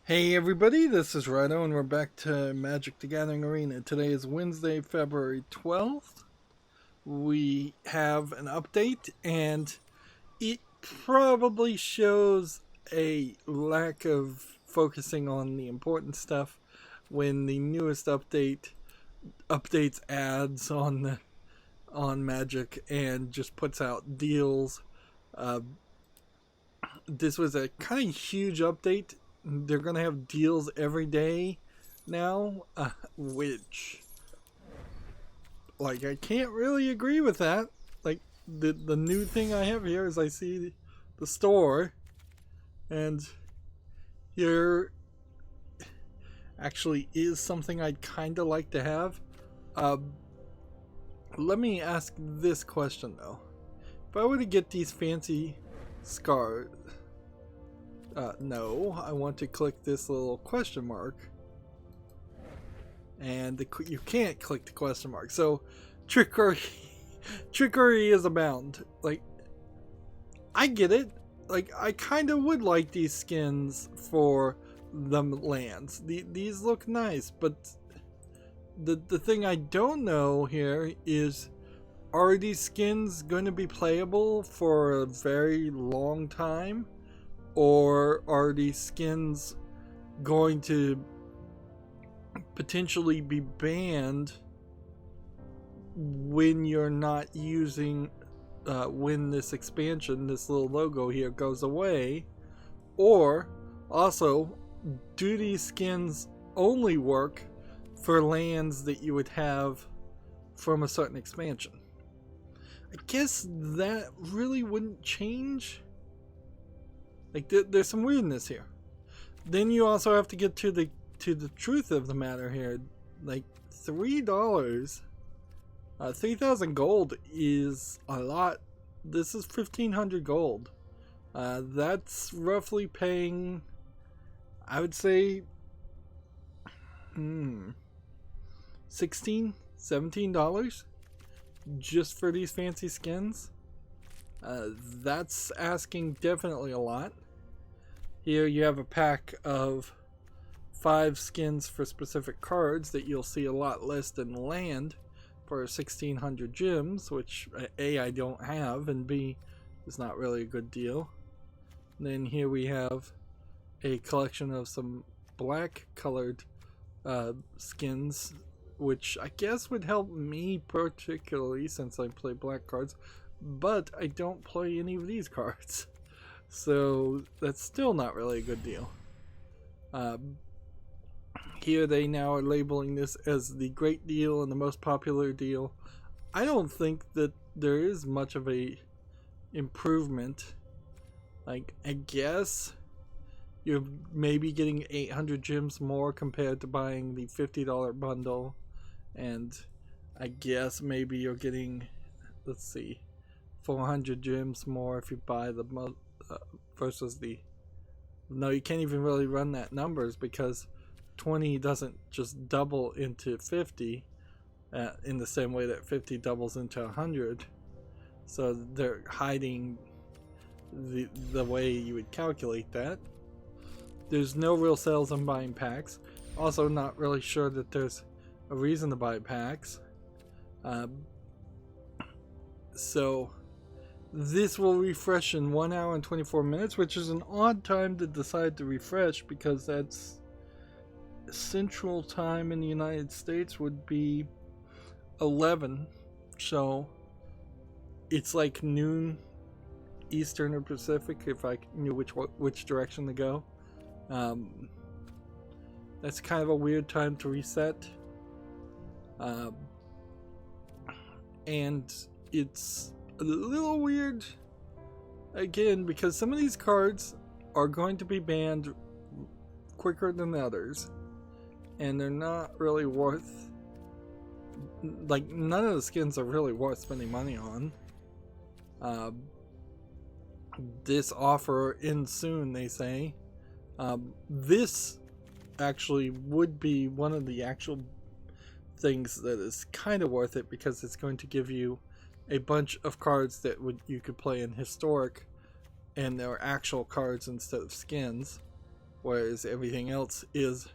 Hey everybody, this is Rydo and we're back to Magic the Gathering Arena. Today is Wednesday, February 12th. We have an update and it probably shows a lack of focusing on the important stuff when the newest update updates ads on Magic and just puts out deals. This was a kind of huge update. They're going to have deals every day now, which, like, I can't really agree with that. Like, the new thing I have here is I see the store, and here actually is something I'd kind of like to have. Let me ask this question, though. If I were to get these fancy scars... no, I want to click this little question mark. And you can't click the question mark. So, trickery is abound. Like, I get it. Like, I kind of would like these skins for the lands. These look nice, but the thing I don't know here is, are these skins going to be playable for a very long time? Or are these skins going to potentially be banned when you're not using, when this expansion, this little logo here goes away? Or also, do these skins only work for lands that you would have from a certain expansion? I guess that really wouldn't change. Like, there's some weirdness here. Then you also have to get to the truth of the matter here. Like, $3, 3,000 gold is a lot. This is 1,500 gold. That's roughly paying, I would say, $16, $17 just for these fancy skins. That's asking definitely a lot. Here you have a pack of 5 skins for specific cards that you'll see a lot less than land for 1,600 gems, which A, I don't have, and B, is not really a good deal. And then here we have a collection of some black colored skins, which I guess would help me particularly since I play black cards. But I don't play any of these cards, so that's still not really a good deal. Here they now are labeling this as the great deal and the most popular deal. I don't think that there is much of a improvement. Like, I guess you're maybe getting 800 gems more compared to buying the $50 bundle, and I guess maybe you're getting, let's see, 400 gems more if you buy the versus the... No, you can't even really run that numbers because 20 doesn't just double into 50 in the same way that 50 doubles into 100. So they're hiding the way you would calculate that. There's no real sales on buying packs. Also, not really sure that there's a reason to buy packs. So This will refresh in 1 hour and 24 minutes, which is an odd time to decide to refresh because that's Central Time in the United States would be 11. So it's like noon Eastern or Pacific if I knew which direction to go. That's kind of a weird time to reset. And it's a little weird again because some of these cards are going to be banned quicker than others, and they're not really worth, like, none of the skins are really worth spending money on. This offer ends soon, they say. This actually would be one of the actual things that is kind of worth it because it's going to give you a bunch of cards that you could play in historic, and they're actual cards instead of skins, whereas everything else is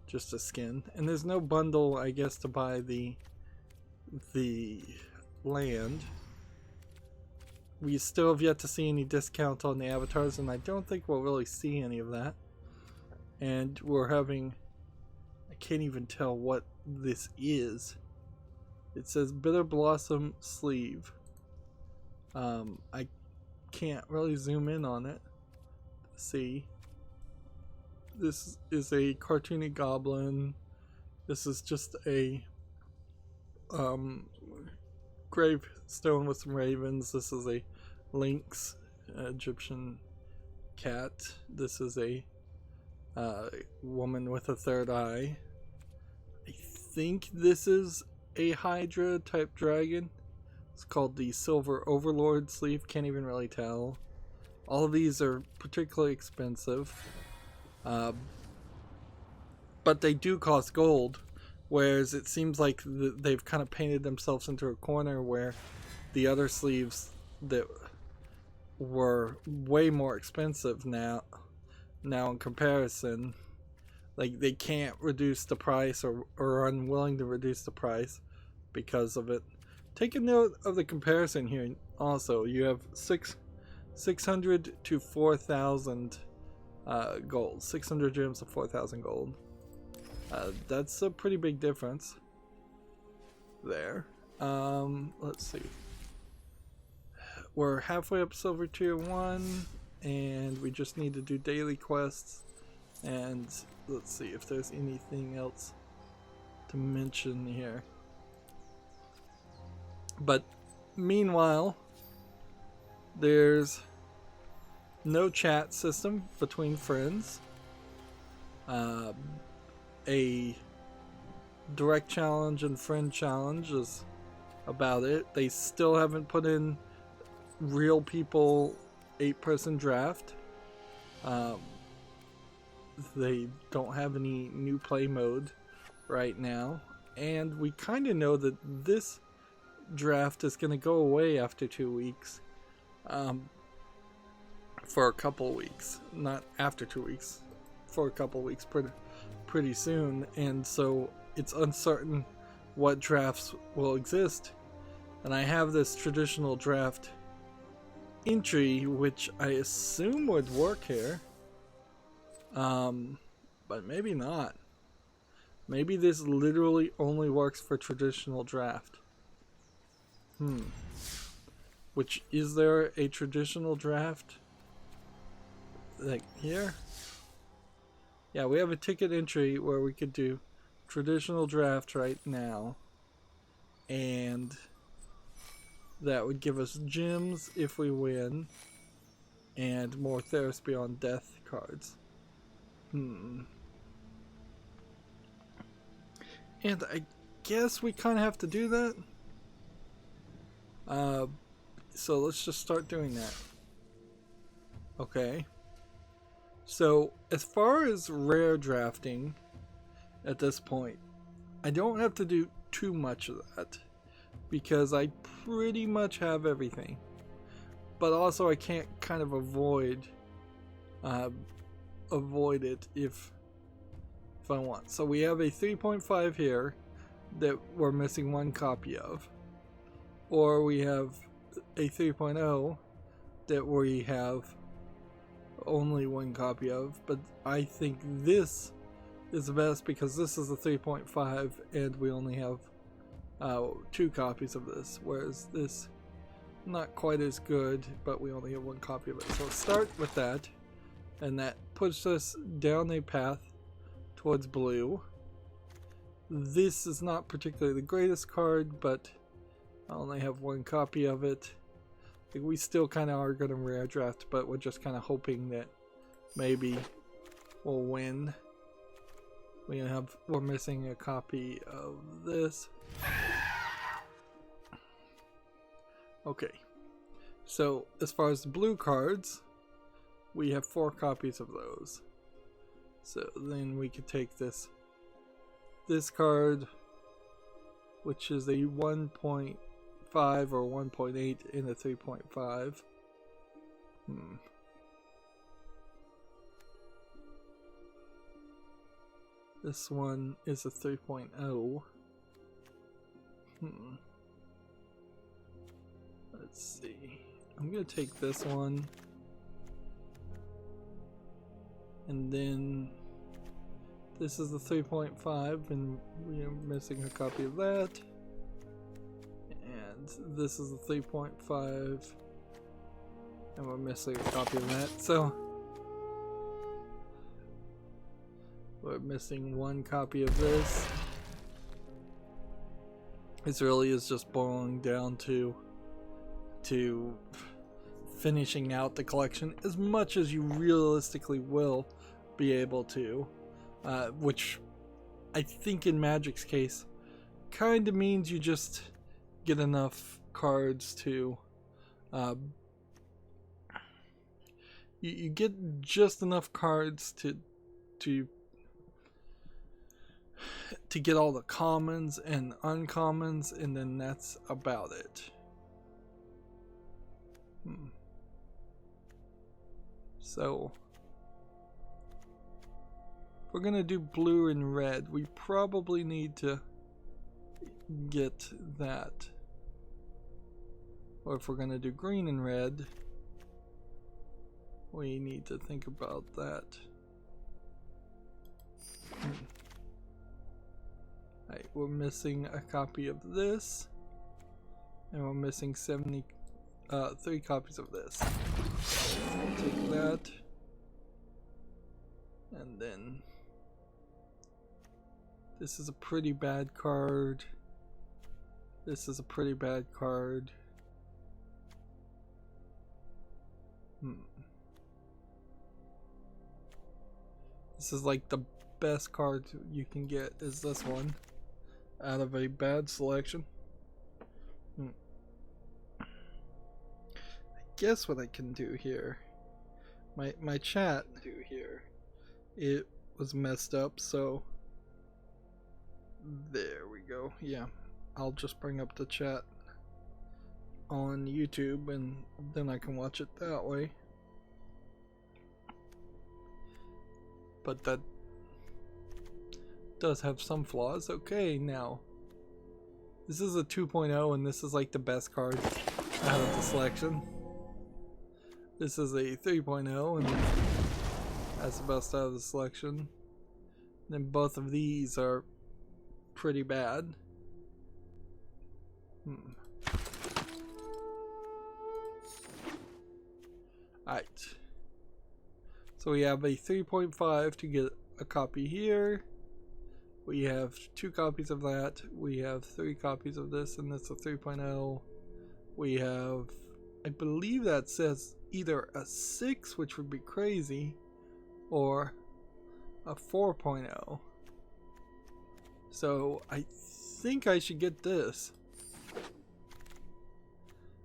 just a skin. And there's no bundle, I guess, to buy the land. We still have yet to see any discount on the avatars, and I don't think we'll really see any of that. And we're having, I can't even tell what this is. It says Bitter Blossom Sleeve. I can't really zoom in on it. See, this is a cartoony goblin. This is just a gravestone with some ravens. This is a lynx, Egyptian cat. This is a woman with a third eye. I think this is a Hydra type dragon. It's called the Silver Overlord sleeve. Can't even really tell. All of these are particularly expensive, but they do cost gold, whereas it seems like they've kind of painted themselves into a corner where the other sleeves that were way more expensive now in comparison, like, they can't reduce the price or are unwilling to reduce the price because of it. Take a note of the comparison here. Also, you have 600 to 4,000 gold. 600 gems to 4,000 gold. That's a pretty big difference there. Let's see. We're halfway up Silver Tier 1, and we just need to do daily quests. And let's see if there's anything else to mention here. But meanwhile, there's no chat system between friends. A direct challenge and friend challenge is about it. They still haven't put in real people 8-person draft. They don't have any new play mode right now, and we kind of know that this draft is going to go away after 2 weeks, for a couple weeks, not after 2 weeks, for a couple weeks, pretty soon. And so it's uncertain what drafts will exist. And I have this traditional draft entry, which I assume would work here. But maybe not. Maybe this literally only works for traditional draft. Which, is there a traditional draft? Like here? Yeah, we have a ticket entry where we could do traditional draft right now. And that would give us gems if we win. And more Theros Beyond Death cards. And I guess we kind of have to do that. So let's just start doing that. Okay. So as far as rare drafting at this point, I don't have to do too much of that because I pretty much have everything. But also I can't kind of avoid it if I want. So we have a 3.5 here that we're missing one copy of. Or we have a 3.0 that we have only one copy of, but I think this is the best because this is a 3.5 and we only have 2 copies of this, whereas this not quite as good, but we only have 1 copy of it. So let's start with that, and that puts us down a path towards blue. This is not particularly the greatest card, but I only have 1 copy of it. We still kind of are going to rare draft, but we're just kind of hoping that maybe we'll win. We're missing a copy of this. Okay, so as far as the blue cards, we have 4 copies of those. So then we could take this card, which is a 1.5 or 1.8 in a 3.5. This one is a 3.0. Let's see. I'm gonna take this one, and then this is the 3.5, and we are missing a copy of that. And this is the 3.5, and we're missing a copy of that. So we're missing 1 copy of this. This really is just boiling down to finishing out the collection as much as you realistically will be able to, which I think in Magic's case kind of means you just get enough cards to you get just enough cards to get all the commons and uncommons, and then that's about it. So if we're gonna do blue and red, we probably need to get that. Or if we're gonna do green and red, we need to think about that. Alright, we're missing a copy of this, and we're missing 3 copies of this. I'll take that, and then this is a pretty bad card. This is a pretty bad card. This is like the best card you can get is this one out of a bad selection. I guess what I can do here, my chat it was messed up, so there we go. Yeah, I'll just bring up the chat on YouTube and then I can watch it that way. But that does have some flaws. Okay, now this is a 2.0 and this is like the best card out of the selection. This is a 3.0 and that's the best out of the selection. And then both of these are pretty bad. Alright. So we have a 3.5 to get a copy here. We have 2 copies of that. We have 3 copies of this, and that's a 3.0. We have, I believe that says either a 6, which would be crazy, or a 4.0. So I think I should get this.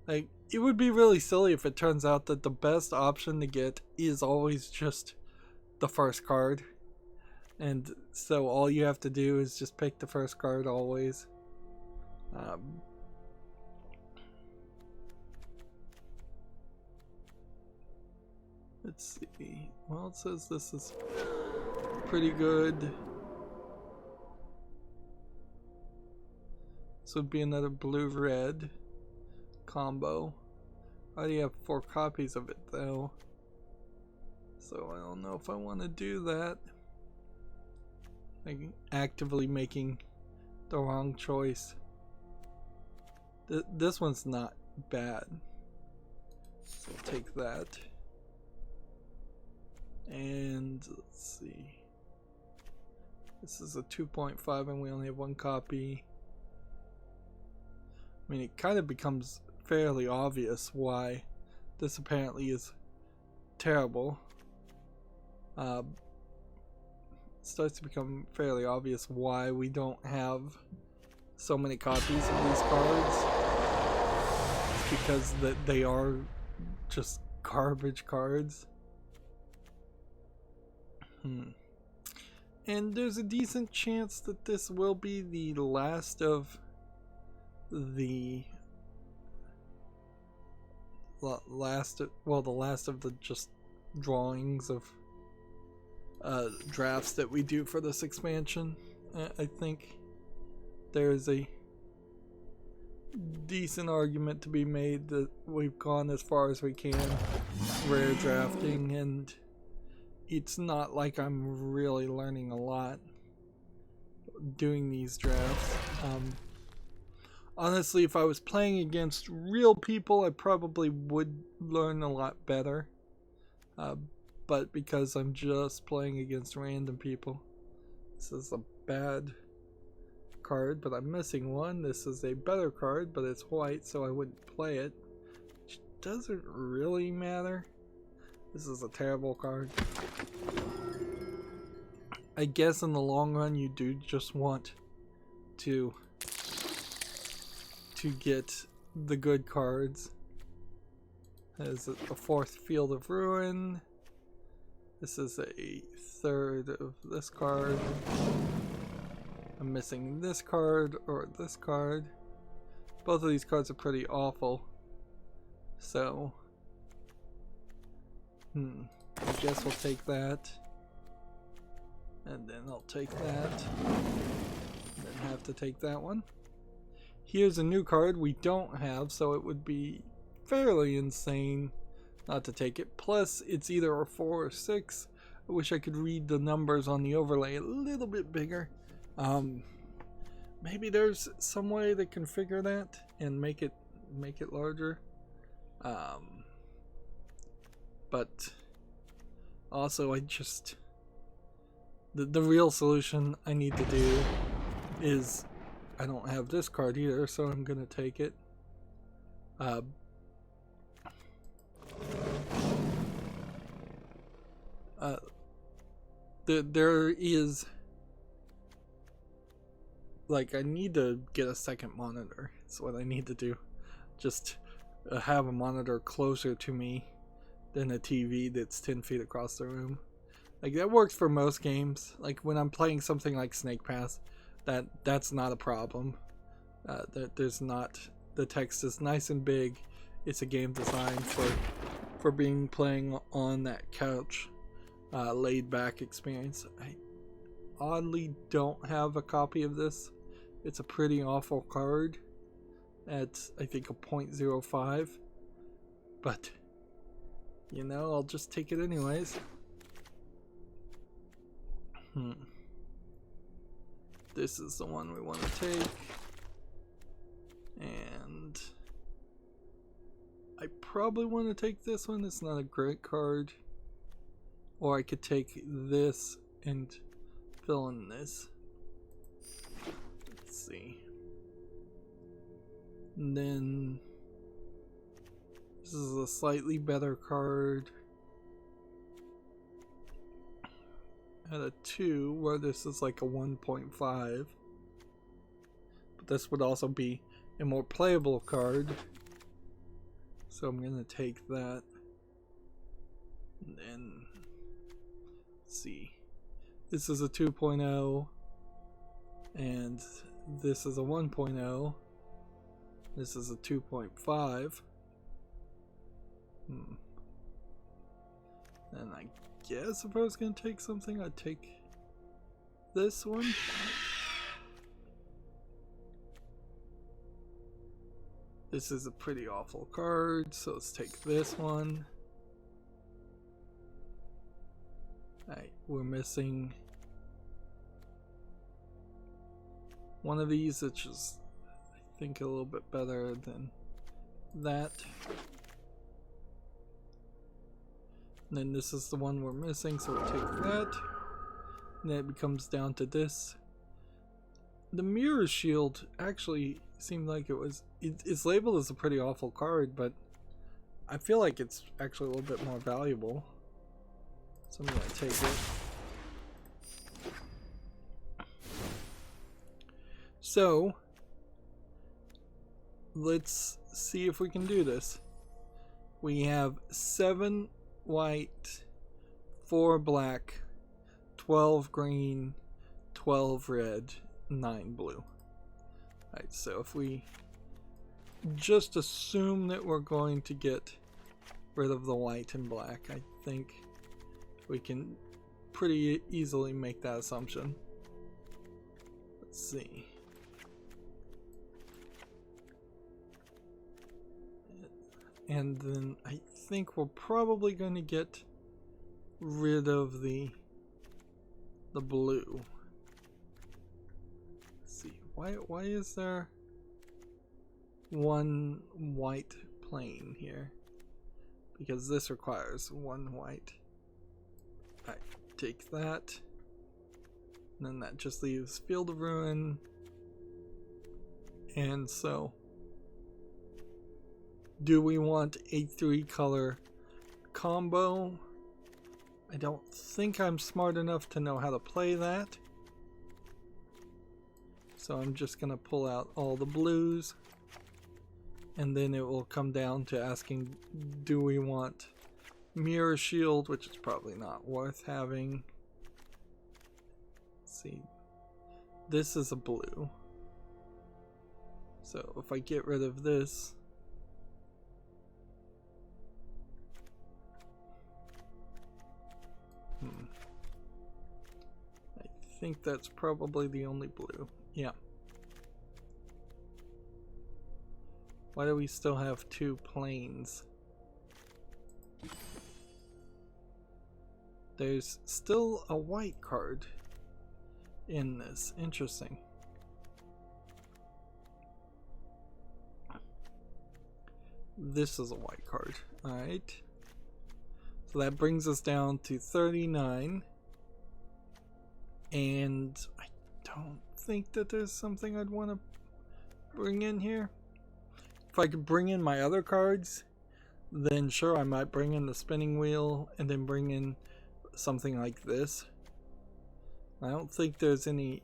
Like, it would be really silly if it turns out that the best option to get is always just the first card. And so all you have to do is just pick the first card always. Let's see. Well, it says this is pretty good. This would be another blue-red combo. I already have 4 copies of it though, so I don't know if I want to do that. Like actively making the wrong choice. This one's not bad, so I'll take that. And let's see, this is a 2.5 and we only have 1 copy. I mean, it kind of becomes fairly obvious why this apparently is terrible. It starts to become fairly obvious why we don't have so many copies of these cards. It's because they are just garbage cards. And there's a decent chance that this will be the last of the last of the just drawings of drafts that we do for this expansion. I think there's a decent argument to be made that we've gone as far as we can rare drafting, and it's not like I'm really learning a lot doing these drafts. Honestly, if I was playing against real people, I probably would learn a lot better. But because I'm just playing against random people, this is a bad card, but I'm missing one. This is a better card, but it's white, so I wouldn't play it. Which doesn't really matter. This is a terrible card. I guess in the long run you do just want to get the good cards. There's a 4th Field of Ruin. This is a 3rd of this card. I'm missing this card or this card. Both of these cards are pretty awful. So I guess we'll take that. And then I'll take that. And then have to take that one. Here's a new card we don't have, so it would be fairly insane not to take it. Plus, it's either a 4 or 6. I wish I could read the numbers on the overlay a little bit bigger. Maybe there's some way to configure that and make it larger. But also, the real solution I need to do is, I don't have this card either, so I'm gonna take it. There is, like, I need to get a second monitor. That's what I need to do. Just have a monitor closer to me than a TV that's 10 feet across the room. Like, that works for most games. Like, when I'm playing something like Snake Pass, that's not a problem. There's not, the text is nice and big. It's a game designed for playing on that couch, laid back experience. I oddly don't have a copy of this. It's a pretty awful card at, I think, a 0.05, but you know, I'll just take it anyways. This is the one we want to take, and I probably want to take this one. It's not a great card. Or I could take this and fill in this. Let's see. And then this is a slightly better card at a 2, where this is like a 1.5. But this would also be a more playable card. So I'm gonna take that. And then let's see. This is a 2.0 and this is a 1.0. This is a 2.5. And I guess if I was gonna take something, I'd take this one. This is a pretty awful card, so let's take this one. Alright, we're missing one of these, which is, I think, a little bit better than that. And then this is the one we're missing, so we'll take that. And then it becomes down to this. The mirror shield actually seemed like it's labeled as a pretty awful card, but I feel like it's actually a little bit more valuable. So I'm gonna take it. So let's see if we can do this. We have 7 white, 4 black, 12 green, 12 red, 9 blue. Alright, so if we just assume that we're going to get rid of the white and black, I think we can pretty easily make that assumption. Let's see. And then I think we're probably going to get rid of the blue. Let's see, why is there one white plane here? Because this requires 1 white. I take that. And then that just leaves Field of Ruin. And so, do we want a 3-color combo? I don't think I'm smart enough to know how to play that. So I'm just going to pull out all the blues. And then it will come down to asking, do we want Mirror Shield, which is probably not worth having. Let's see. This is a blue. So if I get rid of this, I think that's probably the only blue. Yeah. Why do we still have 2 planes? There's still a white card in this. Interesting. This is a white card. Alright. So that brings us down to 39. And I don't think that there's something I'd want to bring in here. If I could bring in my other cards, then sure, I might bring in the spinning wheel and then bring in something like this. I don't think there's any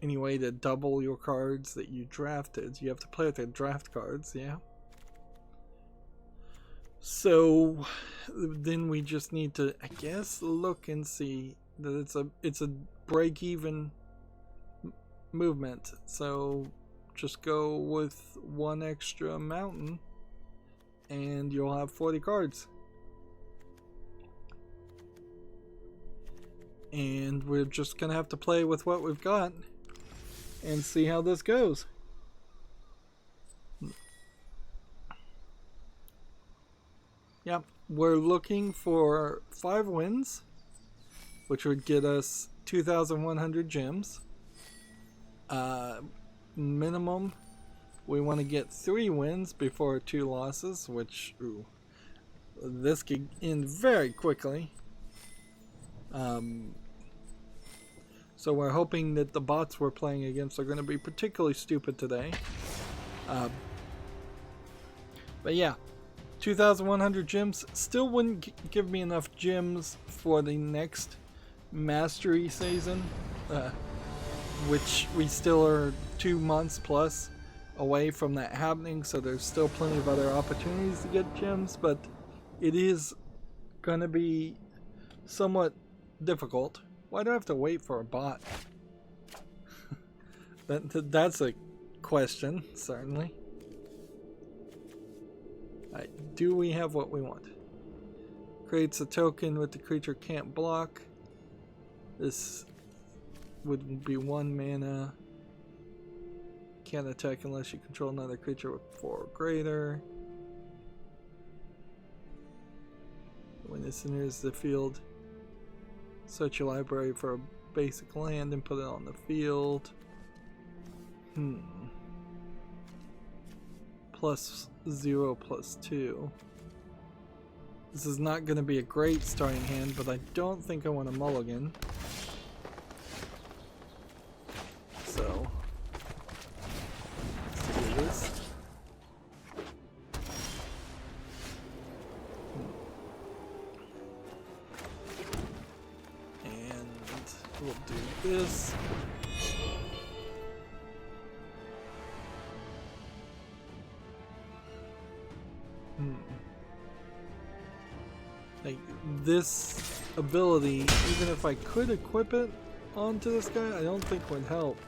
way to double your cards that you drafted. You have to play with the draft cards, yeah. So then we just need to, I guess, look and see that it's a break-even movement. So just go with 1 extra mountain and you'll have 40 cards. And we're just gonna have to play with what we've got and see how this goes. Yep, we're looking for 5 wins, which would get us 2,100 gems. Minimum, we want to get 3 wins before 2 losses, which, ooh, this could end very quickly. So we're hoping that the bots we're playing against are going to be particularly stupid today. But yeah, 2,100 gems still wouldn't give me enough gems for the next mastery season, which we still are 2 months plus away from that happening, so there's still plenty of other opportunities to get gems, but it is going to be somewhat difficult. Why do I have to wait for a bot? That's a question, certainly. Alright, do we have what we want? Creates a token with the creature can't block. This would be 1 mana. Can't attack unless you control another creature with 4 or greater. When this enters the field, search your library for a basic land and put it on the field. +0, +2. This is not going to be a great starting hand, but I don't think I want a mulligan. So, let's do this. And we'll do this. Like, this ability, even if I could equip it onto this guy, I don't think would help.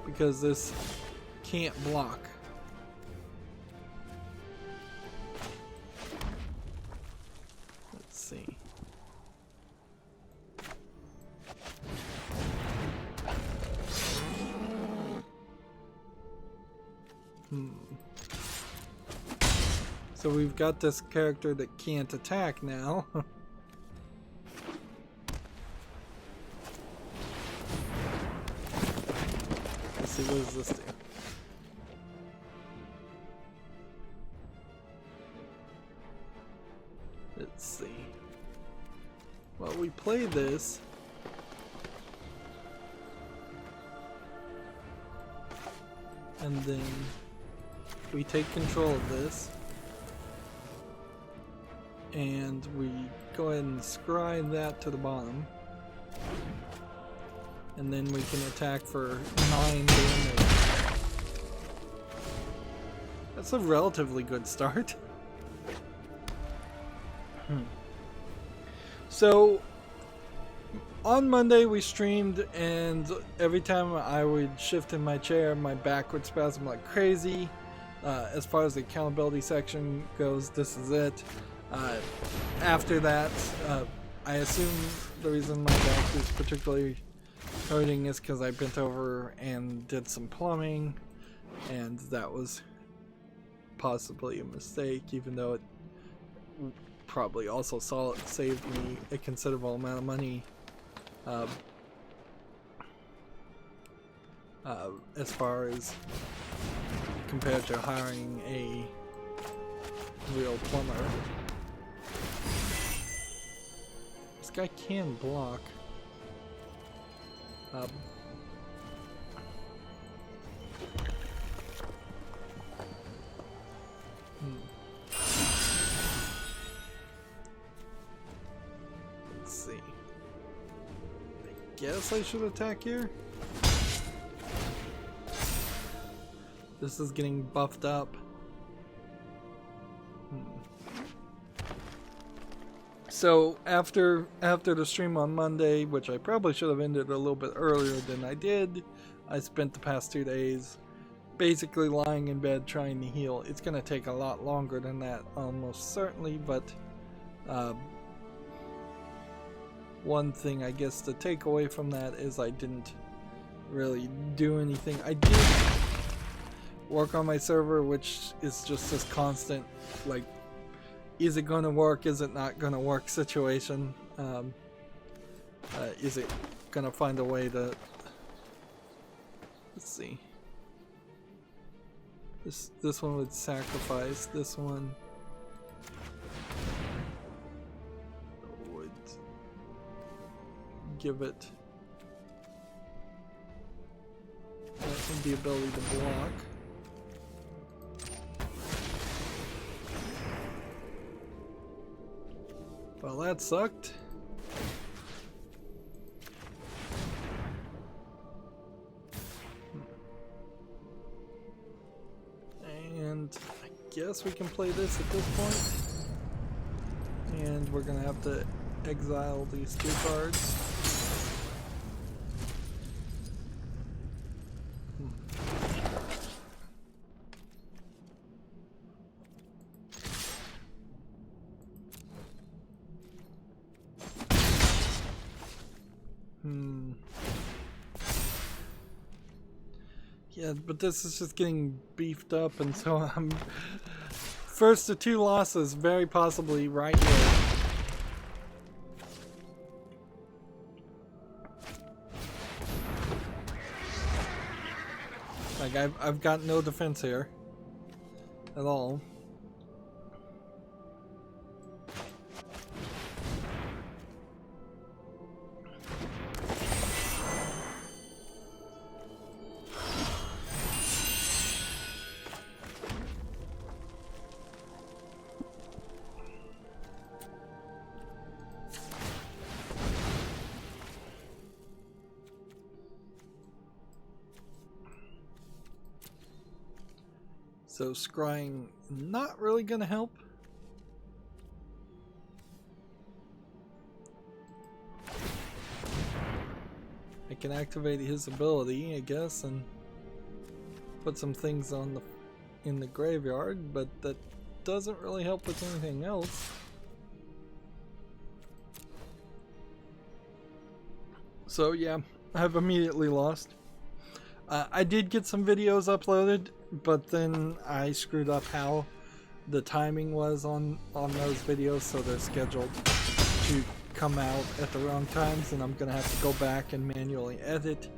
Because this can't block. Let's see. So we've got this character that can't attack now. Let's see, what does this do? Let's see. Well, we play this. And then we take control of this. And we go ahead and scry that to the bottom. And then we can attack for 9 damage. That's a relatively good start. So, on Monday we streamed, and every time I would shift in my chair, my back would spasm like crazy. As far as the accountability section goes, this is it. After that, I assume the reason my back is particularly hurting is because I bent over and did some plumbing, and that was possibly a mistake, even though it probably also saved me a considerable amount of money as far as compared to hiring a real plumber. This guy can block. Let's see. I guess I should attack here. This is getting buffed up. So after the stream on Monday, which I probably should have ended a little bit earlier than I did, I spent the past 2 days basically lying in bed trying to heal. It's going to take a lot longer than that, almost certainly, but one thing I guess to take away from that is I didn't really do anything. I did work on my server, which is just this constant, like, is it going to work, is it not going to work situation. Is it going to find a way to... Let's see. This one would sacrifice. This one would give it the ability to block. Well, that sucked. And I guess we can play this at this point. And we're gonna have to exile these 2 cards. Yeah, but this is just getting beefed up, and so I'm first to 2 losses, very possibly right here. Like I've got no defense here at all. So scrying not really gonna help. I can activate his ability, I guess, and put some things on in the graveyard, but that doesn't really help with anything else. So yeah, I've immediately lost. I did get some videos uploaded, but then I screwed up how the timing was on those videos, so they're scheduled to come out at the wrong times, and I'm gonna have to go back and manually edit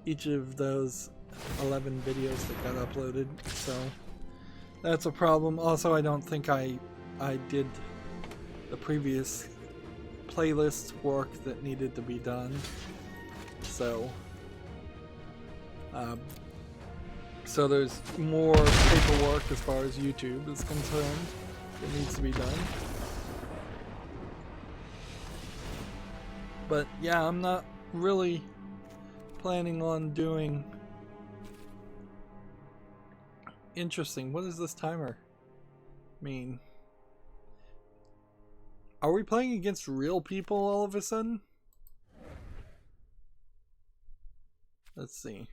each of those 11 videos that got uploaded, so that's a problem. Also, I don't think I did the previous playlist work that needed to be done, so so there's more paperwork as far as YouTube is concerned that needs to be done. But yeah, I'm not really planning on doing... Interesting, what does this timer mean? Are we playing against real people all of a sudden? Let's see.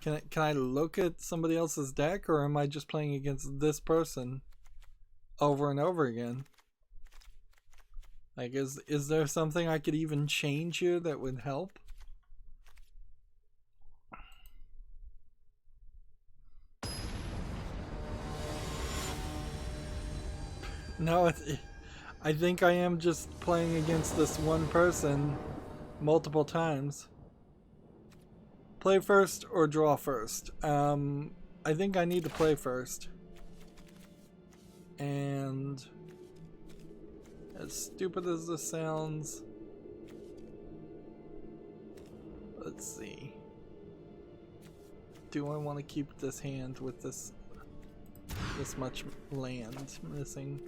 Can I look at somebody else's deck, or am I just playing against this person over and over again? Like, is there something I could even change here that would help? No, I think I am just playing against this one person multiple times. Play first or draw first? I think I need to play first. And as stupid as this sounds, let's see. Do I want to keep this hand with this much land missing?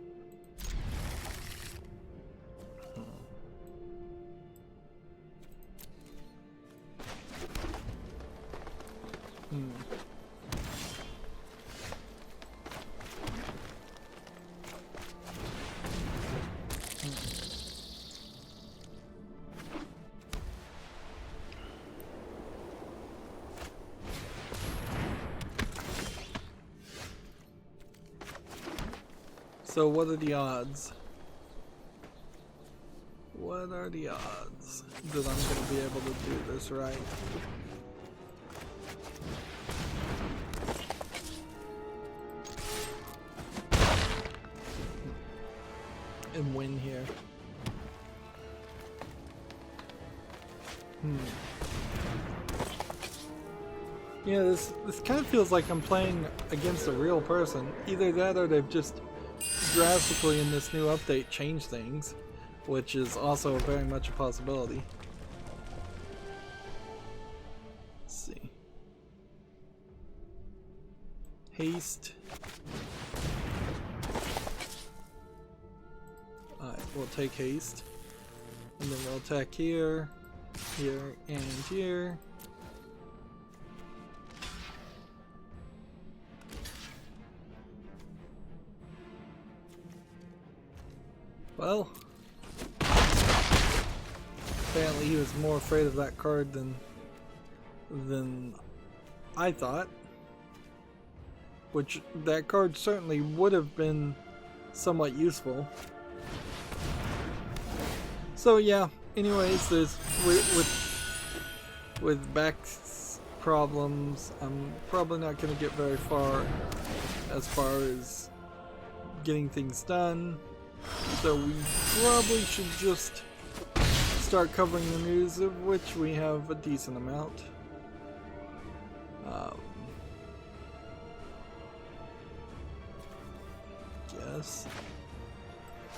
So what are the odds? What are the odds that I'm going to be able to do this right? And win here. Yeah, this kind of feels like I'm playing against a real person. Either that or they've just drastically in this new update changed things, which is also very much a possibility. Let's see. Haste. Alright, we'll take haste. And then we'll attack here, here, and here. Well, apparently he was more afraid of that card than I thought. Which, that card certainly would have been somewhat useful. So yeah, anyways, there's with problems. I'm probably not going to get very far as getting things done. So we probably should just start covering the news, of which we have a decent amount. Guess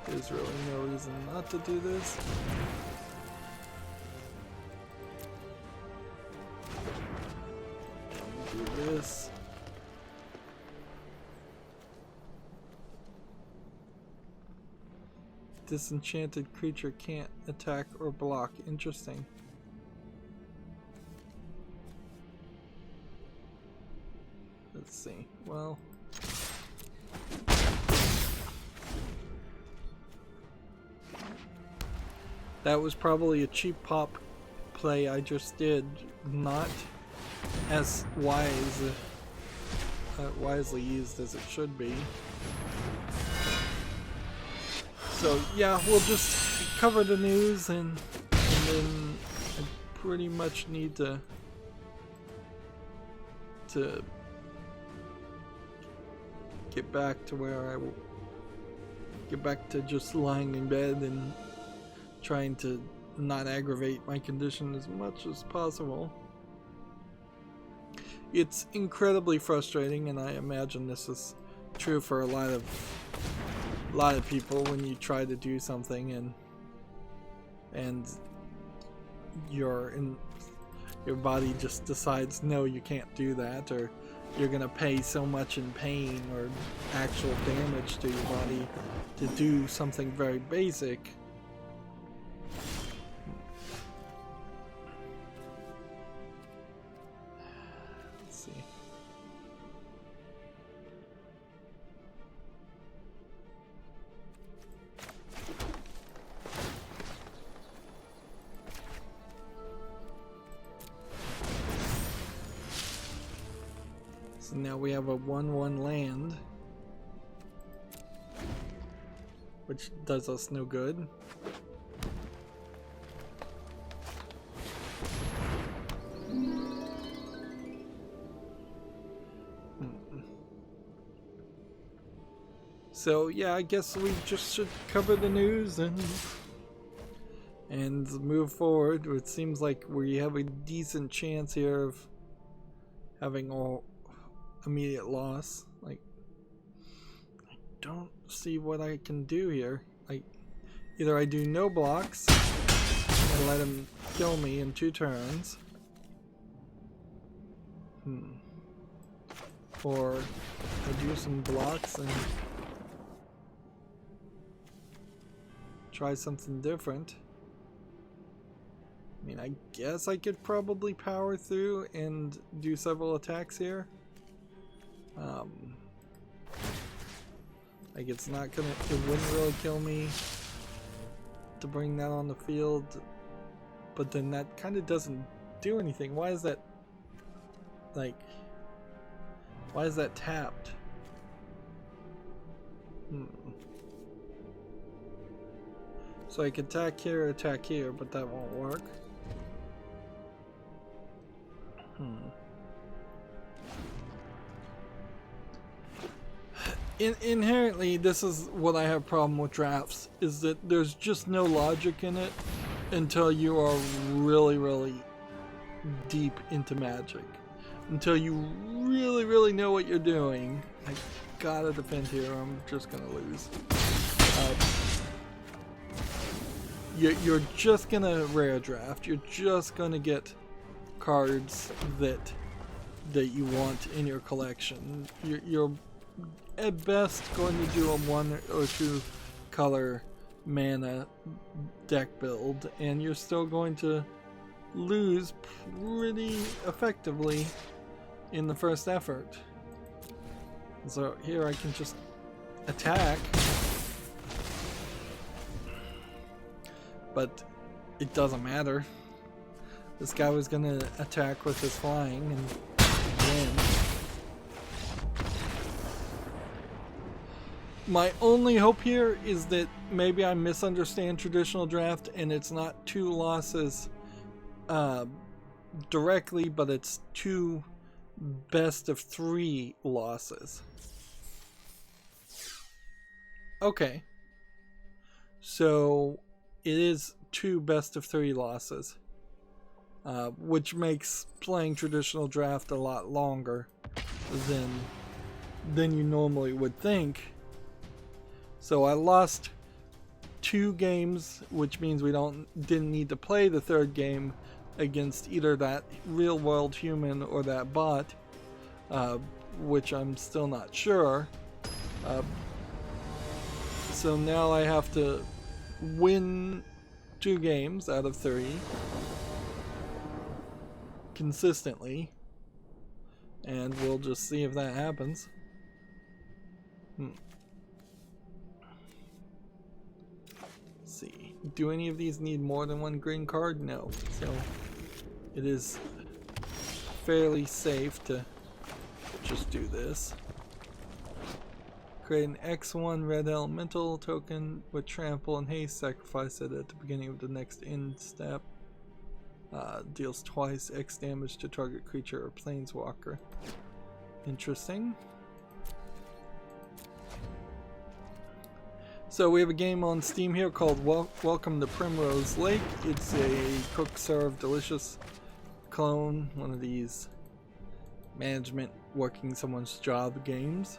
there's really no reason not to do this. Do this. Disenchanted creature can't attack or block. Interesting. Let's see. Well, that was probably a cheap pop play I just did, not as wisely used as it should be. So yeah, we'll just cover the news and then I pretty much need to get back to where I get back to just lying in bed and trying to not aggravate my condition as much as possible. It's incredibly frustrating, and I imagine this is true for a lot of people when you try to do something and your body just decides no, you can't do that, or you're gonna pay so much in pain or actual damage to your body to do something very basic. Let's see. So now we have a 1/1 land, which does us no good. So yeah, I guess we just should cover the news and move forward. It seems like we have a decent chance here of having all immediate loss. Like, I don't see what I can do here. Like, either I do no blocks and let him kill me in 2 turns, or I do some blocks and try something different. I mean, I guess I could probably power through and do several attacks here. Like, it wouldn't really kill me to bring that on the field, but then that kind of doesn't do anything. Why is that, like, why is that tapped? So I can attack here, but that won't work. Inherently, this is what I have a problem with drafts, is that there's just no logic in it until you are really, really deep into Magic. Until you really, really know what you're doing. I gotta defend here, or I'm just gonna lose. You're just gonna rare draft. You're just gonna get cards that you want in your collection. You're at best going to do a 1 or 2 color mana deck build, and you're still going to lose pretty effectively in the first effort. So here I can just attack, but it doesn't matter. This guy was gonna attack with his flying and win. My only hope here is that maybe I misunderstand traditional draft and it's not 2 losses directly, but it's 2 best of 3 losses. Okay. So it is 2 best of 3 losses. Which makes playing traditional draft a lot longer than you normally would think. So I lost 2 games, which means we didn't need to play the 3rd game against either that real world human or that bot, which I'm still not sure. So now I have to win 2 games out of 3 consistently, and we'll just see if that happens. Let's see. Do any of these need more than 1 green card? No. So it is fairly safe to just do this. Create an X1 red elemental token with trample and haste. Sacrifice it at the beginning of the next end step. Deals twice X damage to target creature or planeswalker. Interesting. So we have a game on Steam here called Welcome to Primrose Lake. It's a cook serve delicious clone, one of these management working someone's job games,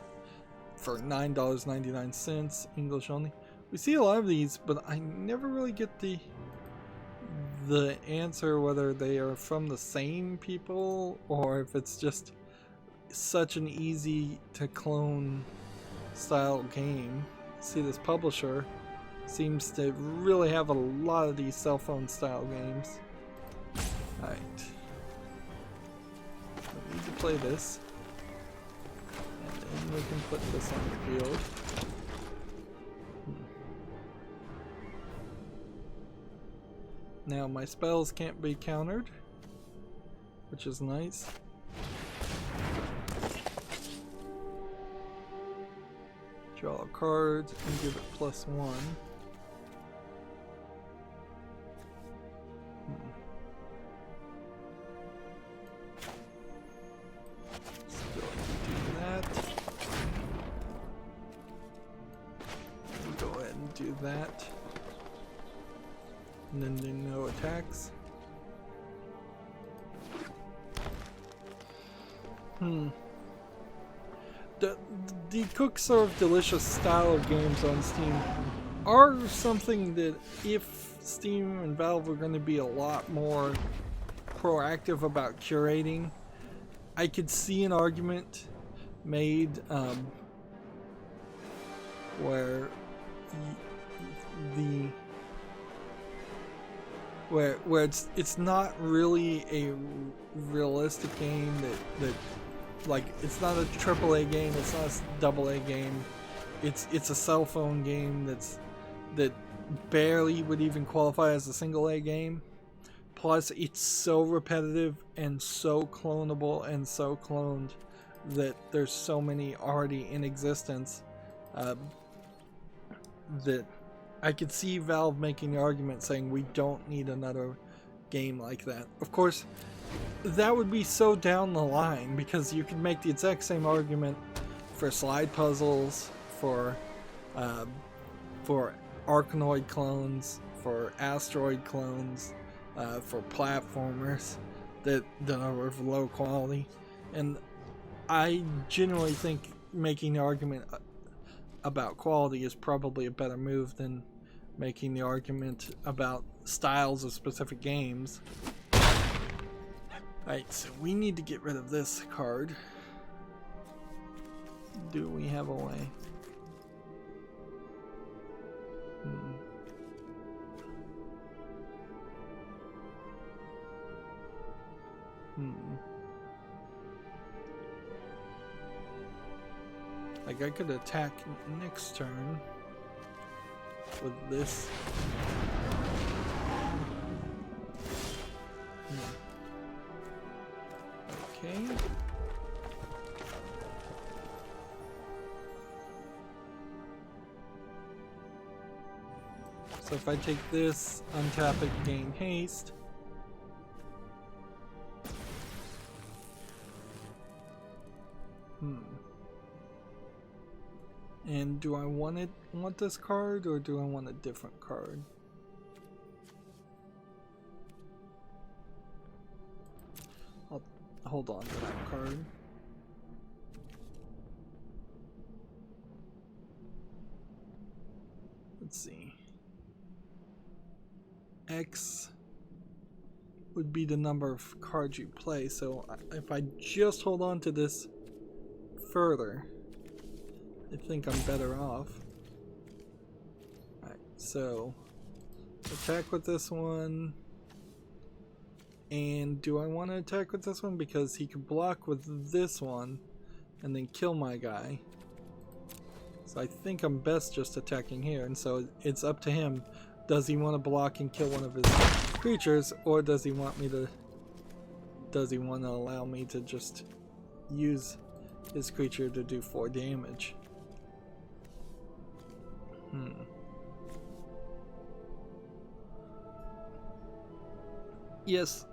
for $9.99, English only. We see a lot of these, but I never really get the answer whether they are from the same people or if it's just such an easy to clone style game. See, this publisher seems to really have a lot of these cell phone style games. Alright. We need to play this. And then we can put this on the field. Now my spells can't be countered, which is nice. Draw a card and give it +1. Let's go ahead and do that. And go ahead and do that. And then do no attacks. The cook serve delicious style of games on Steam are something that, if Steam and Valve were going to be a lot more proactive about curating, I could see an argument made where it's not really a realistic game that like, it's not a AAA game, it's not a AA game, it's a cell phone game that barely would even qualify as a single A game. Plus, it's so repetitive and so clonable and so cloned that there's so many already in existence that I could see Valve making the argument saying we don't need another game like that. Of course, that would be so down the line, because you could make the exact same argument for slide puzzles, for Arkanoid clones, for Asteroid clones, for platformers that are of low quality. And I genuinely think making the argument about quality is probably a better move than making the argument about styles of specific games. Alright, so we need to get rid of this card. Do we have a way? Like, I could attack next turn with this. Okay. So if I take this, untap it, gain haste. do I want this card, or do I want a different card? I'll hold on to that card. Let's see. X would be the number of cards you play, so if I just hold on to this further, I think I'm better off. Alright, so attack with this one. And do I want to attack with this one? Because he can block with this one and then kill my guy. So I think I'm best just attacking here, and so it's up to him. Does he want to block and kill one of his creatures, or does he want to allow me to just use his creature to do 4 damage? Yes,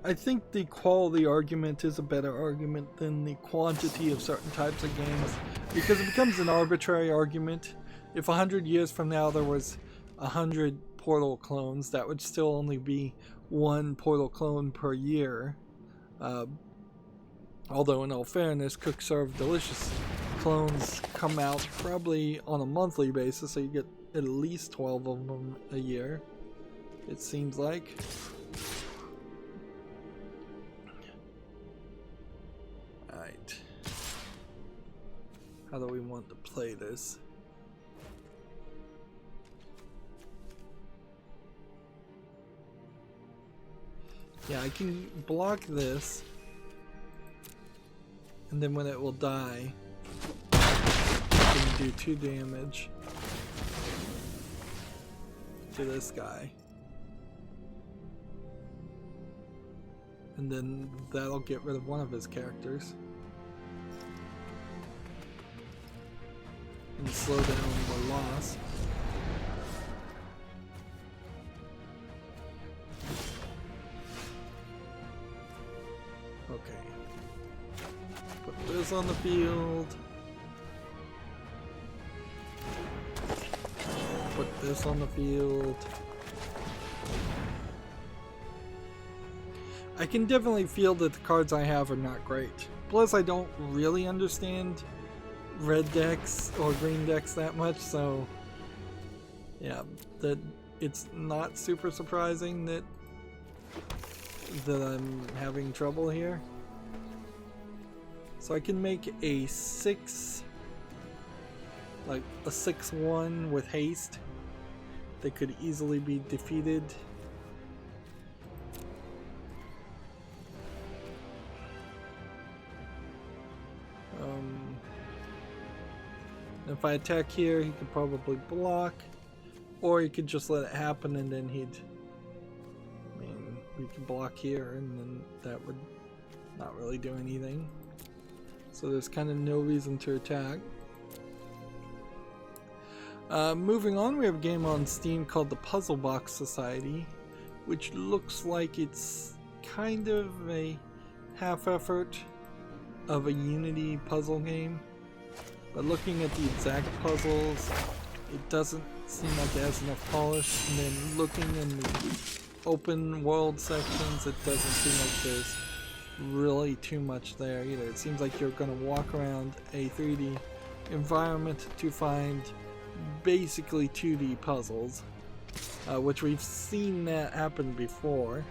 I think the quality argument is a better argument than the quantity of certain types of games, because it becomes an arbitrary argument. If 100 years from now there was 100 Portal clones, that would still only be 1 Portal clone per year. Although in all fairness, Cook Serve Delicious clones come out probably on a monthly basis, so you get at least 12 of them a year, it seems like. Alright. How do we want to play this? Yeah, I can block this, and then when it will die, I can do 2 damage to this guy. And then that'll get rid of one of his characters. And slow down the loss. Okay. Put this on the field. Put this on the field. I can definitely feel that the cards I have are not great. Plus, I don't really understand red decks or green decks that much, so yeah, that it's not super surprising that I'm having trouble here. So I can make a 6, like a 6/1 with haste that could easily be defeated. If I attack here, he could probably block, or he could just let it happen and then we could block here and then that would not really do anything. So there's kind of no reason to attack. Moving on, we have a game on Steam called the Puzzle Box Society, which looks like it's kind of a half effort of a Unity puzzle game. But looking at the exact puzzles, it doesn't seem like it has enough polish. And then looking in the open world sections, it doesn't seem like there's really too much there either. It seems like you're going to walk around a 3D environment to find basically 2D puzzles, which we've seen that happen before.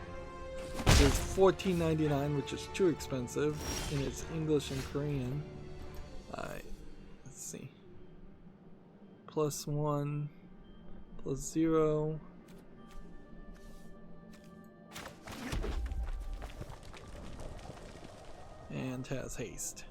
There's $14.99, which is too expensive, and it's English and Korean. Let's see. +1, +0. And has haste.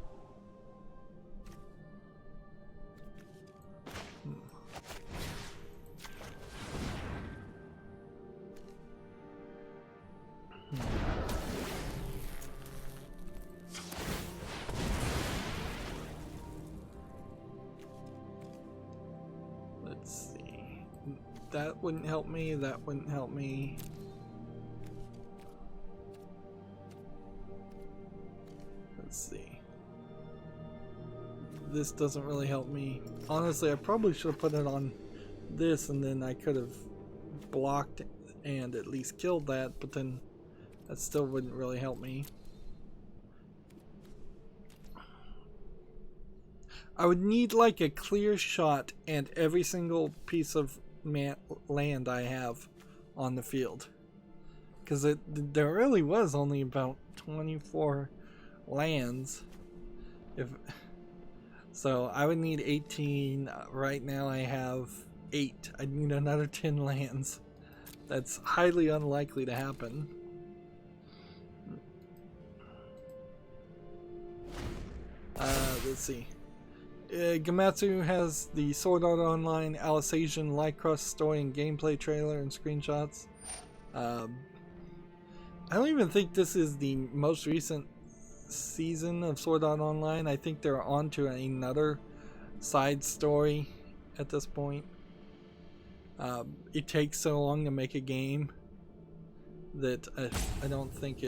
Let's see. That wouldn't help me, that wouldn't help me. Let's see. this doesn't really help me. Honestly, I probably should have put it on this, and then I could have blocked and at least killed that, but then that still wouldn't really help me. I would need like a clear shot and every single piece of land I have on the field, because there really was only about 24 lands. So I would need 18. Right now I have 8. I need another 10 lands. That's highly unlikely to happen. Let's see. Gamatsu has the Sword Art Online Alicization Lycross story and gameplay trailer and screenshots. I don't even think this is the most recent season of Sword Art Online. I think they're on to another side story at this point. It takes so long to make a game that I don't think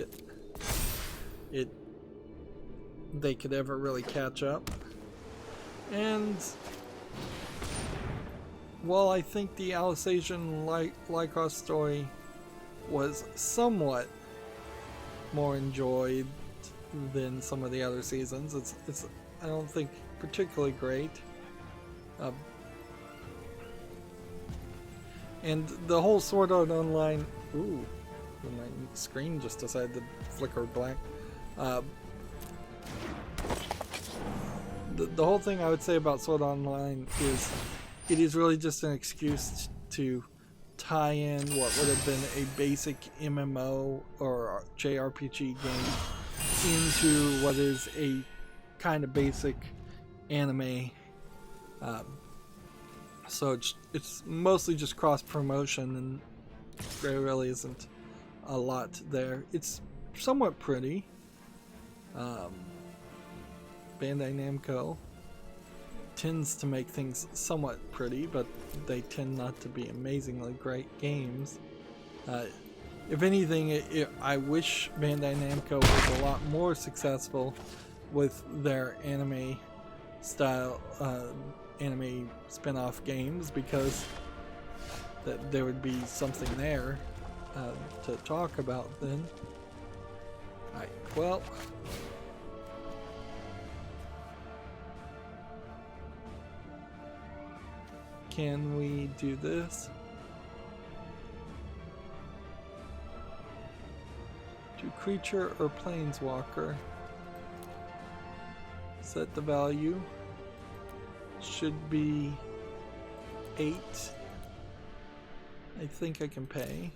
they could ever really catch up. And while I think the Alicization Lycross story was somewhat more enjoyed than some of the other seasons, it's I don't think particularly great. And the whole Sword Art Online, ooh, my screen just decided to flicker black. The whole thing I would say about Sword Art Online is it is really just an excuse to tie in what would have been a basic MMO or JRPG game into what is a kind of basic anime. So it's mostly just cross promotion, and there really isn't a lot there. It's somewhat pretty. Bandai Namco tends to make things somewhat pretty, but they tend not to be amazingly great games. If anything, I wish Bandai Namco was a lot more successful with their anime style, anime spin-off games, because there would be something there to talk about then. Alright, well, can we do this? Do creature or planeswalker. Set the value. Should be 8. I think I can pay.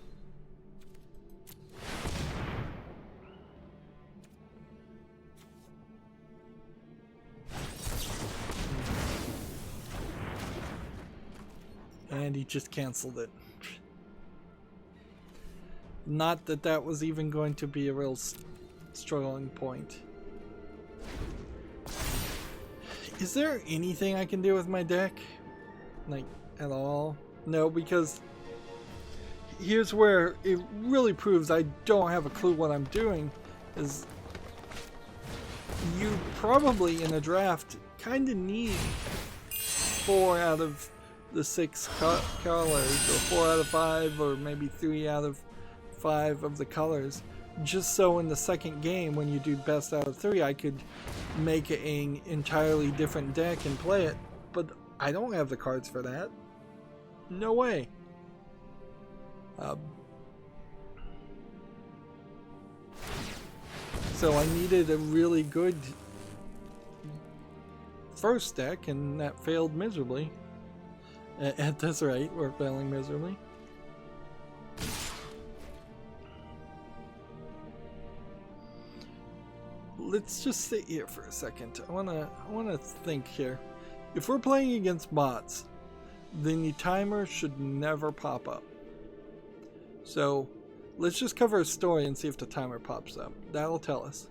And he just canceled it. Not that that was even going to be a real struggling point. Is there anything I can do with my deck? Like, at all? No, because here's where it really proves I don't have a clue what I'm doing. Is you probably in a draft kind of need 4 out of the 6 colors, or 4 out of 5, or maybe 3 out of 5 of the colors, just so in the second game when you do best out of 3 I could make an entirely different deck and play it. But I don't have the cards for that. No way. So I needed a really good first deck, and that failed miserably. At this rate, we're failing miserably. Let's just sit here for a second. I wanna think here. If we're playing against bots, then the timer should never pop up. So let's just cover a story and see if the timer pops up. That'll tell us.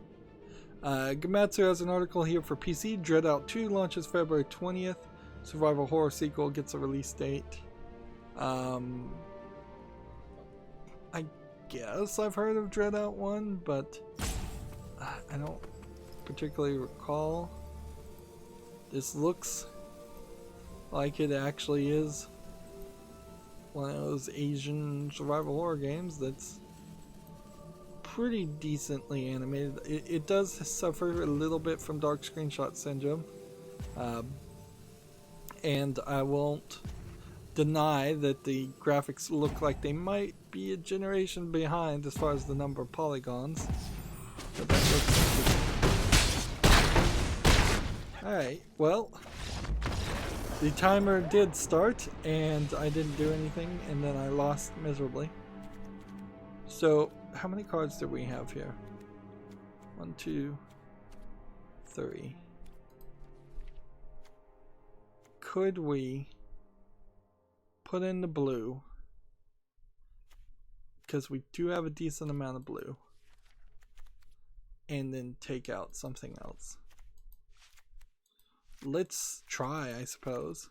Gamatsu has an article here for PC. Dreadout 2 launches February 20th. Survival horror sequel gets a release date. I guess I've heard of Dreadout 1, but I don't particularly recall. This looks like it actually is one of those Asian survival horror games that's pretty decently animated. It does suffer a little bit from dark screenshot syndrome, and I won't deny that the graphics look like they might be a generation behind as far as the number of polygons, but that looks good. Alright, well, the timer did start and I didn't do anything, and then I lost miserably. So how many cards do we have here? 1, 2, 3. Could we put in the blue, because we do have a decent amount of blue, and then take out something else? Let's try, I suppose.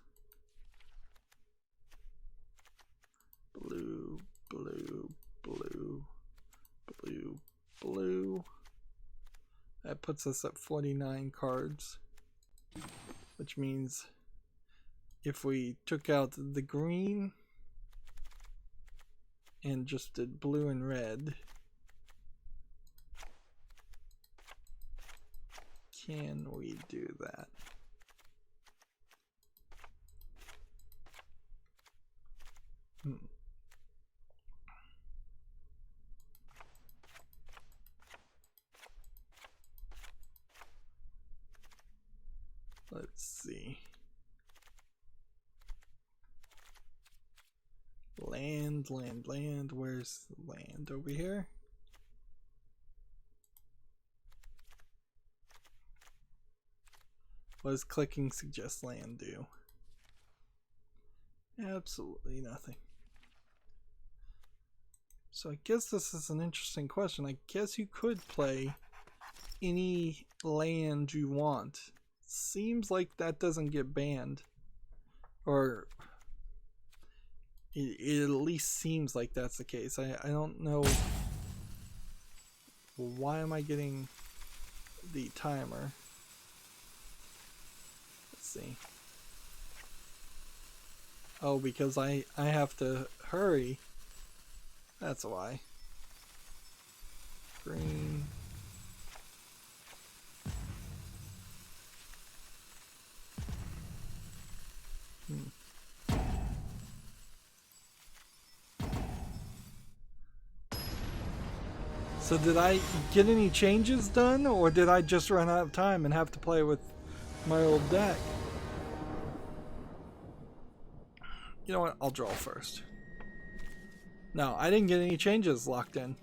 Blue, blue, blue, blue, blue. That puts us at 49 cards, which means if we took out the green and just did blue and red, can we do that? Let's see. Land, land, land. Where's land? Over here? What does clicking suggest land do? Absolutely nothing. So I guess this is an interesting question. I guess you could play any land you want. Seems like that doesn't get banned. Or it at least seems like that's the case. I don't know. Why am I getting the timer? Let's see. Oh, because I have to hurry. That's why. Green. So did I get any changes done, or did I just run out of time and have to play with my old deck? You know what? I'll draw first. No, I didn't get any changes locked in.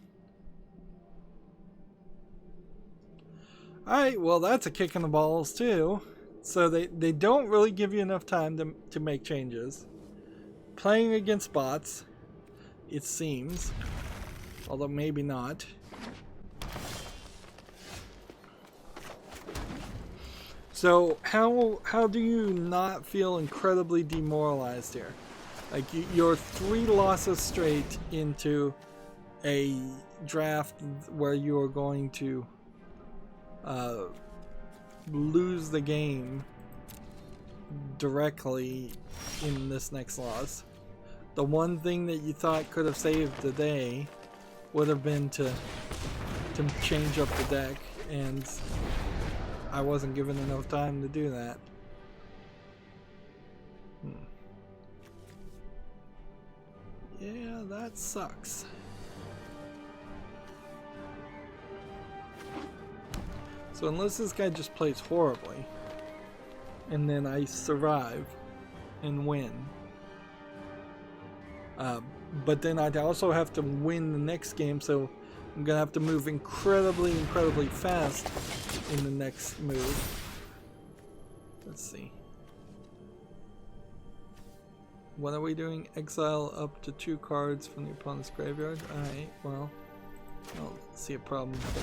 Alright, well that's a kick in the balls too. So they don't really give you enough time to make changes. Playing against bots, it seems. Although maybe not. So how do you not feel incredibly demoralized here? Like you're 3 losses straight into a draft where you are going to lose the game directly in this next loss. The one thing that you thought could have saved the day would have been to change up the deck, and I wasn't given enough time to do that. Yeah, that sucks. So unless this guy just plays horribly, and then I survive and win, but then I'd also have to win the next game, so I'm gonna have to move incredibly fast in the next move. Let's see. What are we doing? Exile up to 2 cards from the opponent's graveyard. Alright, well, I don't see a problem with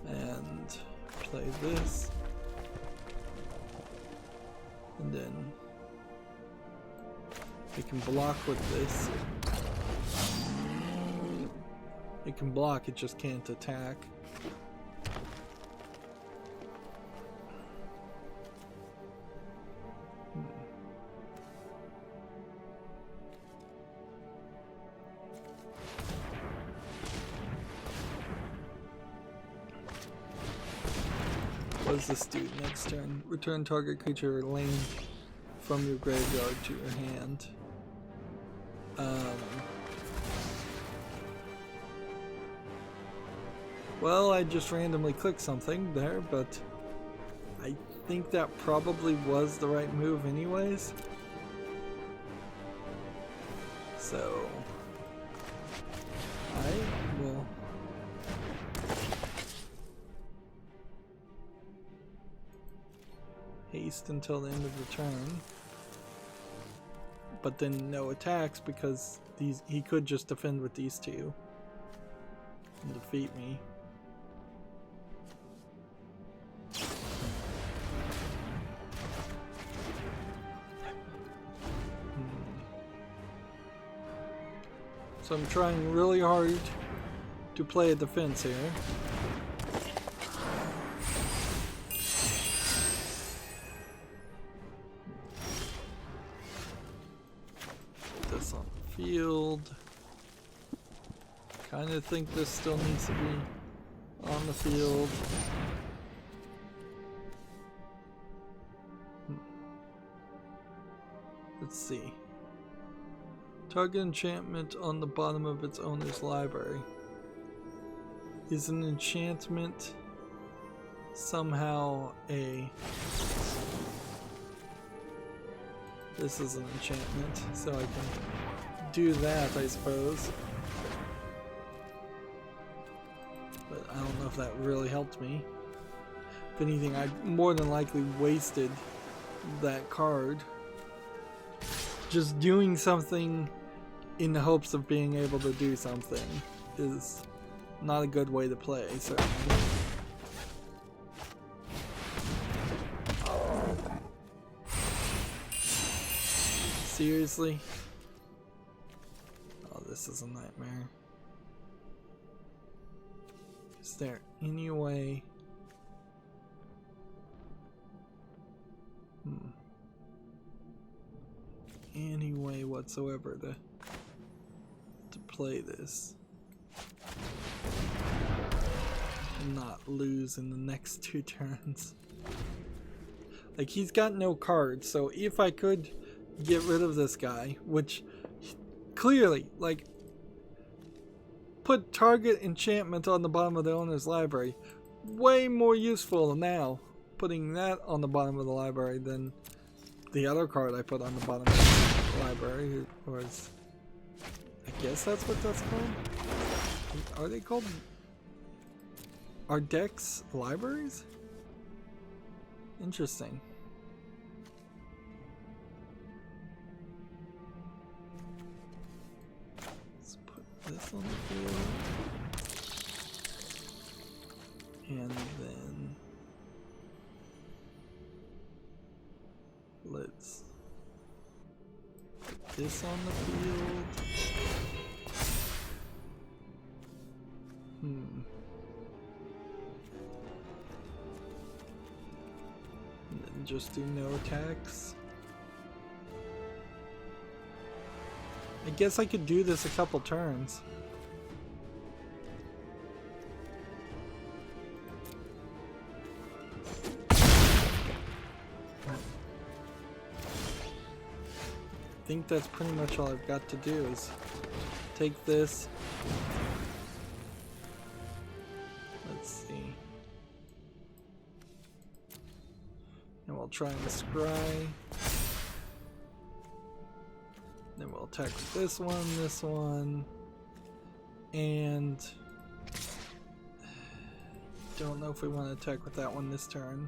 that. And play this. And then it can block with this. It can block, it just can't attack. does this do next turn? Return target creature or land from your graveyard to your hand. Well, I just randomly clicked something there, but I think that probably was the right move anyways. So I will haste until the end of the turn, but then no attacks because he could just defend with these two and defeat me. So I'm trying really hard to play a defense here. Put this on the field. Kind of think this still needs to be on the field. Let's see. Target enchantment on the bottom of its owner's library. Is an enchantment somehow a... This is an enchantment, so I can do that, I suppose. But I don't know if that really helped me. If anything, I more than likely wasted that card. Just doing something in the hopes of being able to do something is not a good way to play, certainly. Seriously? Oh, this is a nightmare. Is there any way? Any way whatsoever to play this and not lose in the next 2 turns. Like, he's got no cards, so if I could get rid of this guy, which clearly, like, put target enchantment on the bottom of the owner's library, way more useful now putting that on the bottom of the library than the other card I put on the bottom of the library, was, I guess that's what that's called? Are they called? Are decks libraries? Interesting. Let's put this on the field. And then let's put this on the field. And then just do no attacks. I guess I could do this a couple turns. I think that's pretty much all I've got to do is take this. Let's see. And we'll try and scry. Then we'll attack with this one, and don't know if we want to attack with that one this turn.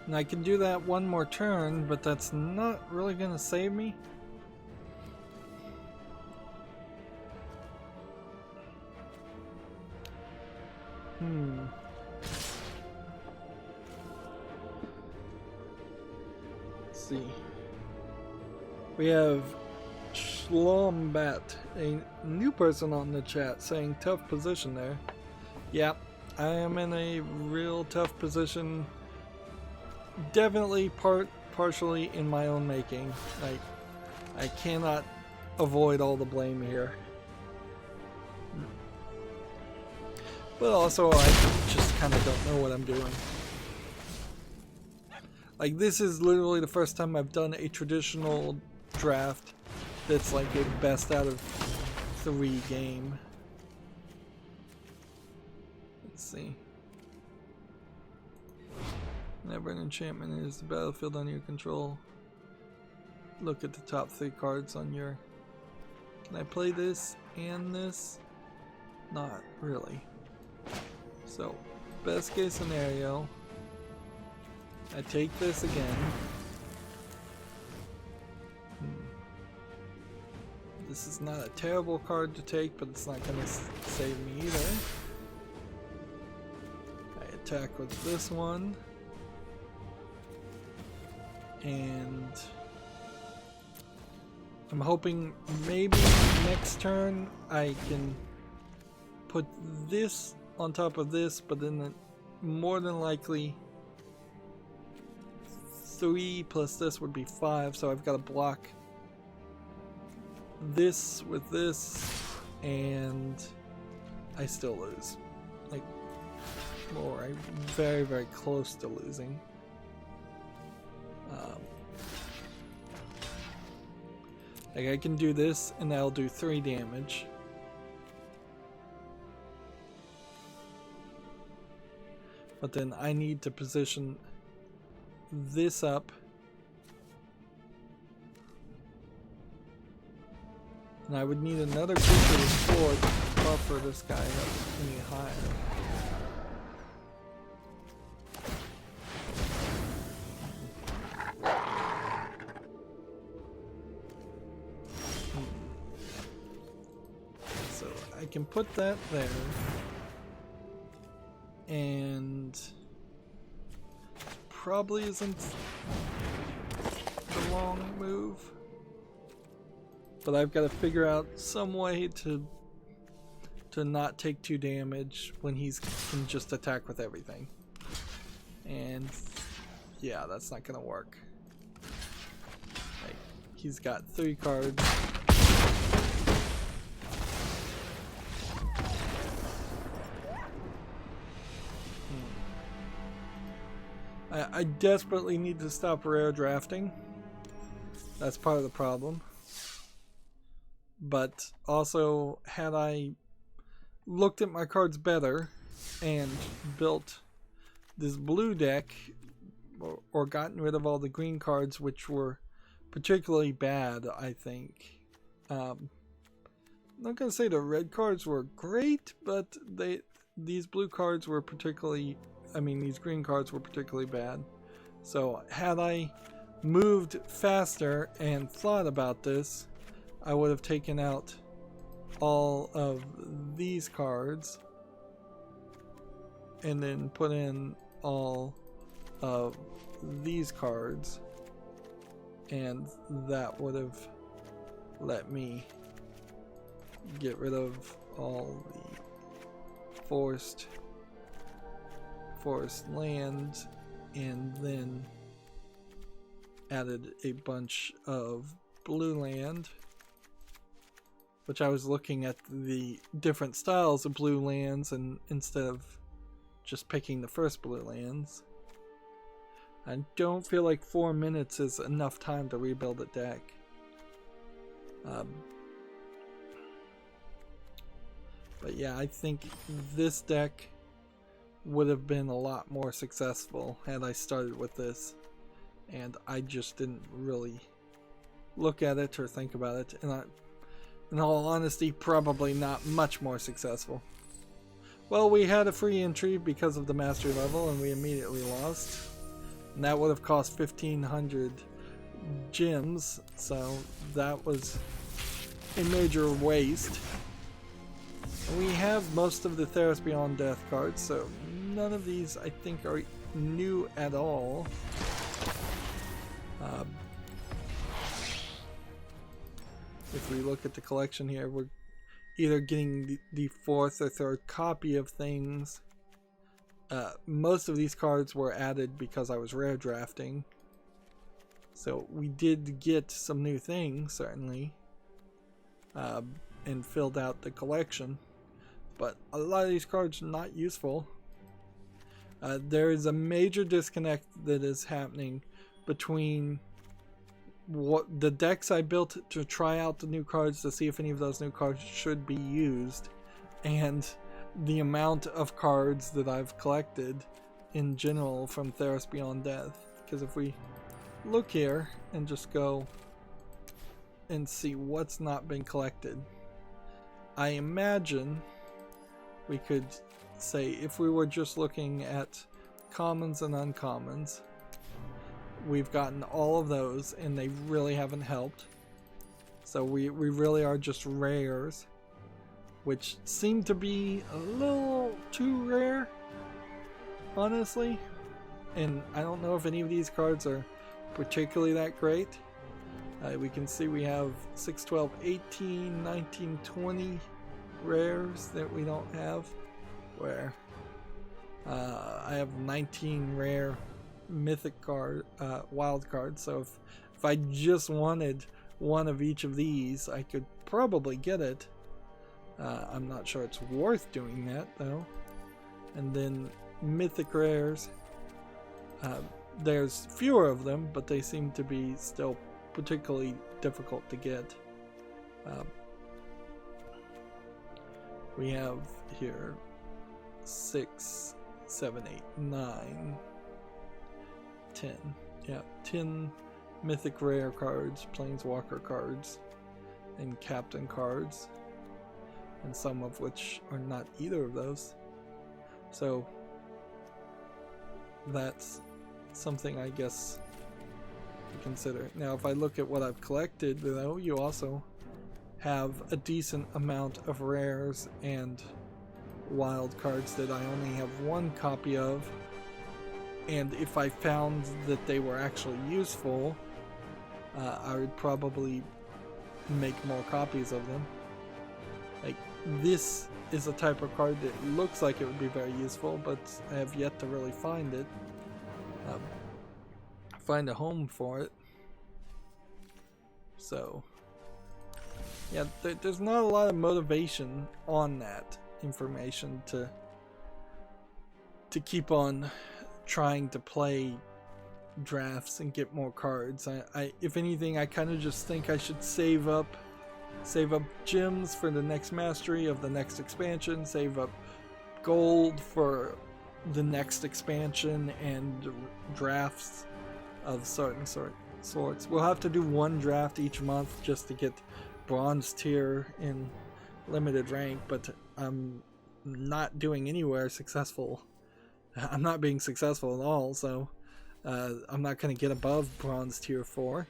And I can do that one more turn, but that's not really gonna save me. Let's see. We have Schlombat, a new person on the chat, saying tough position there. Yeah, I am in a real tough position. Definitely partially in my own making. I cannot avoid all the blame here. But also, I just kind of don't know what I'm doing. Like, this is literally the first time I've done a traditional draft that's like a best out of 3 game. Let's see. Whenever an enchantment is the battlefield under your control, look at the top 3 cards on your... Can I play this and this? Not really. So, best case scenario, I take this again. This is not a terrible card to take, but it's not going to save me either. I attack with this one. And I'm hoping maybe next turn I can put this on top of this, but then more than likely 3 plus this would be 5, so I've got to block this with this, and I still lose. Like, or I'm very, very close to losing. Like, I can do this, and that'll do 3 damage. But then I need to position this up. And I would need another creature with 4 to buffer this guy up any higher. So I can put that there. And probably isn't the wrong move, but I've got to figure out some way to not take 2 damage when he can just attack with everything. And yeah, that's not gonna work. Like, he's got 3 cards. I desperately need to stop rare drafting. That's part of the problem. But also, had I looked at my cards better and built this blue deck, or gotten rid of all the green cards, which were particularly bad, I think. I'm not going to say the red cards were great, but these blue cards were particularly... I mean, these green cards were particularly bad. So, had I moved faster and thought about this, I would have taken out all of these cards and then put in all of these cards, and that would have let me get rid of all the forest land, and then added a bunch of blue land, which I was looking at the different styles of blue lands, and instead of just picking the first blue lands. I don't feel like 4 minutes is enough time to rebuild a deck. But yeah, I think this deck would have been a lot more successful had I started with this, and I just didn't really look at it or think about it, and in all honesty, probably not much more successful. Well, we had a free entry because of the mastery level, and we immediately lost, and that would have cost 1,500 gems, so that was a major waste. We have most of the Theros Beyond Death cards, so none of these I think are new at all. If we look at the collection here, we're either getting the fourth or third copy of things. Most of these cards were added because I was rare drafting. So we did get some new things, certainly, and filled out the collection. But a lot of these cards are not useful. There is a major disconnect that is happening between what the decks I built to try out the new cards to see if any of those new cards should be used, and the amount of cards that I've collected in general from Theros Beyond Death. Because if we look here and just go and see what's not been collected, I imagine we could say, if we were just looking at commons and uncommons, we've gotten all of those and they really haven't helped. So we really are just rares, which seem to be a little too rare, honestly. And I don't know if any of these cards are particularly that great. We can see we have 6, 12, 18, 19, 20 rares that we don't have. Where I have 19 rare mythic card, wild cards. So if I just wanted one of each of these, I could probably get it. I'm not sure it's worth doing that though. And then mythic rares, there's fewer of them, but they seem to be still particularly difficult to get. We have here 6, 7, 8, 9, 10. Yeah, 10 mythic rare cards, planeswalker cards, and captain cards, and some of which are not either of those. So that's something I guess to consider. Now if I look at what I've collected though, you also have a decent amount of rares and wild cards that I only have one copy of, and if I found that they were actually useful, I would probably make more copies of them. Like, this is a type of card that looks like it would be very useful, but I have yet to really find it. Find a home for it. So yeah, there's not a lot of motivation on that information to keep on trying to play drafts and get more cards. I if anything, I kind of just think I should save up gems for the next mastery of the next expansion, save up gold for the next expansion, and drafts of certain sorts. We'll have to do one draft each month just to get bronze tier in limited rank, but I'm not doing anywhere successful. I'm not being successful at all, so I'm not going to get above bronze tier 4.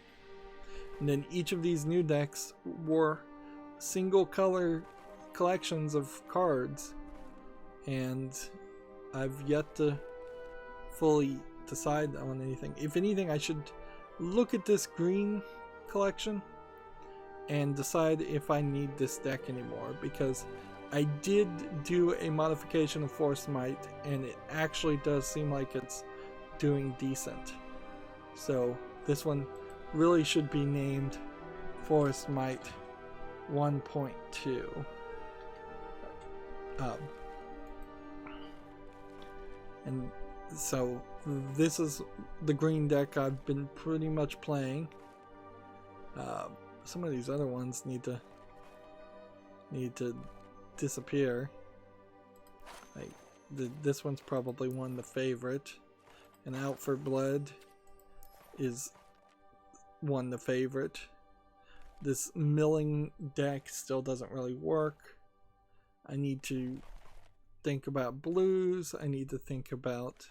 And then each of these new decks were single color collections of cards, and I've yet to fully decide on anything. If anything, I should look at this green collection and decide if I need this deck anymore, because I did do a modification of Force Might and it actually does seem like it's doing decent. So this one really should be named Force Might 1.2. And so this is the green deck I've been pretty much playing. Some of these other ones need to disappear. Like this one's probably the favorite, and Out for Blood is the favorite. This milling deck still doesn't really work. I need to think about blues. I need to think about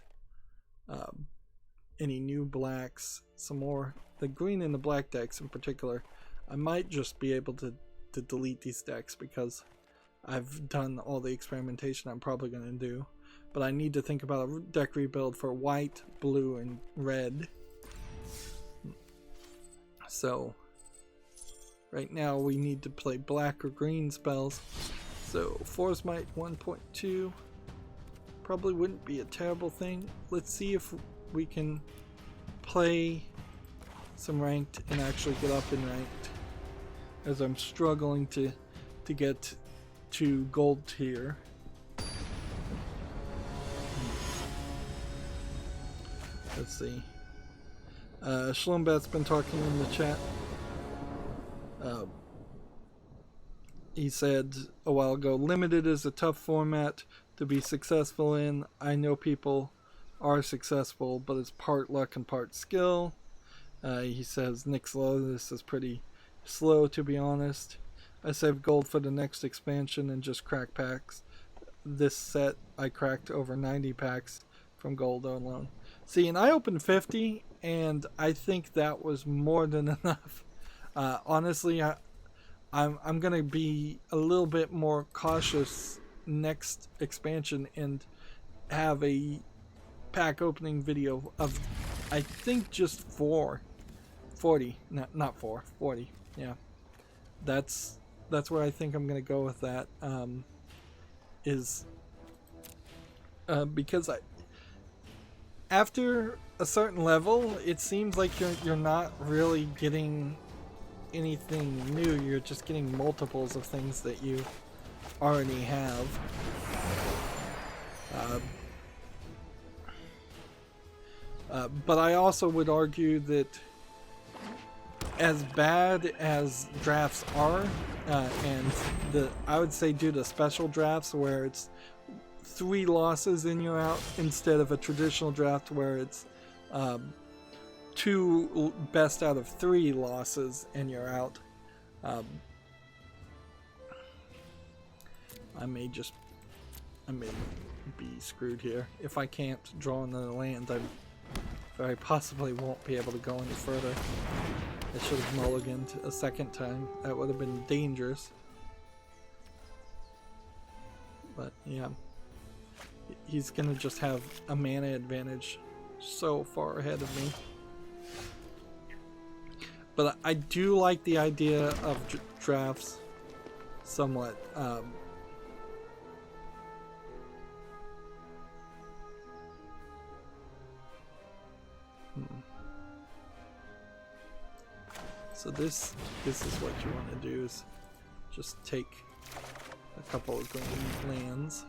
any new blacks, some more. The green and the black decks in particular, I might just be able to delete these decks because I've done all the experimentation I'm probably going to do. But I need to think about a deck rebuild for white, blue, and red. So Right now we need to play black or green spells. So Force Might 1.2 probably wouldn't be a terrible thing. Let's see if we can play some ranked and actually get up in ranked, as I'm struggling to get to gold tier. Let's see. Schlumbat's been talking in the chat. He said a while ago, limited is a tough format to be successful in. I know people are successful, but it's part luck and part skill. He says Nick's Lotus is pretty slow, to be honest. I saved gold for the next expansion and just crack packs. This set I cracked over 90 packs from gold alone. See, and I opened 50, and I think that was more than enough. Honestly, I'm gonna be a little bit more cautious next expansion and have a pack opening video of, I think, just 40, not 40. Yeah, that's where I think I'm gonna go with that. Because after a certain level, it seems like you're not really getting anything new. You're just getting multiples of things that you already have. But I also would argue that as bad as drafts are, and I would say due to special drafts where it's 3 losses and you're out, instead of a traditional draft where it's 2 best out of 3 losses and you're out. I may be screwed here. If I can't draw another land, I very possibly won't be able to go any further. I should have mulliganed a second time. That would have been dangerous. But yeah, he's gonna just have a mana advantage so far ahead of me. But I do like the idea of drafts somewhat. So this is what you want to do, is just take a couple of green lands.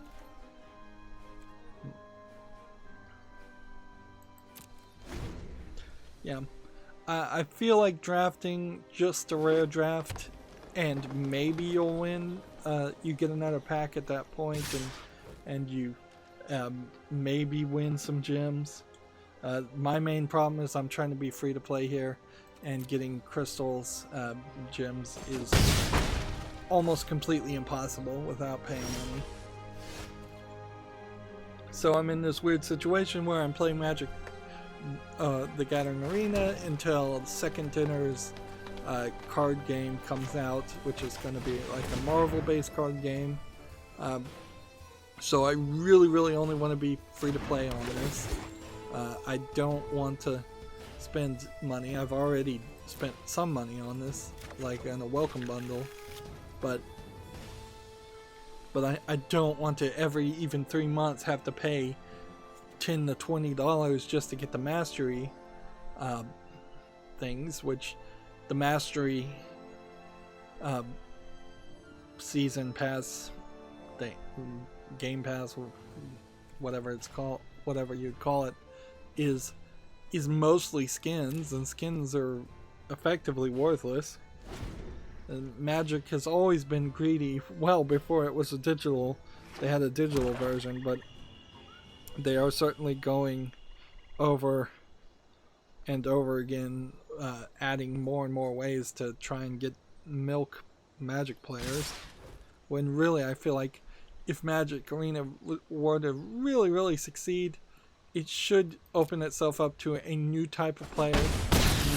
Yeah, I feel like drafting just a rare draft, and maybe you'll win. You get another pack at that point, and you maybe win some gems. My main problem is I'm trying to be free to play here, and getting crystals, gems, is almost completely impossible without paying money. So I'm in this weird situation where I'm playing Magic the Gathering Arena until the second dinner's card game comes out, which is going to be like a Marvel-based card game. So I really only want to be free to play on this. I don't want to spend money. I've already spent some money on this, like in a welcome bundle, but I don't want to every even 3 months have to pay $10 to $20 just to get the mastery things, which the mastery season pass thing, game pass, whatever it's called, whatever you'd call it, is mostly skins, and skins are effectively worthless. And Magic has always been greedy. Well, before it was a digital, they had a digital version, but they are certainly going over and over again, adding more and more ways to try and get milk Magic players, when really I feel like if Magic Arena were to really succeed, it should open itself up to a new type of player,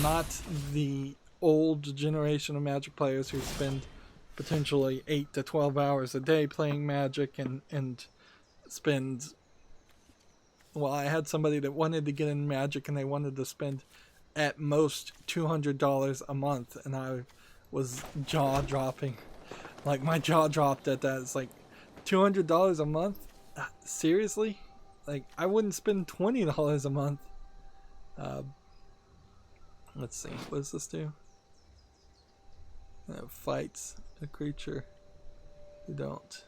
not the old generation of Magic players who spend potentially 8 to 12 hours a day playing Magic and spend... Well, I had somebody that wanted to get in Magic and they wanted to spend at most $200 a month, and was jaw dropping. Like, my jaw dropped at that. It's like $200 a month. Seriously? Like, I wouldn't spend $20 a month. Let's see. What does this do? Fights a creature. You don't.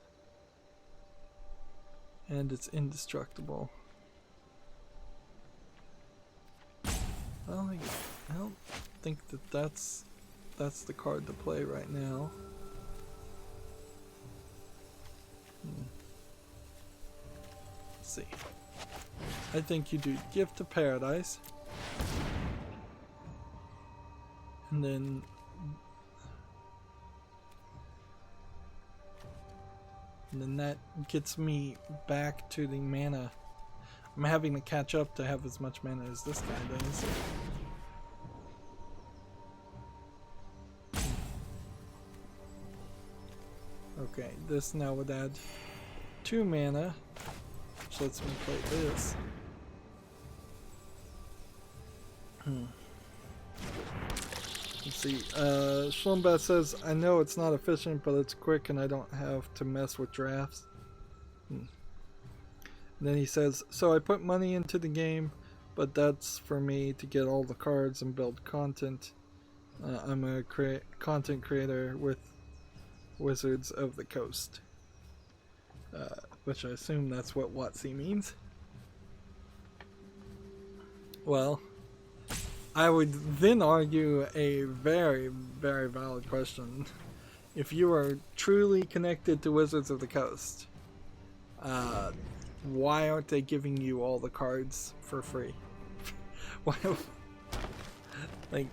And it's indestructible. Well, I don't think that's the card to play right now. Let's see. I think you do Gift of Paradise. And then that gets me back to the mana. I'm having to catch up to have as much mana as this guy does. Okay, this now would add 2 mana, which lets me play this. Let's see, Schlumbath says, I know it's not efficient, but it's quick and I don't have to mess with drafts. And then he says, so I put money into the game, but that's for me to get all the cards and build content. I'm a content creator with Wizards of the Coast. Which I assume that's what WotC means. Well, I would then argue a very, very valid question. If you are truly connected to Wizards of the Coast, why aren't they giving you all the cards for free? Why? Like,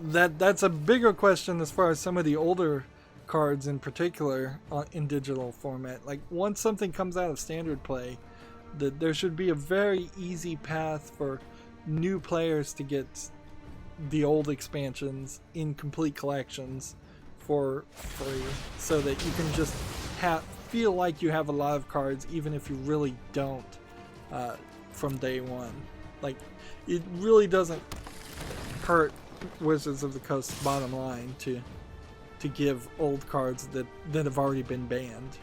that's a bigger question as far as some of the older cards in particular in digital format. Like, once something comes out of standard play, there should be a very easy path for new players to get the old expansions in complete collections for free, so that you can just feel like you have a lot of cards even if you really don't from day one. Like, it really doesn't hurt Wizards of the Coast's bottom line to give old cards that have already been banned.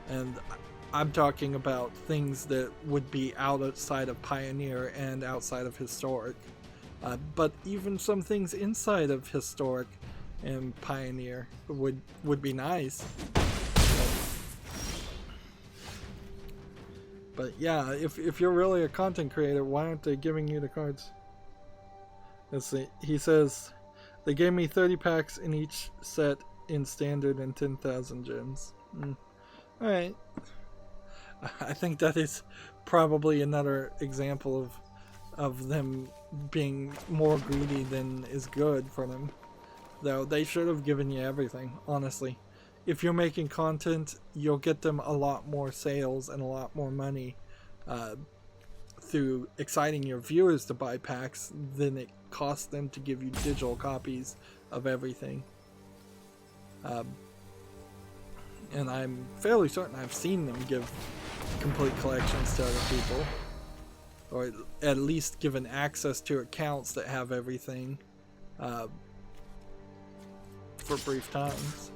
And I'm talking about things that would be outside of Pioneer and outside of Historic. But even some things inside of Historic and Pioneer would be nice. But yeah, if you're really a content creator, why aren't they giving you the cards? Let's see. He says, they gave me 30 packs in each set in standard and 10,000 gems. Alright. I think that is probably another example of them being more greedy than is good for them. Though they should have given you everything, honestly. If you're making content, you'll get them a lot more sales and a lot more money through exciting your viewers to buy packs than it costs them to give you digital copies of everything. And I'm fairly certain I've seen them give complete collections to other people, or at least given access to accounts that have everything for brief times.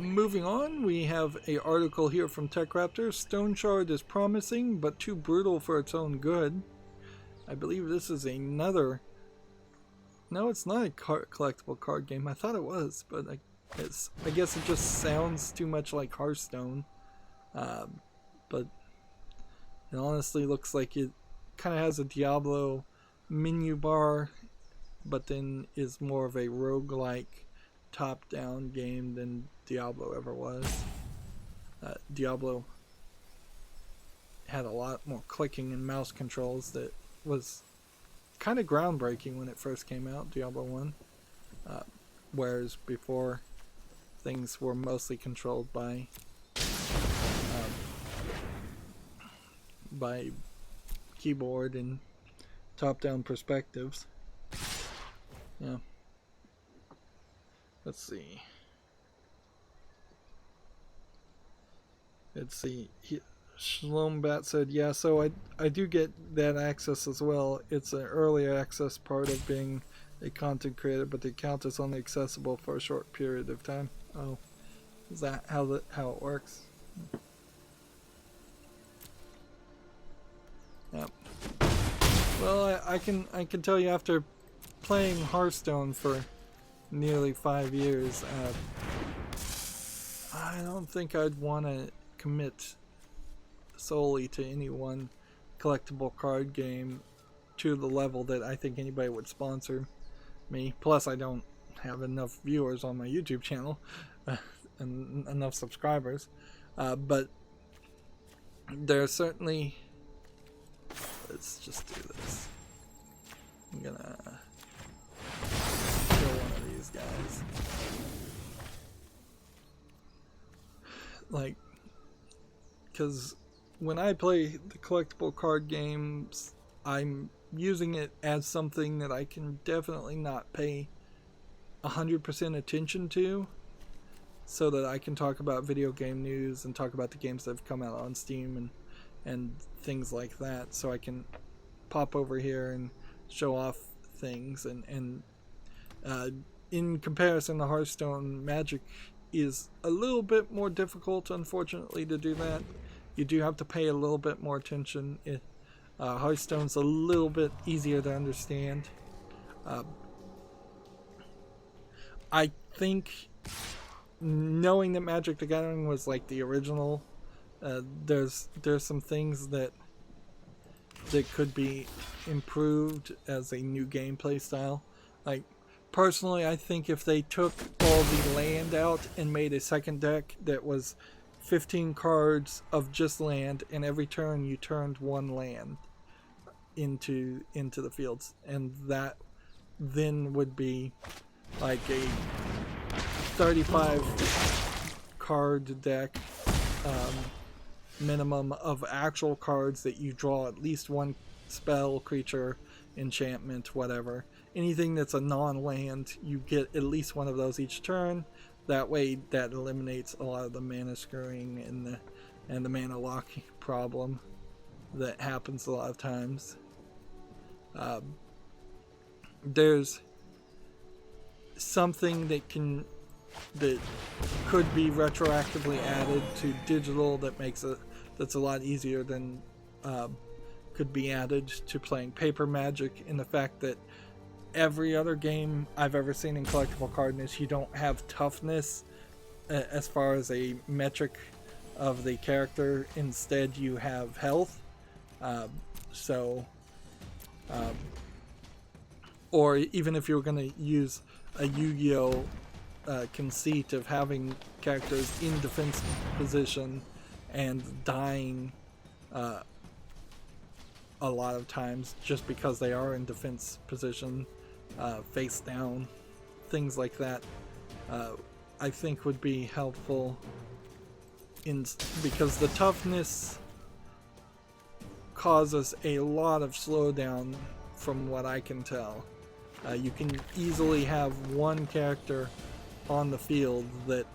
Moving on, we have an article here from TechRaptor. Stone Shard is promising, but too brutal for its own good. I believe this is another... No, it's not a collectible card game. I thought it was, but I guess it just sounds too much like Hearthstone. But it honestly looks like it kind of has a Diablo menu bar, but then is more of a roguelike top-down game than Diablo ever was. Diablo had a lot more clicking and mouse controls that was kind of groundbreaking when it first came out, Diablo 1. Whereas before, things were mostly controlled by keyboard and top-down perspectives. Yeah. Let's see. Let's see. Shlombat said, yeah, so I do get that access as well. It's an early access part of being a content creator, but the account is only accessible for a short period of time. Oh, is that how it works? Yep. Well, I can tell you, after playing Hearthstone for nearly 5 years, I don't think I'd want to commit solely to any one collectible card game to the level that I think anybody would sponsor me. Plus, I don't have enough viewers on my YouTube channel and enough subscribers. But there's certainly... Let's just do this. I'm gonna kill one of these guys. Like, because when I play the collectible card games, I'm using it as something that I can definitely not pay 100% attention to, so that I can talk about video game news and talk about the games that have come out on Steam and things like that. So I can pop over here and show off things. And in comparison to Hearthstone, Magic is a little bit more difficult, unfortunately, to do that. You do have to pay a little bit more attention. Hearthstone's a little bit easier to understand. I think, knowing that Magic the Gathering was like the original, there's some things that could be improved as a new gameplay style. Like, personally, I think if they took all the land out and made a second deck that was 15 cards of just land, and every turn you turned one land into the fields, and that then would be like a 35 card deck, minimum of actual cards that you draw at least one spell, creature, enchantment, whatever. Anything that's a non-land, you get at least one of those each turn. That way, that eliminates a lot of the mana screwing and the mana locking problem that happens a lot of times. There's something that could be retroactively added to digital that's a lot easier than could be added to playing paper Magic, in the fact that every other game I've ever seen in collectible cardness, you don't have toughness as far as a metric of the character. Instead, you have health. Or even if you were going to use a Yu-Gi-Oh conceit of having characters in defense position and dying a lot of times just because they are in defense position, face down, things like that, I think would be helpful, because the toughness causes a lot of slowdown from what I can tell. You can easily have one character on the field that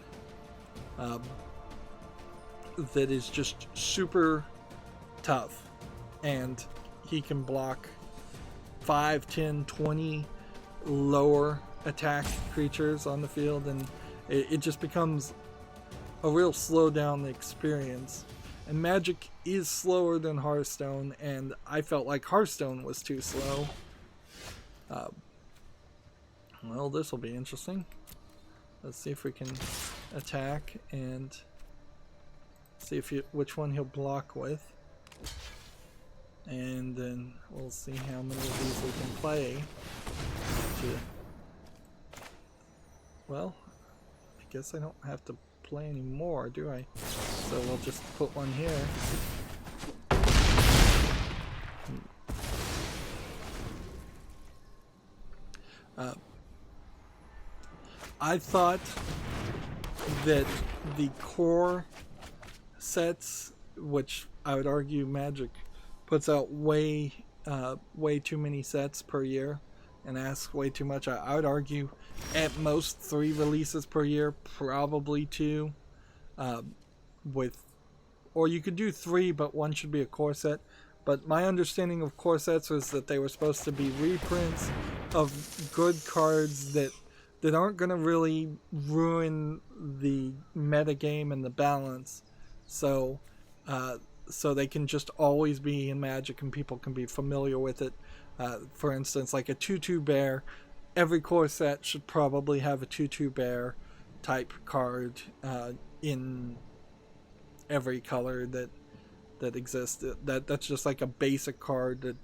is just super tough, and he can block 5, 10, 20 lower attack creatures on the field, and it just becomes a real slow down experience. And Magic is slower than Hearthstone, and I felt like Hearthstone was too slow. Well, this will be interesting. Let's see if we can attack and see which one he'll block with. And then we'll see how many of these we can play. Well, I guess I don't have to play any more, do I? So we'll just put one here. I thought that the core sets, which I would argue Magic puts out way too many sets per year, and ask way too much. I would argue at most 3 releases per year, probably 2. Or you could do 3, but 1 should be a core set. But my understanding of core sets was that they were supposed to be reprints of good cards that aren't going to really ruin the metagame and the balance. So they can just always be in Magic and people can be familiar with it. For instance, like a 2/2 bear, every core set should probably have a 2/2 bear type card in every color that exists. That's just like a basic card that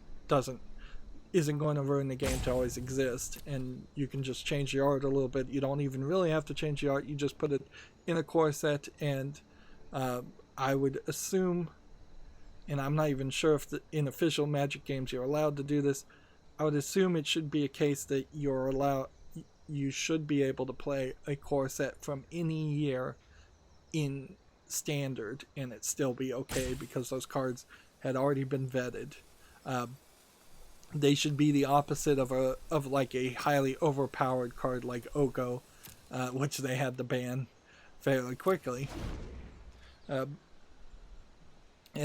isn't going to ruin the game to always exist, and you can just change the art a little bit. You don't even really have to change the art. You just put it in a core set, and I would assume, and I'm not even sure if in official Magic games you're allowed to do this, I would assume it should be a case that you should be able to play a core set from any year in standard and it still be okay because those cards had already been vetted. They should be the opposite of like a highly overpowered card like Oko, which they had to ban fairly quickly. And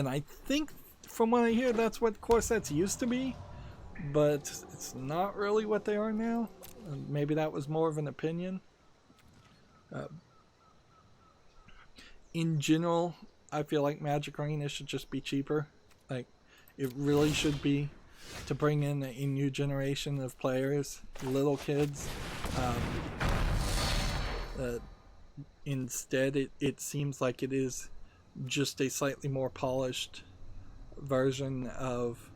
I think from what I hear that's what core sets used to be, but it's not really what they are now. Maybe that was more of an opinion. In general, I feel like Magic Arena should just be cheaper. Like, it really should be, to bring in a new generation of players, little kids. Instead, it seems like it is just a slightly more polished version of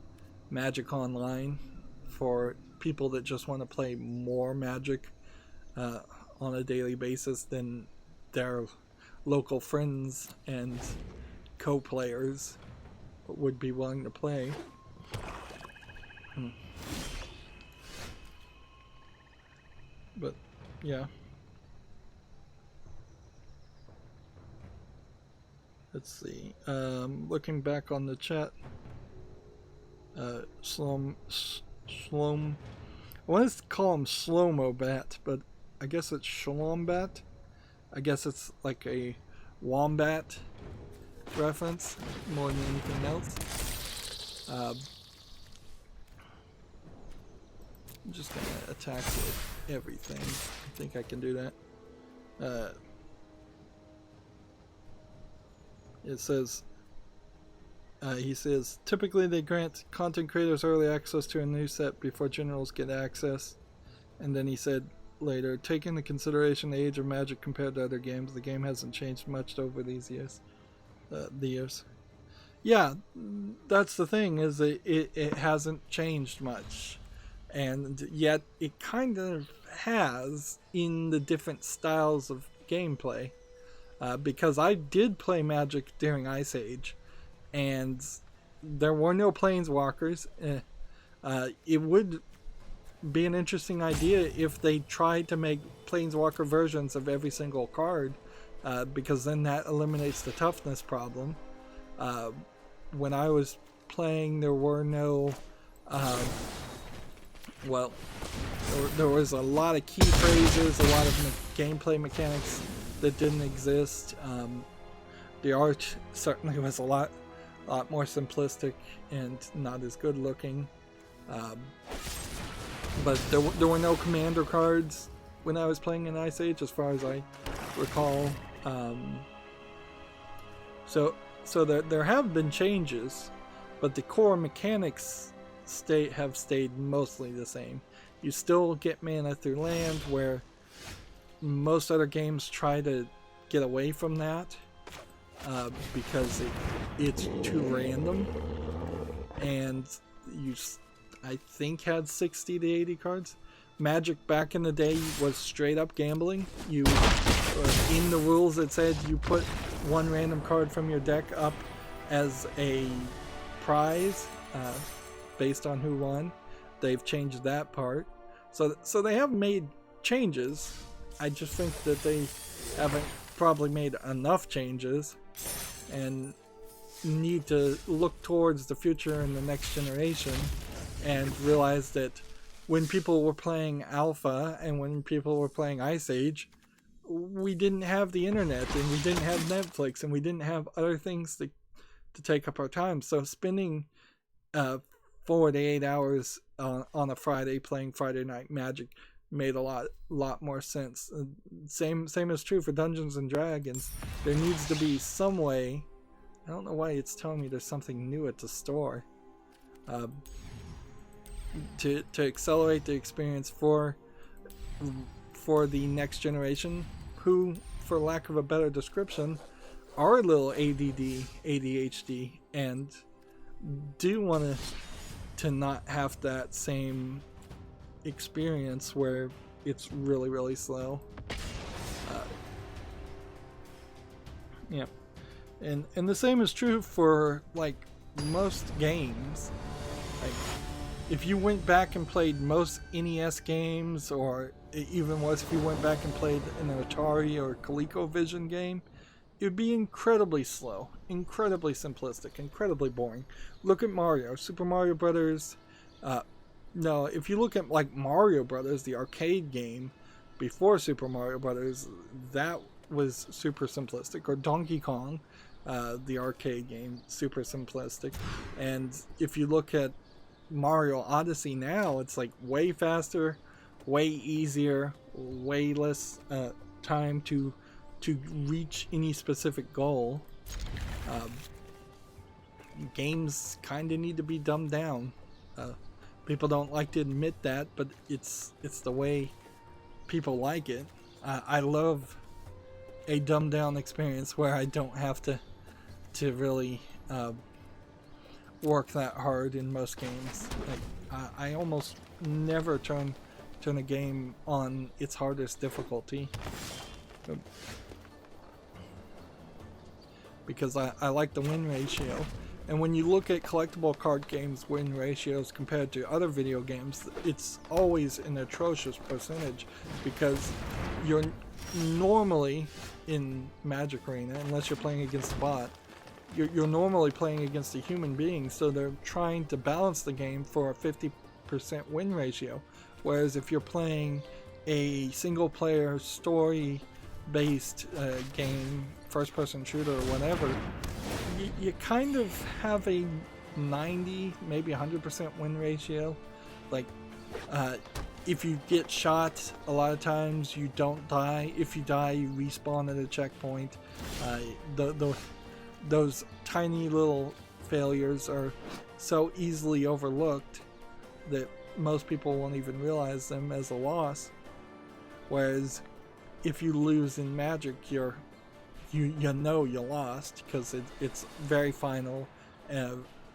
Magic Online for people that just want to play more Magic on a daily basis than their local friends and co-players would be willing to play. But yeah, let's see. Looking back on the chat, Slom, I want to call him Slow-Mo Bat, but I guess it's Shalom-Bat. I guess it's like a wombat reference more than anything else. I'm just gonna attack with everything. I think I can do that. It says, he says, typically they grant content creators early access to a new set before generals get access. And then he said later, taking into consideration the age of Magic compared to other games, the game hasn't changed much over these years. Yeah, that's the thing, is it hasn't changed much. And yet it kind of has in the different styles of gameplay. Because I did play Magic during Ice Age, and there were no Planeswalkers. It would be an interesting idea if they tried to make Planeswalker versions of every single card, because then that eliminates the toughness problem. When I was playing, there were no... there was a lot of key phrases, a lot of gameplay mechanics that didn't exist. The art certainly was a lot more simplistic and not as good looking. But there were no commander cards when I was playing in Ice Age, as far as I recall. So there have been changes, but the core mechanics have stayed mostly the same. You still get mana through land, where most other games try to get away from that because it's too random, and you, I think, had 60 to 80 cards. Magic back in the day was straight up gambling. You in the rules it said you put one random card from your deck up as a prize based on who won. They've changed that part, so they have made changes. I just think that they haven't probably made enough changes, and need to look towards the future and the next generation and realize that when people were playing Alpha and when people were playing Ice Age, we didn't have the internet and we didn't have Netflix and we didn't have other things to take up our time. So spending 4 to 8 hours on a Friday playing Friday Night Magic made a lot more sense. Same is true for Dungeons and Dragons. There needs to be some way. I don't know why it's telling me there's something new at the store. To accelerate the experience for the next generation, who, for lack of a better description, are a little ADD, ADHD, and do want to not have that same experience where it's really, really slow. Yeah, and the same is true for like most games. Like, if you went back and played most NES games, or even worse, if you went back and played an Atari or ColecoVision game, it would be incredibly slow, incredibly simplistic, incredibly boring. Look at Mario, Super Mario Brothers. No, if you look at like Mario Brothers, the arcade game before Super Mario Brothers, that was super simplistic. Or Donkey Kong, the arcade game, super simplistic. And if you look at Mario Odyssey now, it's like way faster, way easier, way less time to reach any specific goal. Games kind of need to be dumbed down. People don't like to admit that, but it's the way people like it. I love a dumbed down experience where I don't have to really work that hard in most games. Like, I almost never turn a game on its hardest difficulty, because I like the win ratio. And when you look at collectible card games win ratios compared to other video games, it's always an atrocious percentage, because you're normally in Magic Arena, unless you're playing against a bot, you're normally playing against a human being, so they're trying to balance the game for a 50% win ratio. Whereas if you're playing a single player story based game, first person shooter or whatever, you kind of have a 90, maybe 100% win ratio. Like, if you get shot, a lot of times you don't die. If you die, you respawn at a checkpoint. Those tiny little failures are so easily overlooked that most people won't even realize them as a loss. Whereas if you lose in Magic, you know you lost, because it's very final,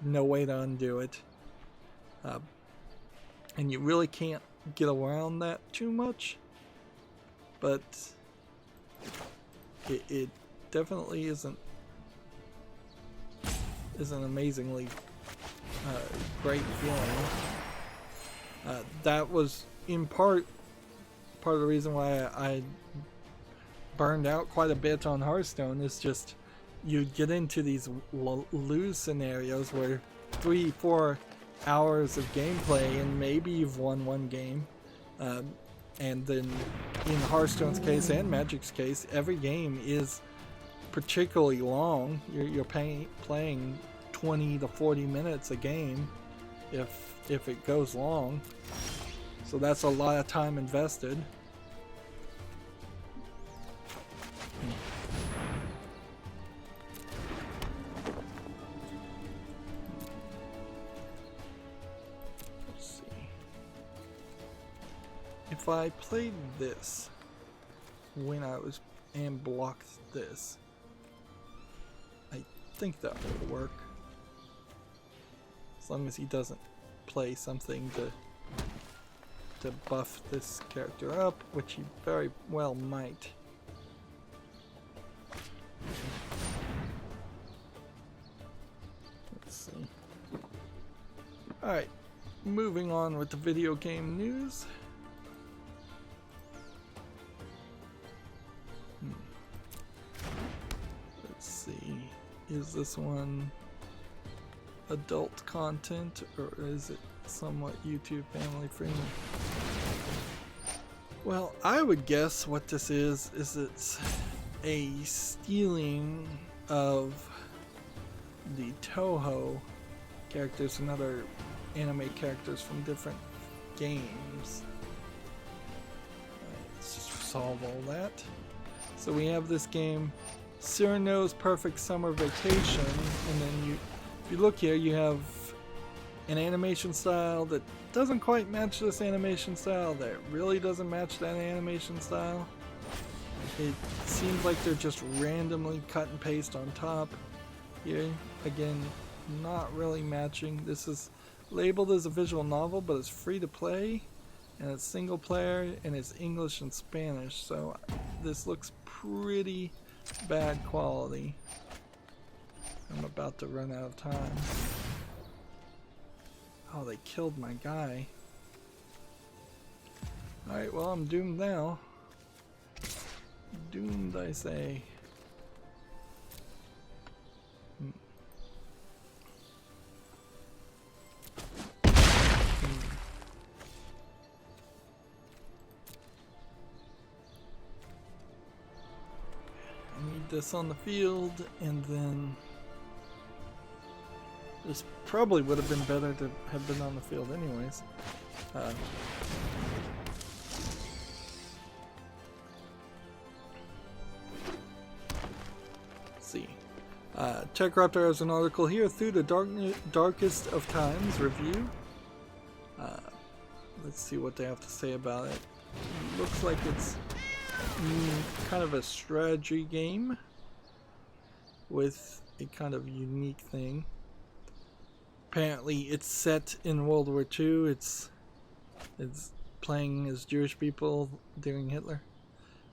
no way to undo it, and you really can't get around that too much. But it definitely isn't amazingly great feeling. That was in part of the reason why I burned out quite a bit on Hearthstone. Is just you'd get into these lose scenarios where 3-4 hours of gameplay and maybe you've won one game, and then in Hearthstone's case and Magic's case, every game is particularly long. You're playing 20 to 40 minutes a game if it goes long, so that's a lot of time invested. Let's see. If I played this when I was and blocked this, I think that would work, as long as he doesn't play something to buff this character up, which he very well might. Let's see. Alright, moving on with the video game news. Let's see. Is this one adult content, or is it somewhat YouTube family friendly. Well, I would guess what this is it's a stealing of the Toho characters and other anime characters from different games. Let's just solve all that. So we have this game, Cyrano's Perfect Summer Vacation, and then if you look here, you have an animation style that doesn't quite match this animation style, that really doesn't match that animation style. It seems like they're just randomly cut and paste on top here. Again, not really matching. This is labeled as a visual novel, but it's free to play, and it's single player, and it's English and Spanish, so this looks pretty bad quality. I'm about to run out of time. Oh, they killed my guy. Alright, well, I'm doomed now. Doomed, I say. I need this on the field, and then this probably would have been better to have been on the field anyways. Let's see. TechRaptor has an article here, Through the Darkest of Times review. Let's see what they have to say about it. Looks like it's kind of a strategy game with a kind of unique thing. Apparently it's set in World War II. It's playing as Jewish people during Hitler.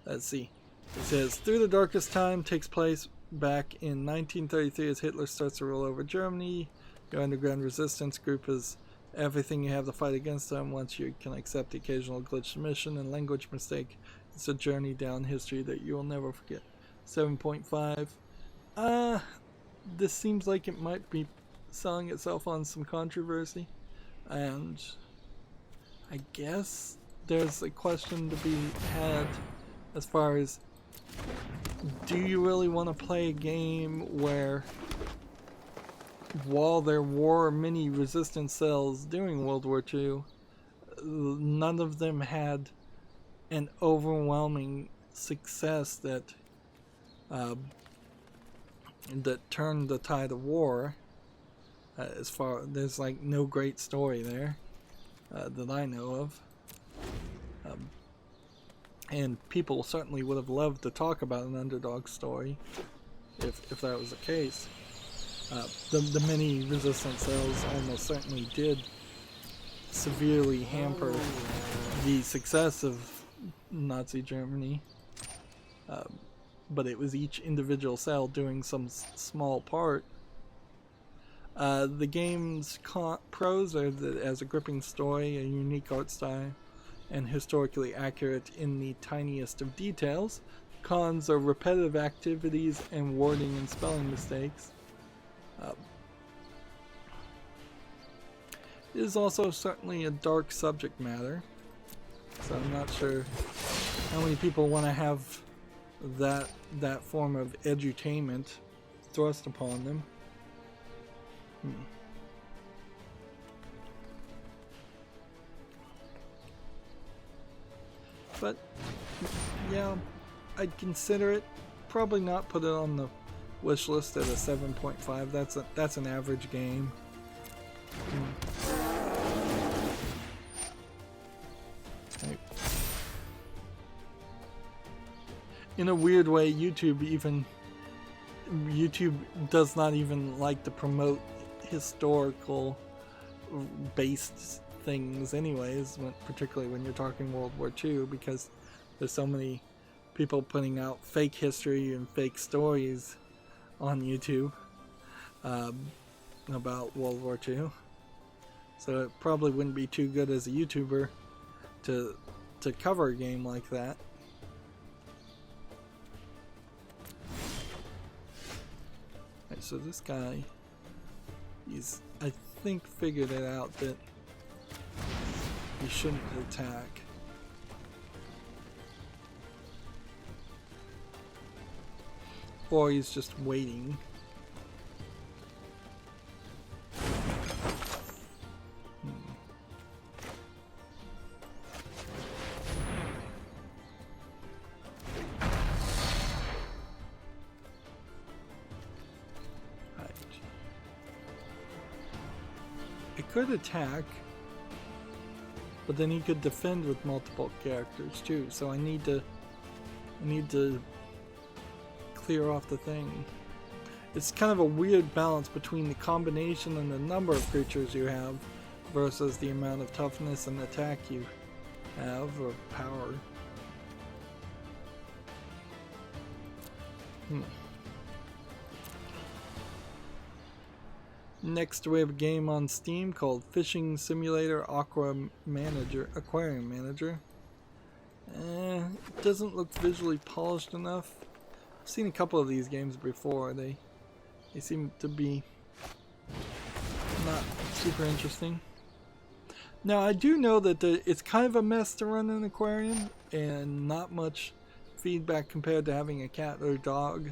Let's see. It says, Through the Darkest Time takes place back in 1933 as Hitler starts to rule over Germany. Your underground resistance group is everything you have to fight against them. Once you can accept the occasional glitch mission and language mistake, it's a journey down history that you will never forget. 7.5. This seems like it might be selling itself on some controversy, and I guess there's a question to be had as far as, do you really want to play a game where, while there were many resistance cells during World War II, none of them had an overwhelming success that turned the tide of war? There's like no great story there that I know of, and people certainly would have loved to talk about an underdog story if that was the case. The many resistance cells almost certainly did severely hamper the success of Nazi Germany, but it was each individual cell doing some small part. The game's pros are that it has a gripping story, a unique art style, and historically accurate in the tiniest of details. Cons are repetitive activities and wording and spelling mistakes. It is also certainly a dark subject matter, so I'm not sure how many people want to have that form of edutainment thrust upon them. But yeah, I'd consider it. Probably not put it on the wish list at a 7.5. That's an average game. Okay. In a weird way, YouTube does not even like to promote historical based things anyways, particularly when you're talking World War II, because there's so many people putting out fake history and fake stories on YouTube about World War II. So it probably wouldn't be too good as a YouTuber to cover a game like that. Right, so this guy, he's, I think, figured it out that he shouldn't attack. Or he's just waiting. Could attack, but then he could defend with multiple characters too, so I need to clear off the thing. It's kind of a weird balance between the combination and the number of creatures you have versus the amount of toughness and attack you have, or power. Next, we have a game on Steam called Fishing Simulator Aquarium Manager. It doesn't look visually polished enough. I've seen a couple of these games before. They seem to be not super interesting. Now, I do know that it's kind of a mess to run an aquarium, and not much feedback compared to having a cat or a dog.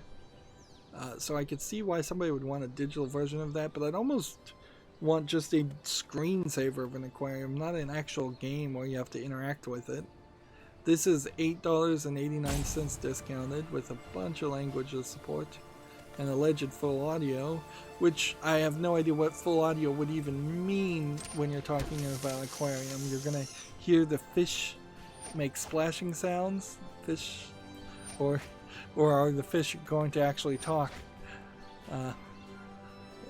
So I could see why somebody would want a digital version of that, but I'd almost want just a screensaver of an aquarium, not an actual game where you have to interact with it. This is $8.89 discounted with a bunch of languages support and alleged full audio, which I have no idea what full audio would even mean when you're talking about an aquarium. You're gonna hear the fish make splashing sounds, or are the fish going to actually talk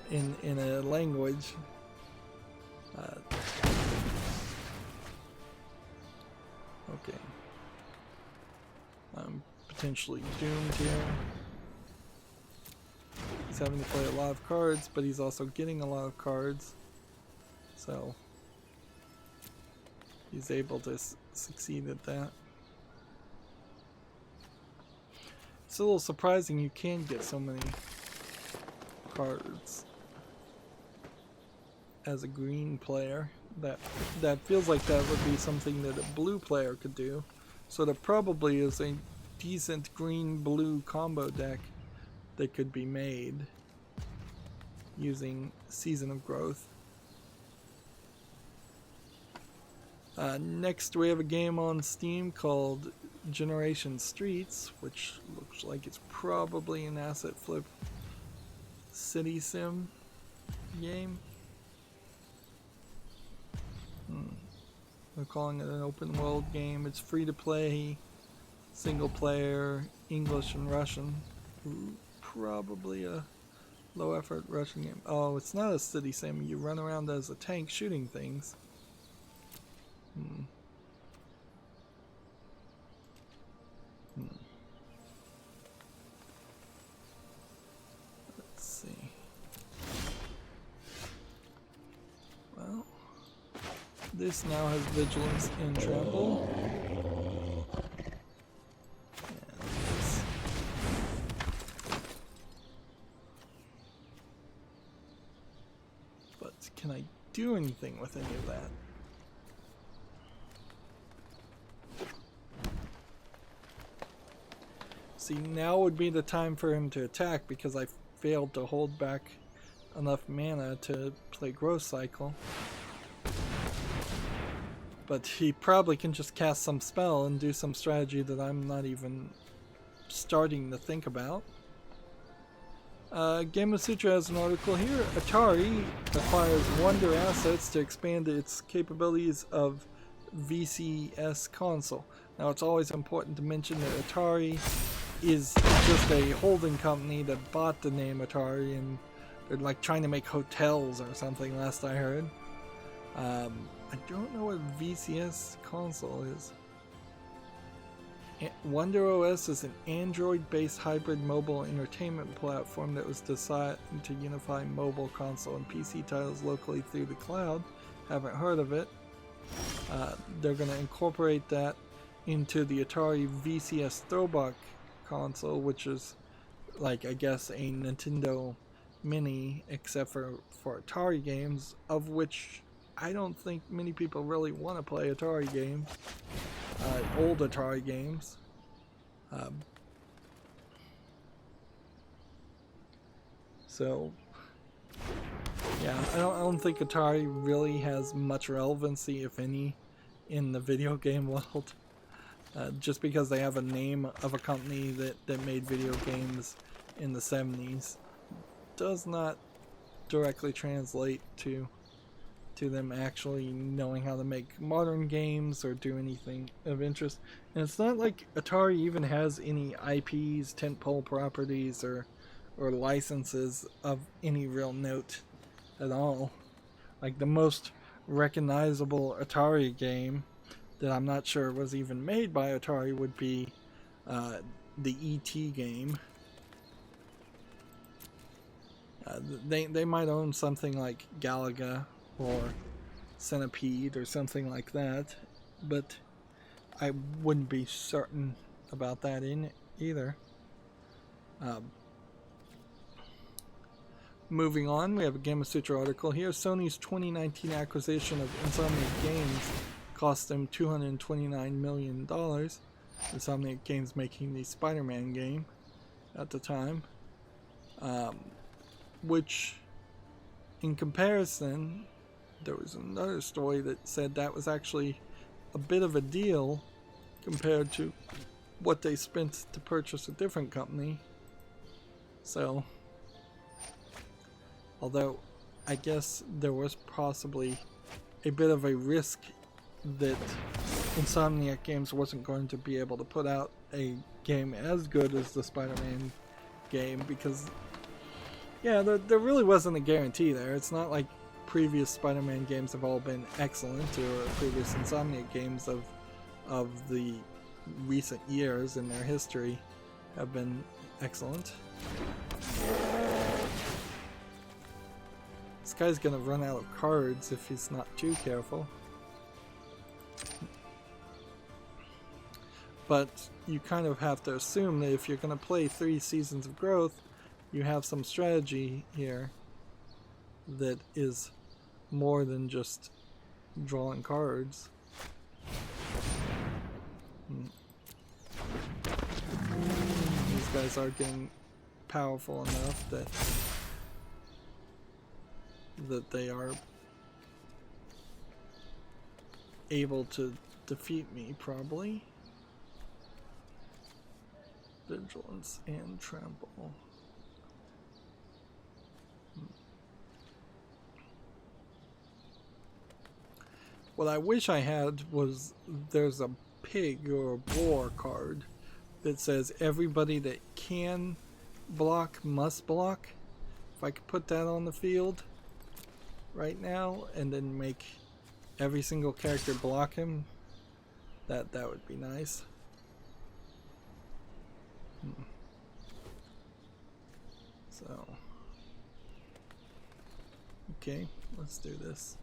in a language? Okay. I'm potentially doomed here. He's having to play a lot of cards, but he's also getting a lot of cards. So he's able to succeed at that. It's a little surprising you can get so many cards as a green player. That feels like that would be something that a blue player could do. So there probably is a decent green-blue combo deck that could be made using Season of Growth. Next we have a game on Steam called Generation Streets, which looks like it's probably an asset flip city sim game. They're calling it an open world game. It's free to play, single player, English and Russian. Ooh, probably a low effort Russian game. Oh, it's not a city sim. You run around as a tank shooting things. Let's see. Well, this now has vigilance and trample. But can I do anything with any of that? See, now would be the time for him to attack because I failed to hold back enough mana to play Growth Cycle. But he probably can just cast some spell and do some strategy that I'm not even starting to think about. Game of Sutra has an article here. Atari acquires Wonder Assets to expand its capabilities of VCS console. Now, it's always important to mention that Atari is just a holding company that bought the name Atari, and they're like trying to make hotels or something, last I heard. I don't know what VCS console is. Wonder OS is an Android-based hybrid mobile entertainment platform that was designed to unify mobile console and PC titles locally through the cloud. Haven't heard of it. They're going to incorporate that into the Atari VCS Throwback console, which is like, I guess, a Nintendo Mini, except for Atari games, of which I don't think many people really want to play Atari games, old Atari games. So, yeah, I don't think Atari really has much relevancy, if any, in the video game world. Just because they have a name of a company that made video games in the 70s does not directly translate to them actually knowing how to make modern games or do anything of interest. And it's not like Atari even has any IPs, tentpole properties, or licenses of any real note at all. Like the most recognizable Atari game that I'm not sure was even made by Atari would be the E.T. game. They might own something like Galaga or Centipede or something like that, but I wouldn't be certain about that in either. Moving on, we have a Gamasutra article here. Sony's 2019 acquisition of Insomniac Games cost them $229 million. Insomniac Games making the Spider-Man game at the time. Which, in comparison, there was another story that said that was actually a bit of a deal compared to what they spent to purchase a different company. So, although I guess there was possibly a bit of a risk that Insomniac Games wasn't going to be able to put out a game as good as the Spider-Man game, because yeah, there really wasn't a guarantee there. It's not like previous Spider-Man games have all been excellent, or previous Insomniac games of the recent years in their history have been excellent. This guy's gonna run out of cards if he's not too careful. But you kind of have to assume that if you're gonna play 3 seasons of growth, you have some strategy here that is more than just drawing cards. These guys are getting powerful enough that they are able to defeat me, probably. Vigilance and trample. What I wish I had was, there's a pig or a boar card that says everybody that can block must block. If I could put that on the field right now and then make every single character block him, that would be nice. So, okay, let's do this.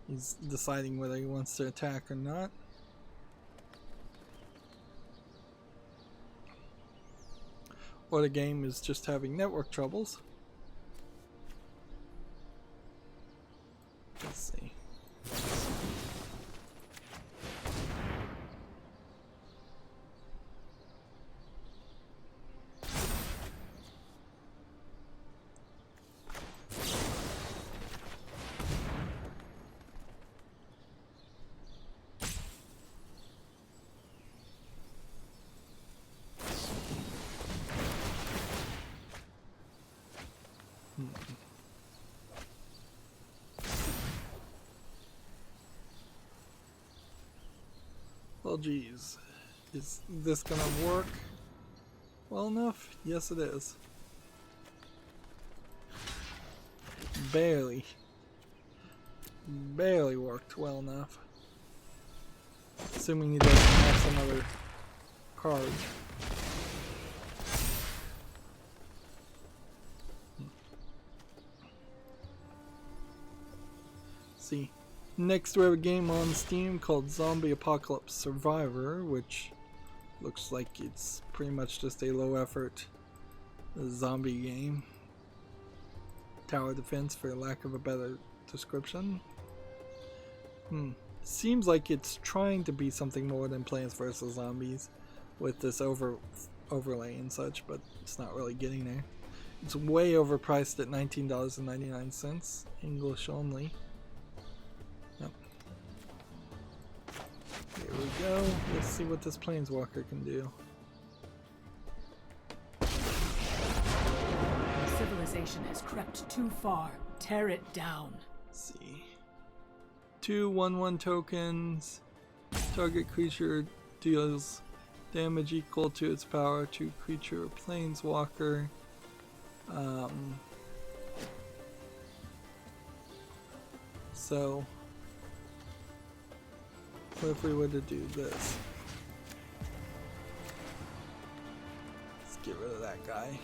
He's deciding whether he wants to attack or not. Or the game is just having network troubles. Let's see. Well, geez, is this gonna work well enough? Yes, it is. Barely worked well enough. Assuming he doesn't have some other card. See. Next we have a game on Steam called Zombie Apocalypse Survivor, which looks like it's pretty much just a low effort zombie game. tower defense for lack of a better description. Seems like it's trying to be something more than Plants vs. Zombies with this overlay and such, but it's not really getting there. It's way overpriced at $19.99, English only. Yep. Here we go. Let's see what this Planeswalker can do. Civilization has crept too far. Tear it down. Let's see. 2 1/1 tokens. Target creature deals damage equal to its power to creature or Planeswalker. So what if we were to do this? Let's get rid of that guy.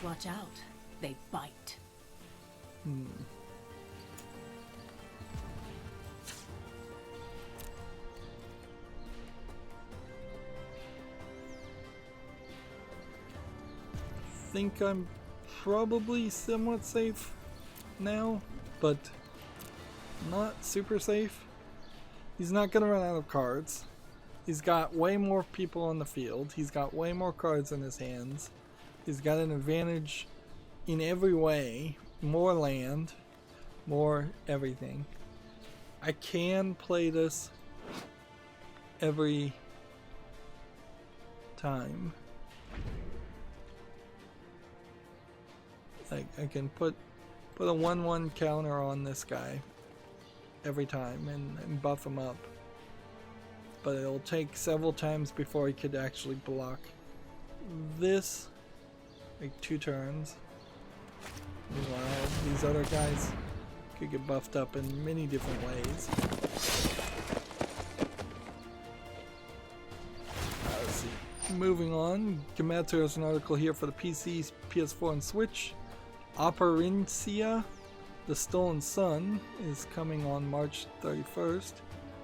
Watch out. They bite. Think I'm probably somewhat safe now, but not super safe. He's not gonna run out of cards. He's got way more people on the field. He's got way more cards in his hands. He's got an advantage in every way. More land, more everything. I can play this every time. Like, I can put a 1/1 counter on this guy every time and buff him up. But it'll take several times before he could actually block this, like 2 turns. Meanwhile, these other guys could get buffed up in many different ways. Let's see. Moving on, Gematsu has an article here for the PC, PS4, and Switch. Operincia, The Stolen Sun, is coming on March 31st.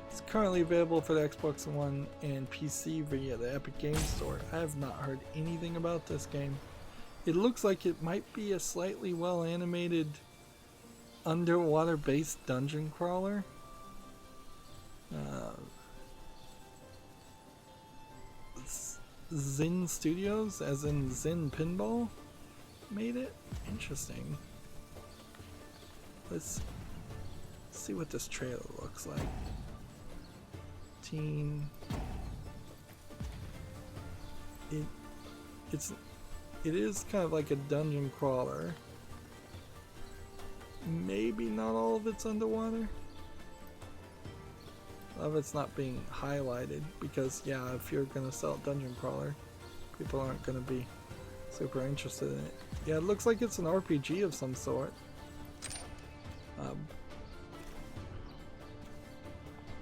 It's currently available for the Xbox One and PC via the Epic Games Store. I have not heard anything about this game. It looks like it might be a slightly well-animated underwater-based dungeon crawler. Zen Studios, as in Zen Pinball, made it. Interesting. Let's see what this trailer looks like. It is kind of like a dungeon crawler. Maybe not all of it's underwater. A lot of it's not being highlighted because, yeah, if you're gonna sell dungeon crawler, people aren't gonna be super interested in it. Yeah, it looks like it's an RPG of some sort.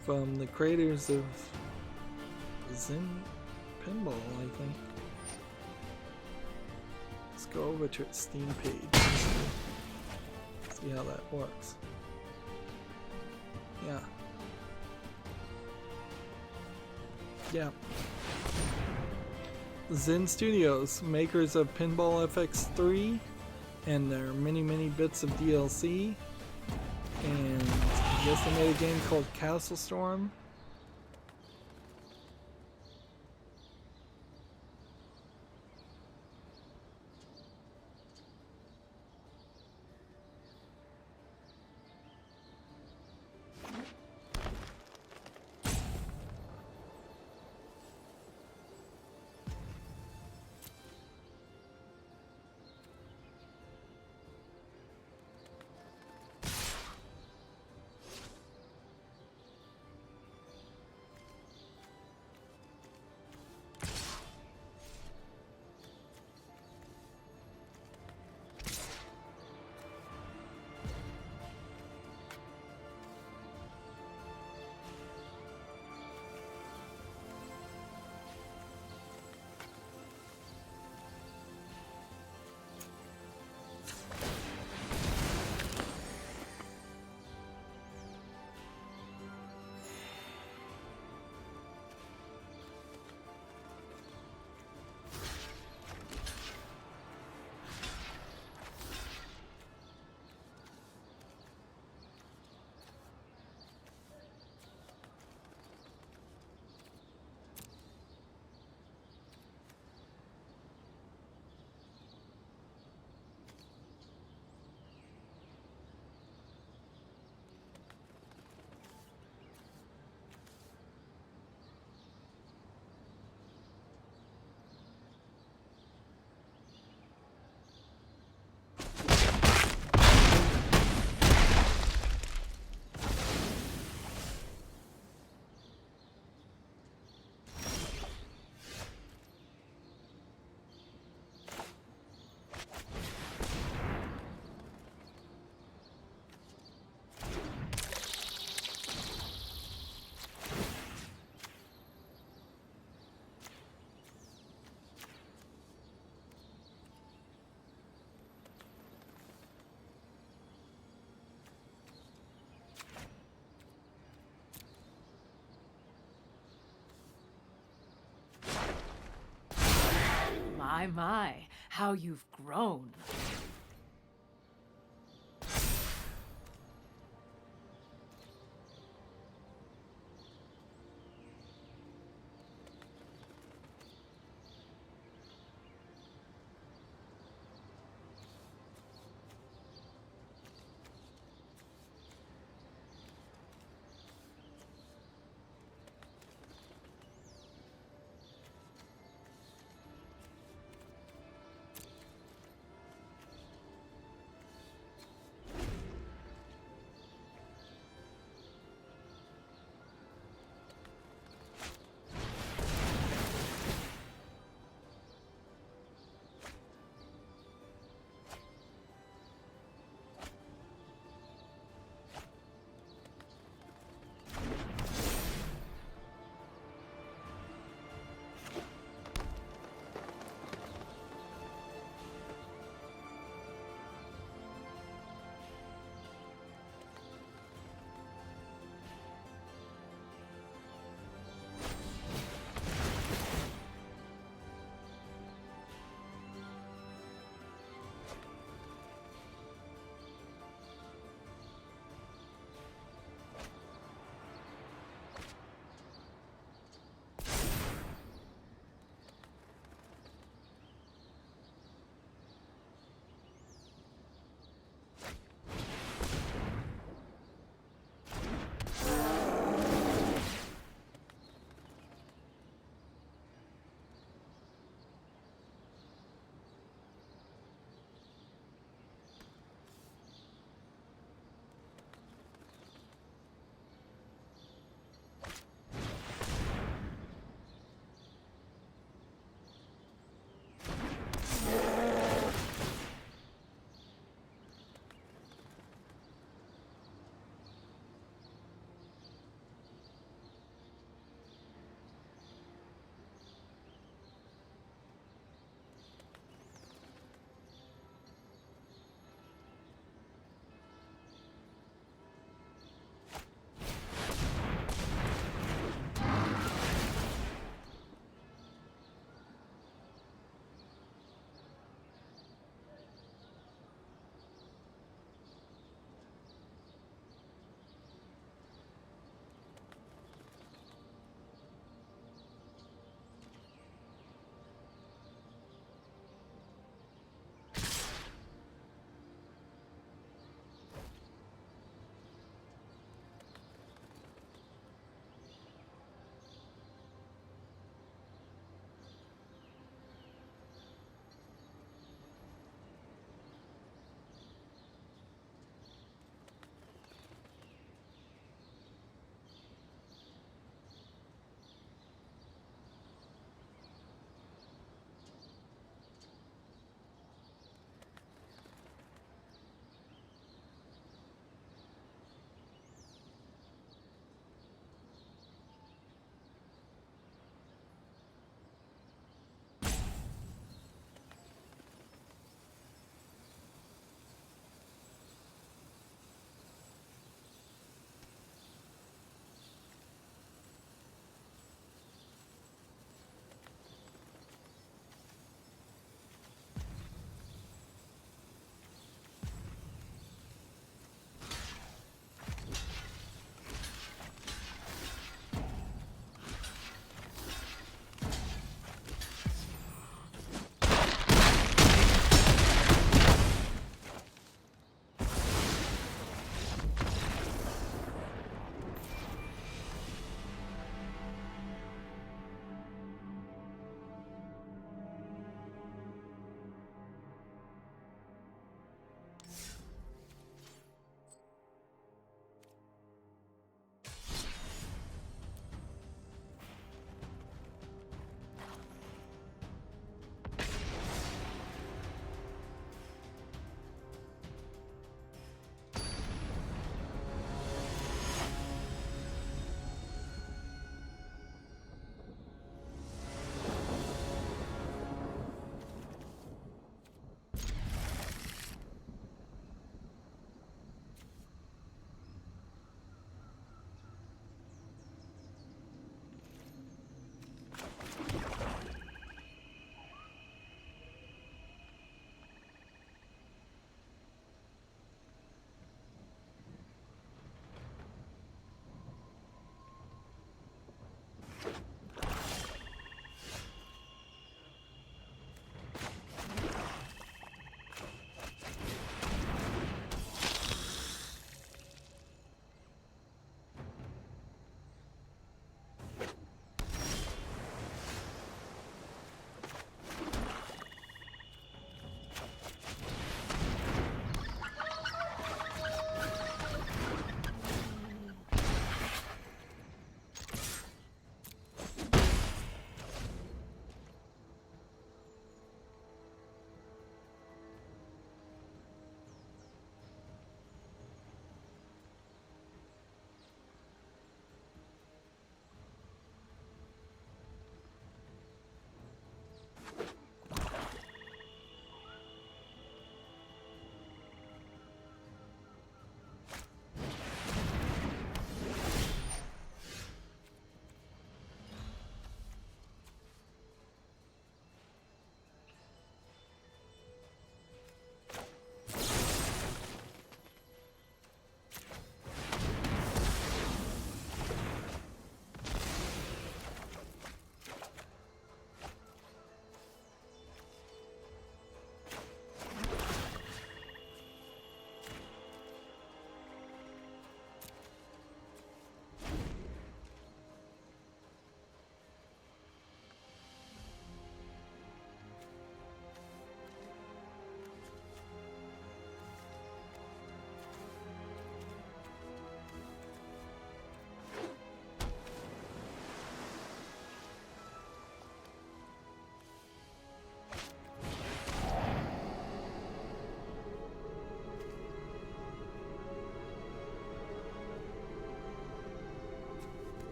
From the creators of Zen Pinball, I think. Let's go over to its Steam page. See how that works. Yeah. Zen Studios, makers of Pinball FX3 and their many bits of DLC. And I guess they made a game called Castle Storm. My, how you've grown.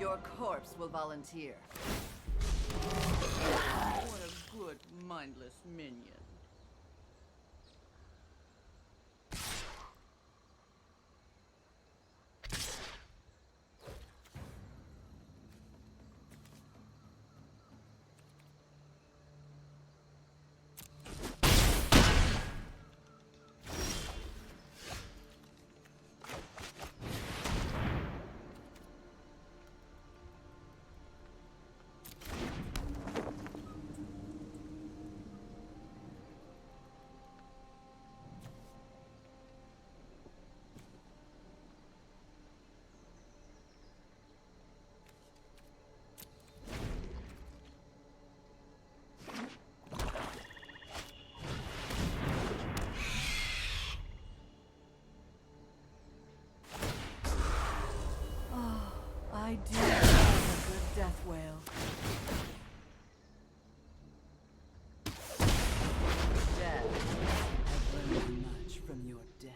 Your corpse will volunteer. What a good, mindless minion. I do love a good death wail. Death. I've learned much from your death.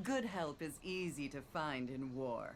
Good help is easy to find in war.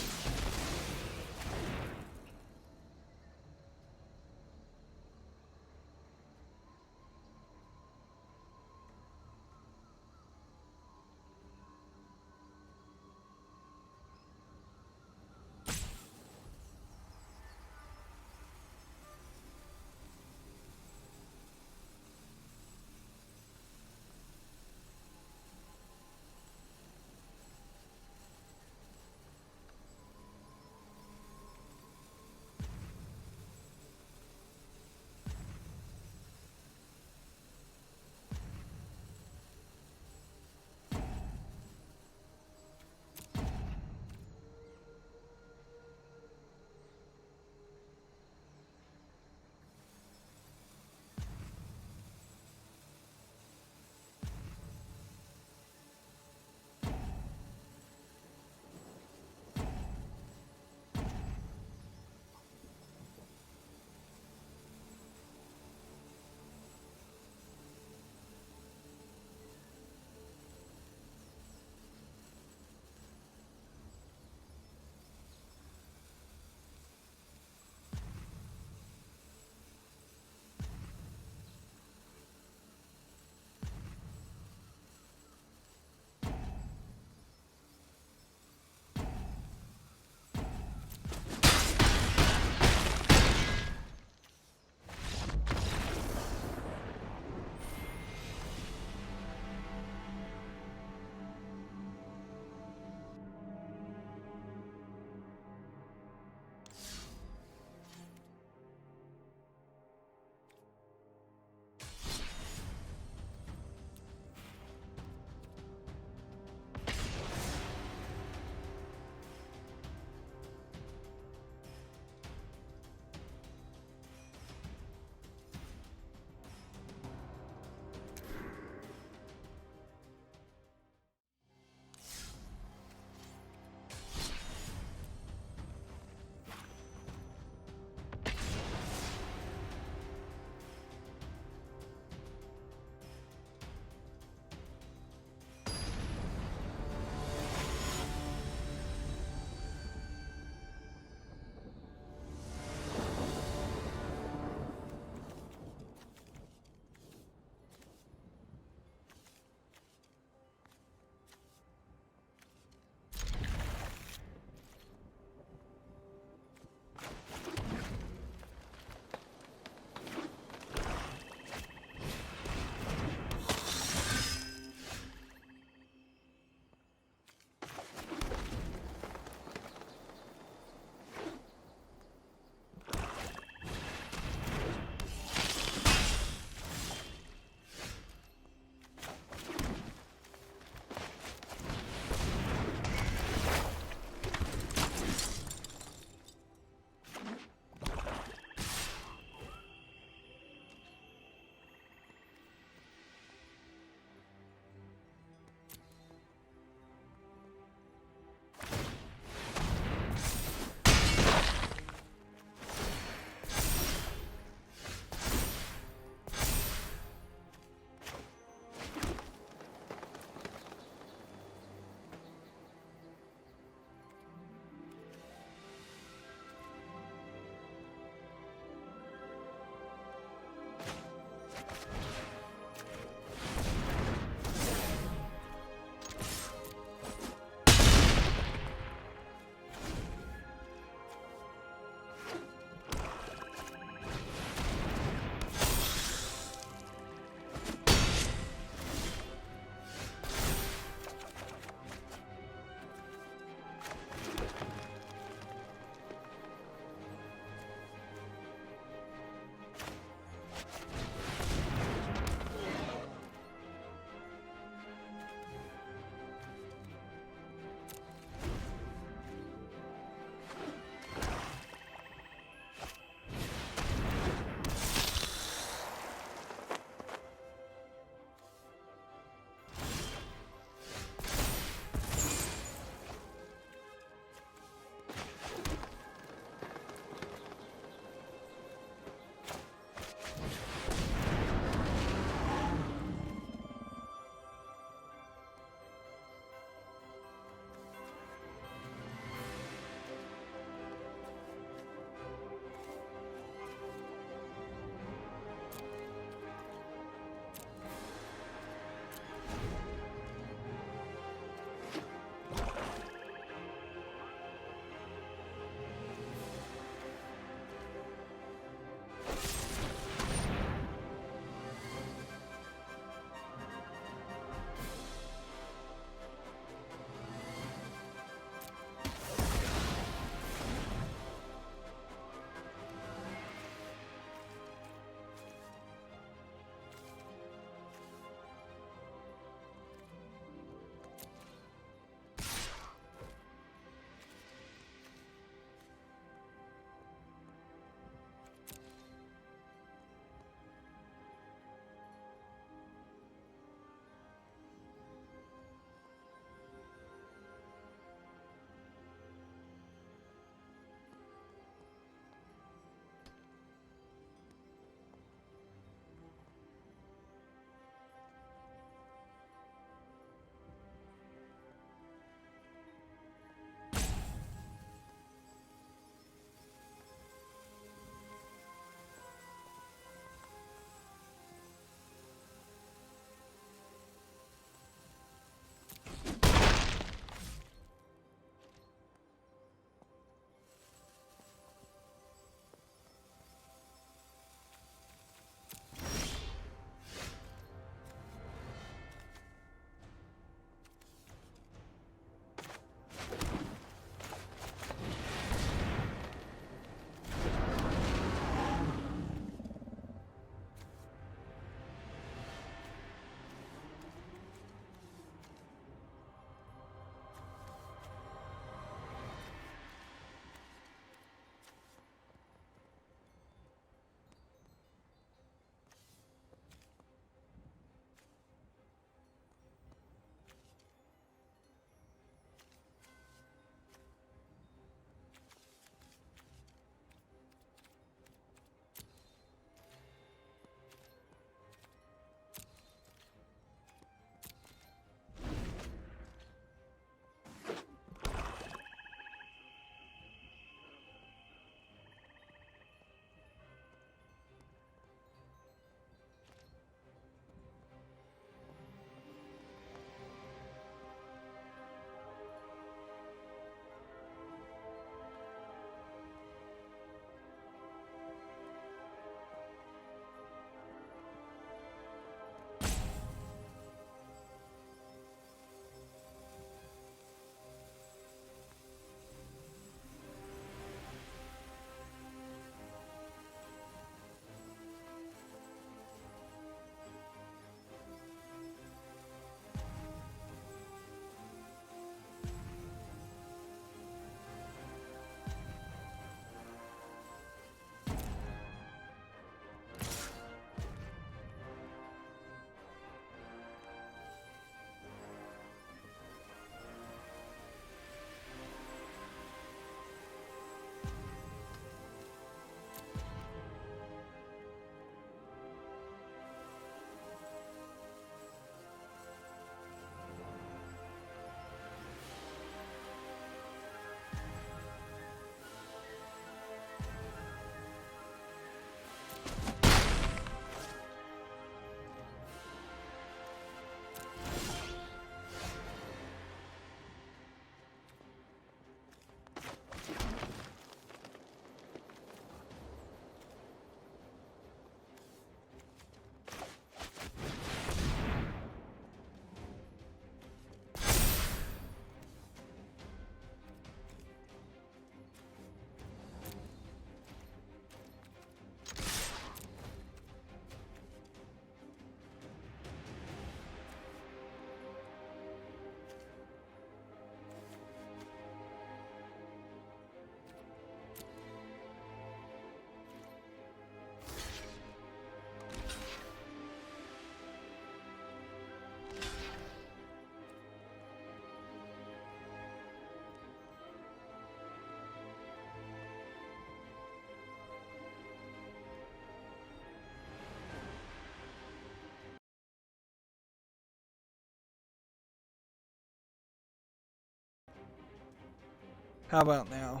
How about now?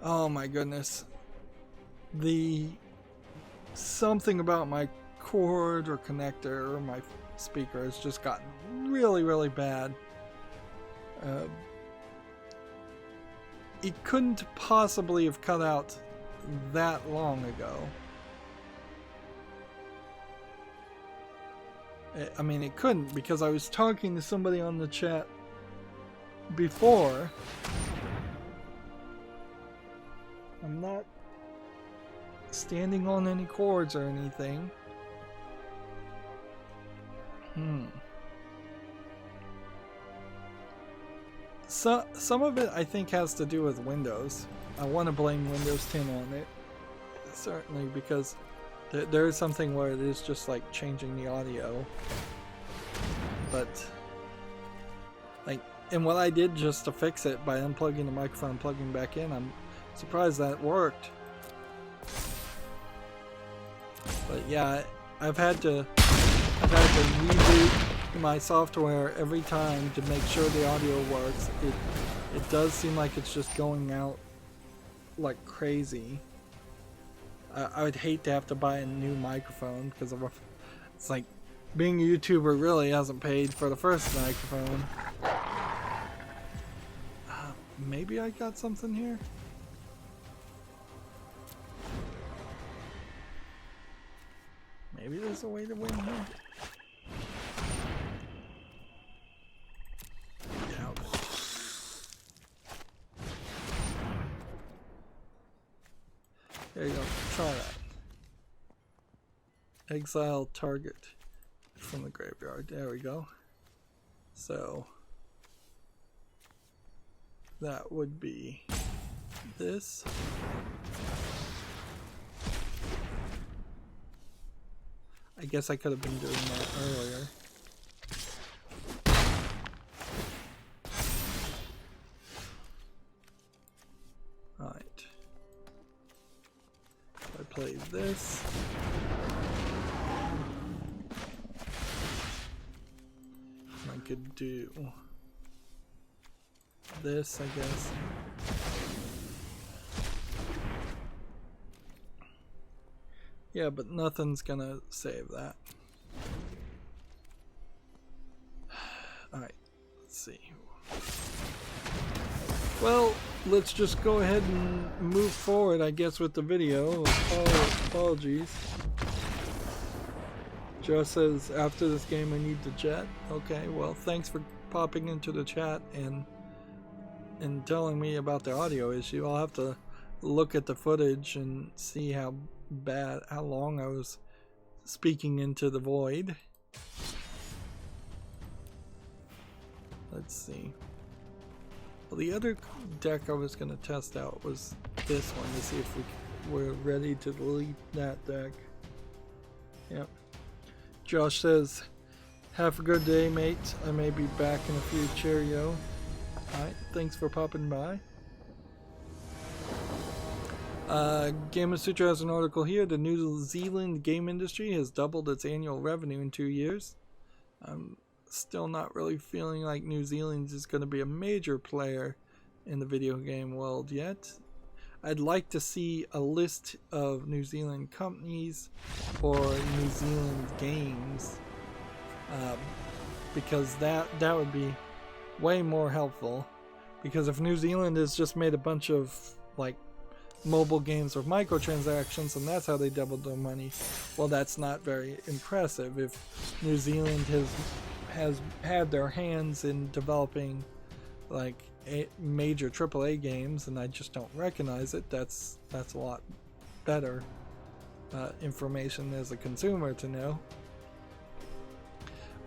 Oh my goodness. Something about my cord or connector or my speaker has just gotten really, really bad. It couldn't possibly have cut out that long ago. I mean, it couldn't, because I was talking to somebody on the chat before. I'm not standing on any cords or anything. So, some of it I think has to do with Windows. I want to blame Windows 10 on it, certainly, because there is something where it is just like changing the audio. But like, and what I did just to fix it by unplugging the microphone and plugging back in, I'm surprised that worked. But yeah, I've had to reboot my software every time to make sure the audio works. It does seem like it's just going out like crazy. I would hate to have to buy a new microphone, because it's like being a YouTuber really hasn't paid for the first microphone. Maybe I got something here? Maybe there's a way to win here. There you go. Try that. Exile target from the graveyard. There we go. So that would be this. I guess I could have been doing that earlier. Alright. I play this. I could do this, I guess. Yeah, but nothing's gonna save that. Alright, let's see. Well, let's just go ahead and move forward, I guess, with the video. Apologies. Joe says, after this game I need to jet. Okay, well, thanks for popping into the chat and telling me about the audio issue. I'll have to look at the footage and see how long I was speaking into the void. Let's see. Well, the other deck I was going to test out was this one to see if we're ready to delete that deck. Yep. Josh says, have a good day, mate. I may be back in a few. Cheerio. Alright, thanks for popping by. Game of Sutra has an article here. The New Zealand game industry has doubled its annual revenue in 2 years. I'm still not really feeling like New Zealand is going to be a major player in the video game world yet. I'd like to see a list of New Zealand companies or New Zealand games, because that would be way more helpful. Because if New Zealand has just made a bunch of like mobile games with microtransactions and that's how they doubled their money, well, that's not very impressive. If New Zealand has had their hands in developing like major AAA games and I just don't recognize it, that's a lot better information as a consumer to know.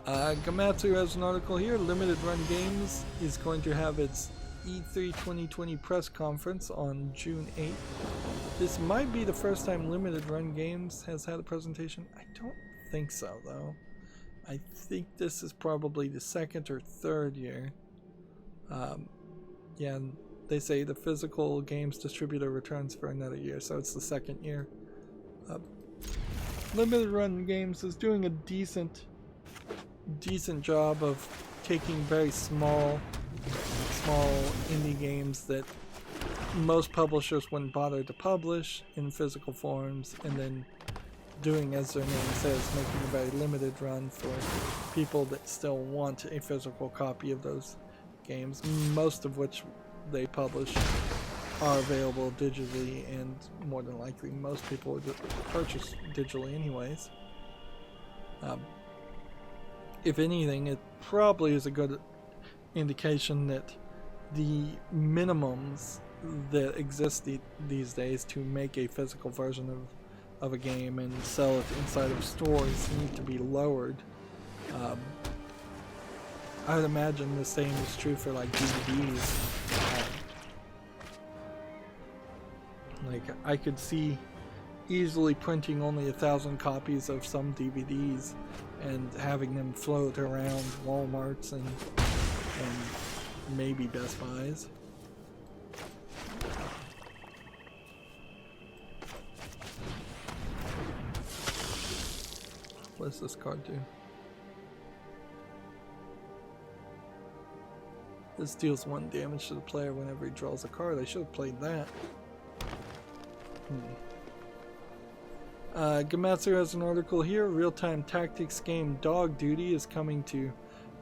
Gamatsu has an article here. Limited Run Games is going to have its E3 2020 press conference on June 8th. This might be the first time Limited Run Games has had a presentation. I don't think so, though. I think this is probably the second or third year. Yeah, and they say the physical games distributor returns for another year, so it's the second year. Limited Run Games is doing a decent job of taking very small small indie games that most publishers wouldn't bother to publish in physical forms, and then doing, as their name says, making a very limited run for people that still want a physical copy of those games, most of which they publish are available digitally, and more than likely most people would purchase digitally anyways. If anything, it probably is a good indication that the minimums that exist these days to make a physical version of a game and sell it inside of stores need to be lowered. I would imagine the same is true for like DVDs. Like I could see easily printing only 1,000 copies of some DVDs and having them float around Walmarts and maybe Best Buys. What does this card do? This deals 1 damage to the player whenever he draws a card. I should have played that. Gamatsu has an article here. Real-time tactics game Dog Duty is coming to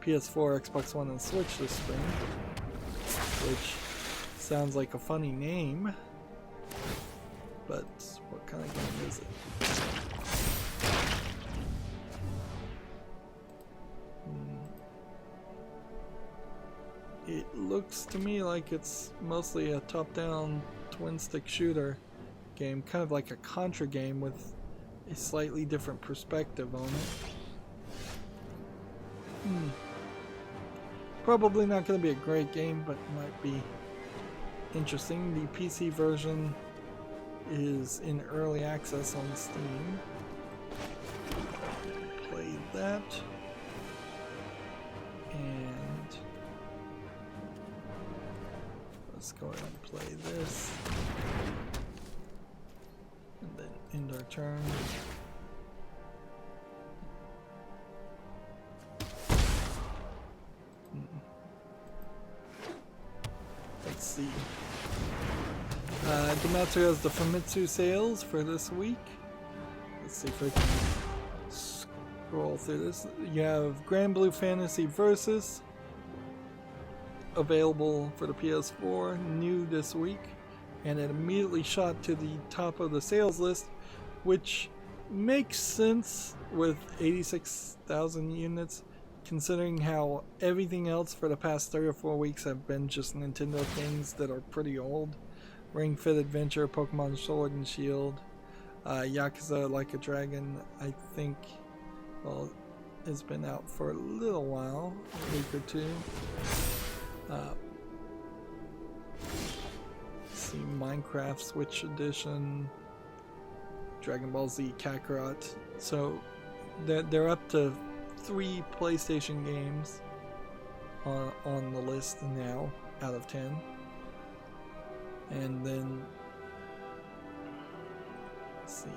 PS4, Xbox One, and Switch this spring. Which sounds like a funny name. But what kind of game is it? It looks to me like it's mostly a top-down twin-stick shooter game, kind of like a Contra game with a slightly different perspective on it. Probably not going to be a great game, but might be interesting. The PC version is in early access on Steam. Played that. And let's go ahead and play this. And then end our turn. Let's see. Gamatsu has the Famitsu sales for this week. Let's see if I can scroll through this. You have Grand Blue Fantasy Versus available for the PS4, new this week, and it immediately shot to the top of the sales list, which makes sense with 86,000 units, considering how everything else for the past 3 or 4 weeks have been just Nintendo things that are pretty old. Ring Fit Adventure, Pokemon Sword and Shield, Yakuza Like a Dragon, I think, well, it's been out for a little while, a week or two. See, Minecraft Switch Edition, Dragon Ball Z Kakarot. So they're up to 3 PlayStation games on the list now out of 10. And then let's see.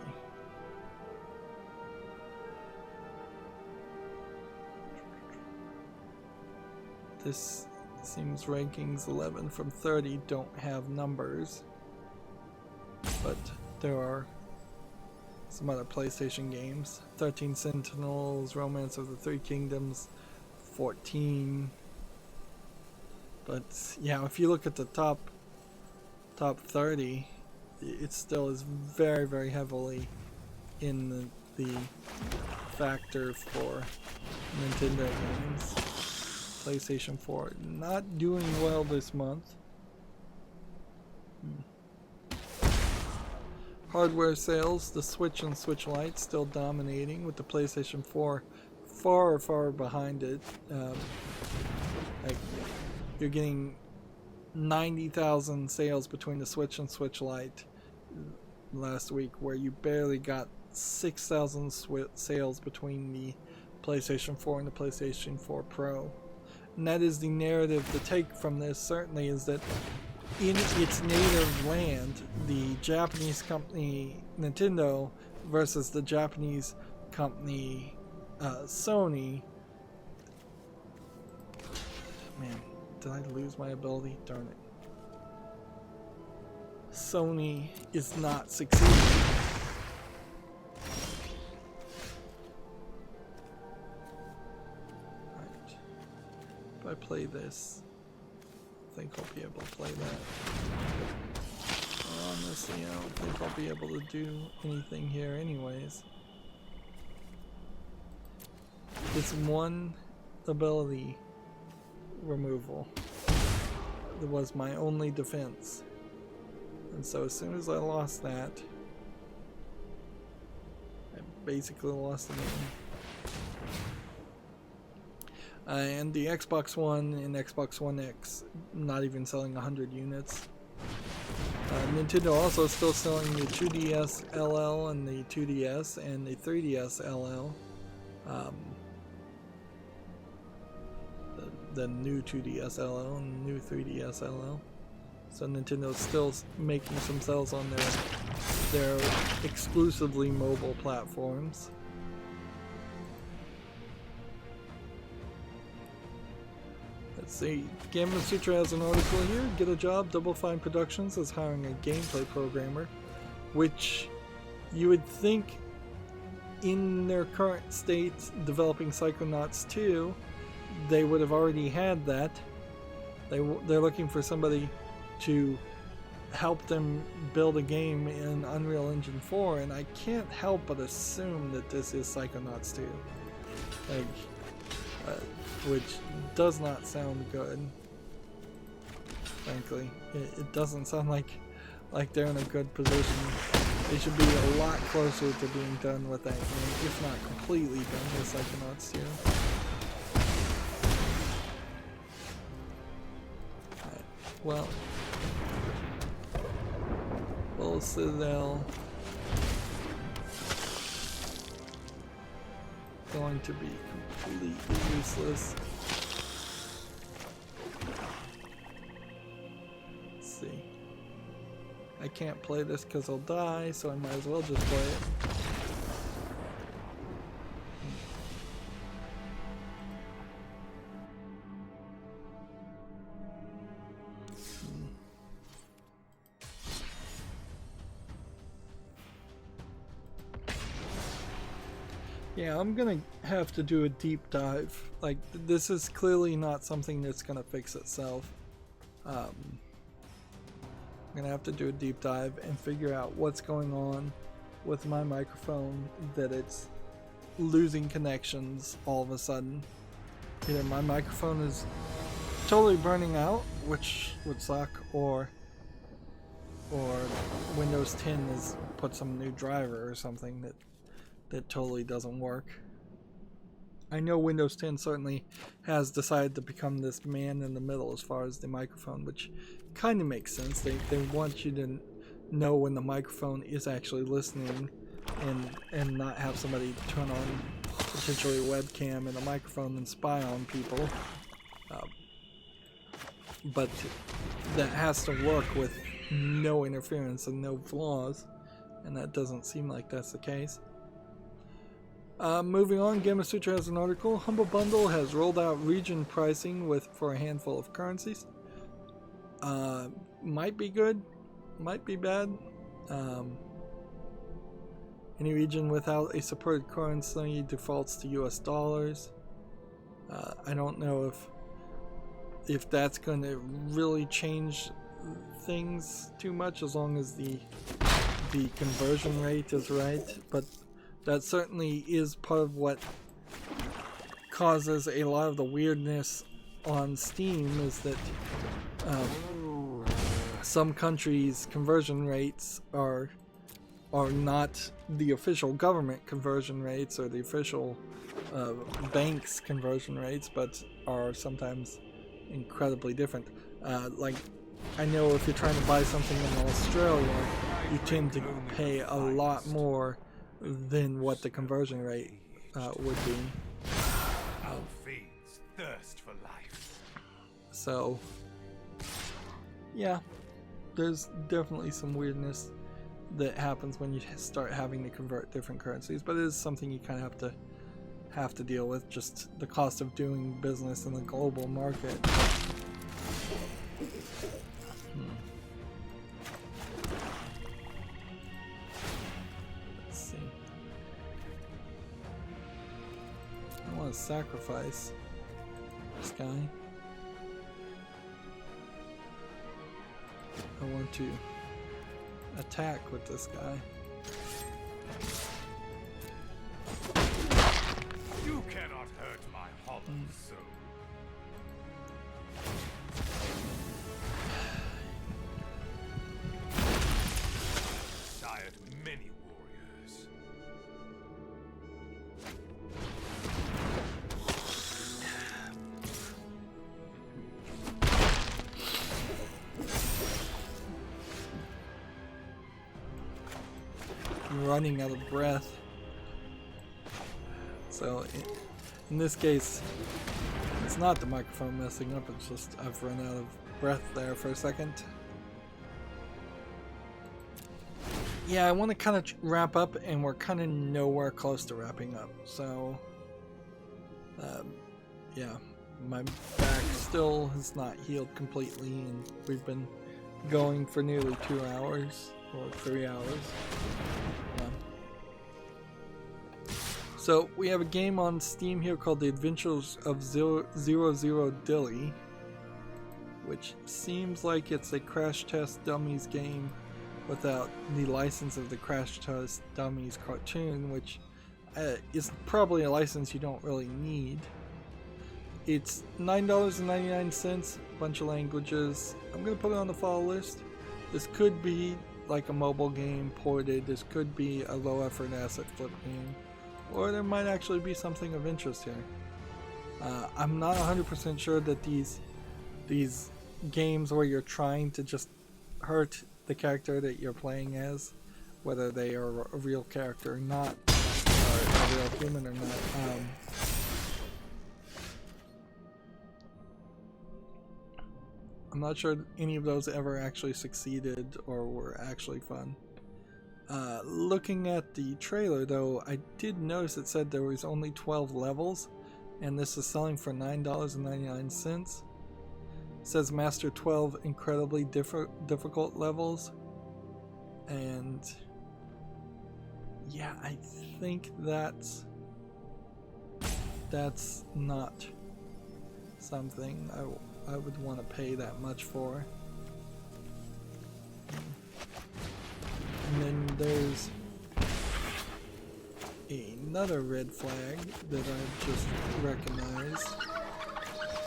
This seems rankings 11 from 30 don't have numbers, but there are some other PlayStation games. 13 Sentinels, Romance of the Three Kingdoms, 14. But yeah, if you look at the top 30, it still is very, very heavily in the factor for Nintendo games. PlayStation 4 not doing well this month. Hardware sales, the Switch and Switch Lite still dominating, with the PlayStation 4 far, far behind it. Like you're getting 90,000 sales between the Switch and Switch Lite last week, where you barely got 6,000 sales between the PlayStation 4 and the PlayStation 4 Pro. And that is the narrative to take from this, certainly, is that in its native land, the Japanese company Nintendo versus the Japanese company Sony, man, did I lose my ability? Darn it. Sony is not succeeding. Right. If I play this, I think I'll be able to play that. Honestly, I don't think I'll be able to do anything here anyways. This one ability removal was my only defense. And so as soon as I lost that, I basically lost the game. And the Xbox One and Xbox One X not even selling 100 units. Nintendo also still selling the 2DS LL and the 2DS and the 3DS LL. The new 2DS LL and the new 3DS LL. So Nintendo's still making some sales on their exclusively mobile platforms. Let's see. Gamma Sutra has an article here. Get a job. Double Fine Productions is hiring a gameplay programmer, which you would think in their current state developing Psychonauts 2, they would have already had that. They're looking for somebody to help them build a game in Unreal Engine 4, and I can't help but assume that this is Psychonauts 2, which does not sound good. Frankly, it doesn't sound like they're in a good position. They should be a lot closer to being done with that game, if not completely done with Psychonauts 2. Alright, well, Citadel going to be completely useless. Let's see. I can't play this because I'll die, so I might as well just play it. Yeah, I'm gonna have to do a deep dive. Like, this is clearly not something that's gonna fix itself. I'm gonna have to do a deep dive and figure out what's going on with my microphone, that it's losing connections all of a sudden. Either my microphone is totally burning out, which would suck, or Windows 10 has put some new driver or something that totally doesn't work. I know Windows 10 certainly has decided to become this man in the middle as far as the microphone, which kind of makes sense. They want you to know when the microphone is actually listening and not have somebody turn on potentially a webcam and a microphone and spy on people. But that has to work with no interference and no flaws, and that doesn't seem like that's the case. Moving on, Gamma Sutra has an article. Humble Bundle has rolled out region pricing for a handful of currencies. Might be good, might be bad. Any region without a supported currency defaults to US dollars. I don't know if that's going to really change things too much, as long as the conversion rate is right, but that certainly is part of what causes a lot of the weirdness on Steam, is that some countries' conversion rates are not the official government conversion rates or the official bank's conversion rates, but are sometimes incredibly different. Like, I know if you're trying to buy something in Australia, you tend to pay a lot more than what the conversion rate would be. Our fiends thirst for life. So, yeah, there's definitely some weirdness that happens when you start having to convert different currencies, but it is something you kind of have to deal with, just the cost of doing business in the global market. Let's see. I want to sacrifice this guy. I want to attack with this guy. You cannot hurt my hollow soul. Sired many warriors. I'm running out of breath. So in this case, it's not the microphone messing up, it's just I've run out of breath there for a second. Yeah, I want to kind of wrap up, and we're kind of nowhere close to wrapping up. So, yeah, my back still has not healed completely, and we've been going for nearly 2 hours, or 3 hours. So we have a game on Steam here called The Adventures of Zero Dilly, which seems like it's a Crash Test Dummies game without the license of the Crash Test Dummies cartoon, which is probably a license you don't really need. It's $9.99, a bunch of languages. I'm going to put it on the follow list. This could be like a mobile game ported, this could be a low effort asset flip game, or there might actually be something of interest here. I'm not 100% sure that these games where you're trying to just hurt the character that you're playing as, whether they are a real character or not, or a real human or not, I'm not sure any of those ever actually succeeded or were actually fun. Looking at the trailer though, I did notice it said there was only 12 levels, and this is selling for $9.99. It says master 12 incredibly difficult levels, and yeah, I think that's not something I would want to pay that much for. And then there's another red flag that I've just recognized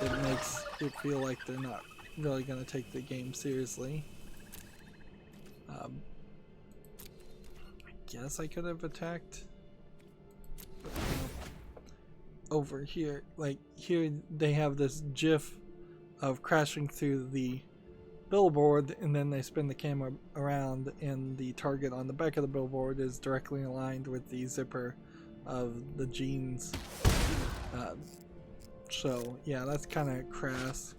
that makes it feel like they're not really going to take the game seriously. I guess I could have attacked, but, over here, like here they have this GIF of crashing through the billboard, and then they spin the camera around, and the target on the back of the billboard is directly aligned with the zipper of the jeans. So yeah, that's kind of crass.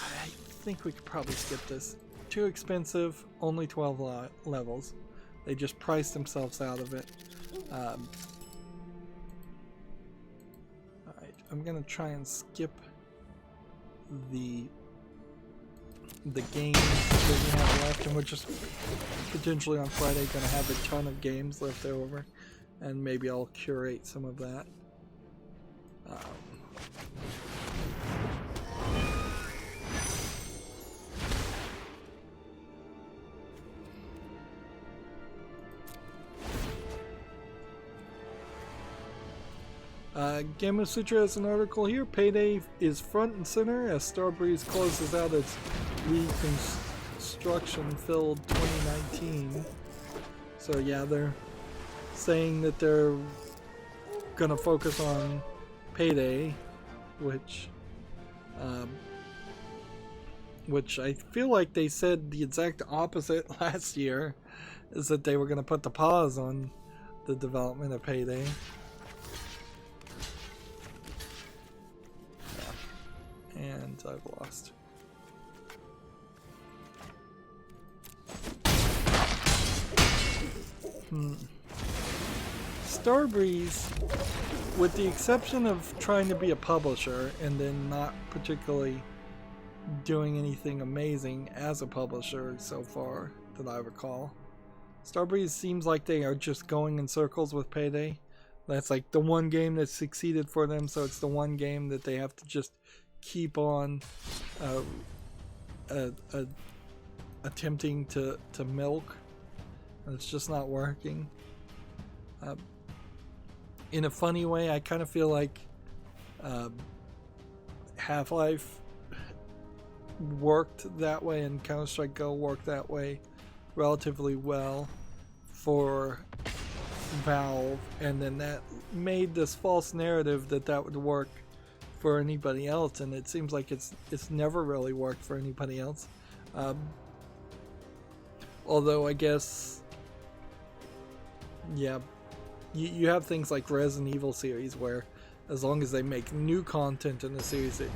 I think we could probably skip this. Too expensive, only 12 levels. They just priced themselves out of it. Alright, I'm gonna try and skip the games that we have left, and we're just potentially on Friday gonna have a ton of games left over, and maybe I'll curate some of that. Gamma Sutra has an article here. Payday is front and center as Starbreeze closes out its reconstruction-filled 2019. So yeah, they're saying that they're gonna focus on Payday, which I feel like they said the exact opposite last year, is that they were gonna put the pause on the development of Payday. And I've lost. Starbreeze with the exception of trying to be a publisher and then not particularly doing anything amazing as a publisher so far that I recall, Starbreeze seems like they are just going in circles with Payday. That's like the one game that succeeded for them, so it's the one game that they have to just keep on attempting to milk, and it's just not working. In a funny way, I kind of feel like Half-Life worked that way and Counter-Strike Go worked that way relatively well for Valve, and then that made this false narrative that that would work for anybody else, and it seems like it's never really worked for anybody else. Although I guess, yeah, you have things like Resident Evil series where as long as they make new content in the series, it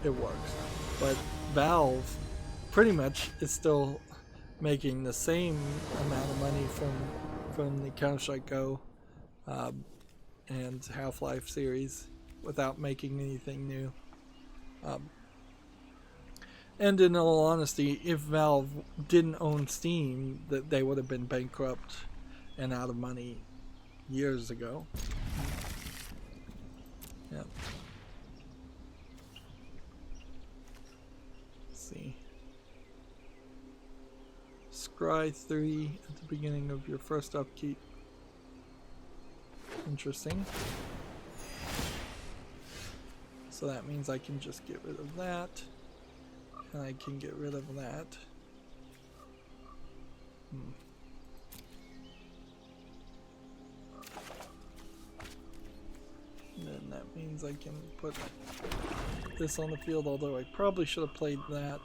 works. But Valve pretty much is still making the same amount of money from the Counter-Strike Go and Half-Life series without making anything new. And in all honesty, if Valve didn't own Steam, that they would have been bankrupt and out of money years ago. Yeah. Let's see. Scry 3 at the beginning of your first upkeep. Interesting. So that means I can just get rid of that. And I can get rid of that. And then that means I can put this on the field, although I probably should have played that,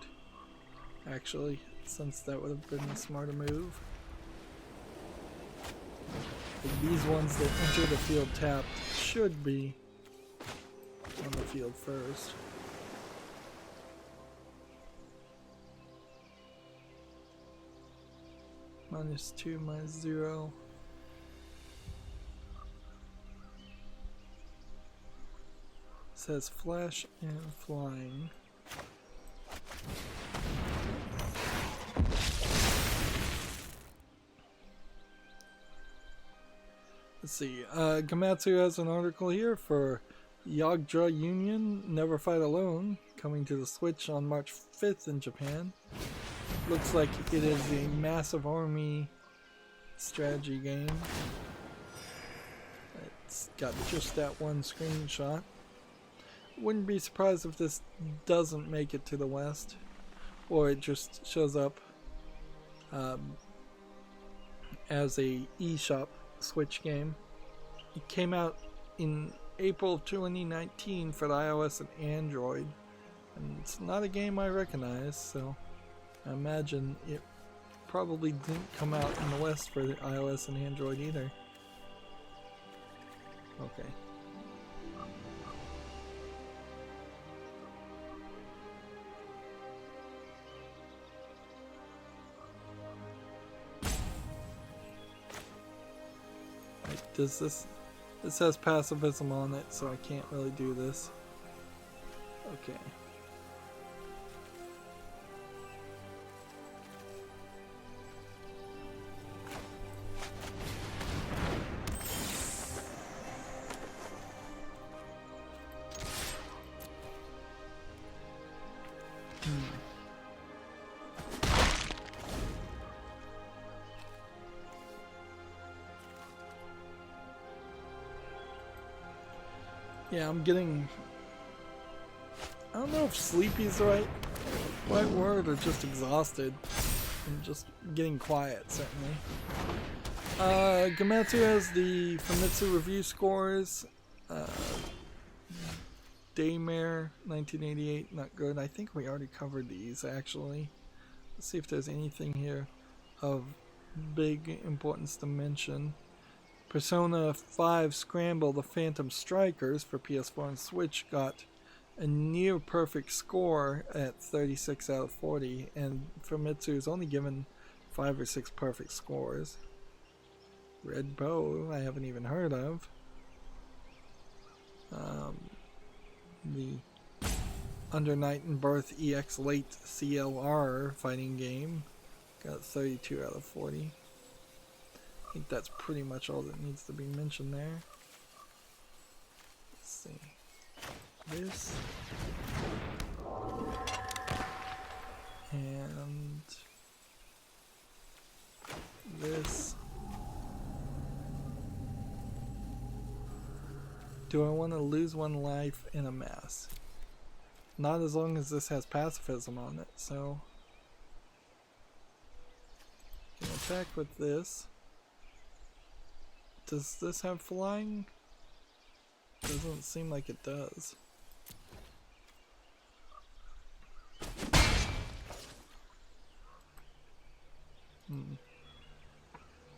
actually, since that would have been a smarter move. But these ones that enter the field tapped should be on the field first. -2, -0. Says flash and flying. Let's see. Gamatsu has an article here for Yagdra Union, Never Fight Alone, coming to the Switch on March 5th in Japan. Looks like it is a massive army strategy game. It's got just that one screenshot. Wouldn't be surprised if this doesn't make it to the West, or it just shows up as a eShop Switch game. It came out in April of 2019 for the iOS and Android, and it's not a game I recognize, so I imagine it probably didn't come out in the West for the iOS and Android either. Okay. Right, does this has pacifism on it, so I can't really do this. Okay. Yeah, I'm getting... I don't know if sleepy is the right word, or just exhausted. I'm just getting quiet, certainly. Gamatsu has the Famitsu review scores. Daymare, 1988, not good. I think we already covered these, actually. Let's see if there's anything here of big importance to mention. Persona 5 Scramble, the Phantom Strikers for PS4 and Switch got a near perfect score at 36 out of 40, and Famitsu is only given 5 or 6 perfect scores. Red Bow, I haven't even heard of. The Under Night and Birth EX Late CLR fighting game. Got 32 out of 40. I think that's pretty much all that needs to be mentioned there. Let's see. This. And this. Do I want to lose one life in a mass? Not as long as this has pacifism on it, so can attack with this. Does this have flying? Doesn't seem like it does.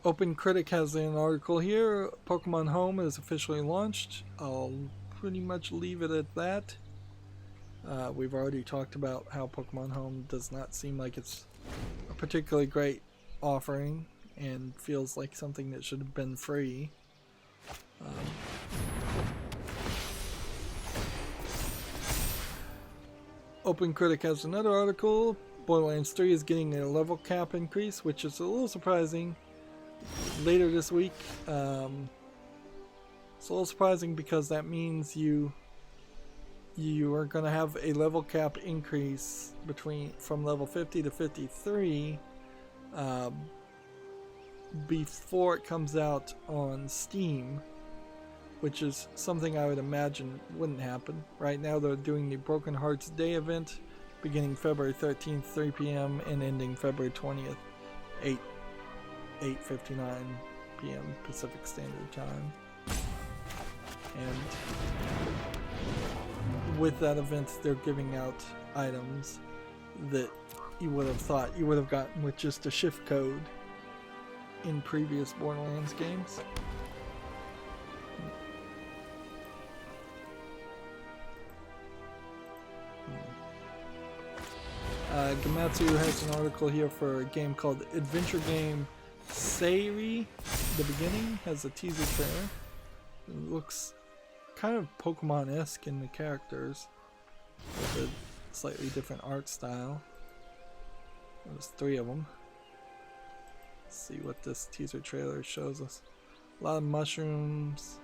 Open Critic has an article here. Pokemon Home is officially launched. I'll pretty much leave it at that. We've already talked about how Pokemon Home does not seem like it's a particularly great offering and feels like something that should have been free. Open Critic has another article. Borderlands 3 is getting a level cap increase, which is a little surprising. Later this week, it's a little surprising because that means you are going to have a level cap increase from level 50 to 53 before it comes out on Steam, which is something I would imagine wouldn't happen. Right now they're doing the Broken Hearts Day event beginning February 13th, 3 p.m. and ending February 20th, 8:59 p.m. Pacific Standard Time. And with that event, they're giving out items that you would have thought you would have gotten with just a shift code in previous Borderlands games. Gamatsu has an article here for a game called Adventure Game Seiri. The beginning has a teaser trailer. It looks kind of Pokemon-esque in the characters with a slightly different art style. There's 3 of them. Let's see what this teaser trailer shows us. A lot of mushrooms,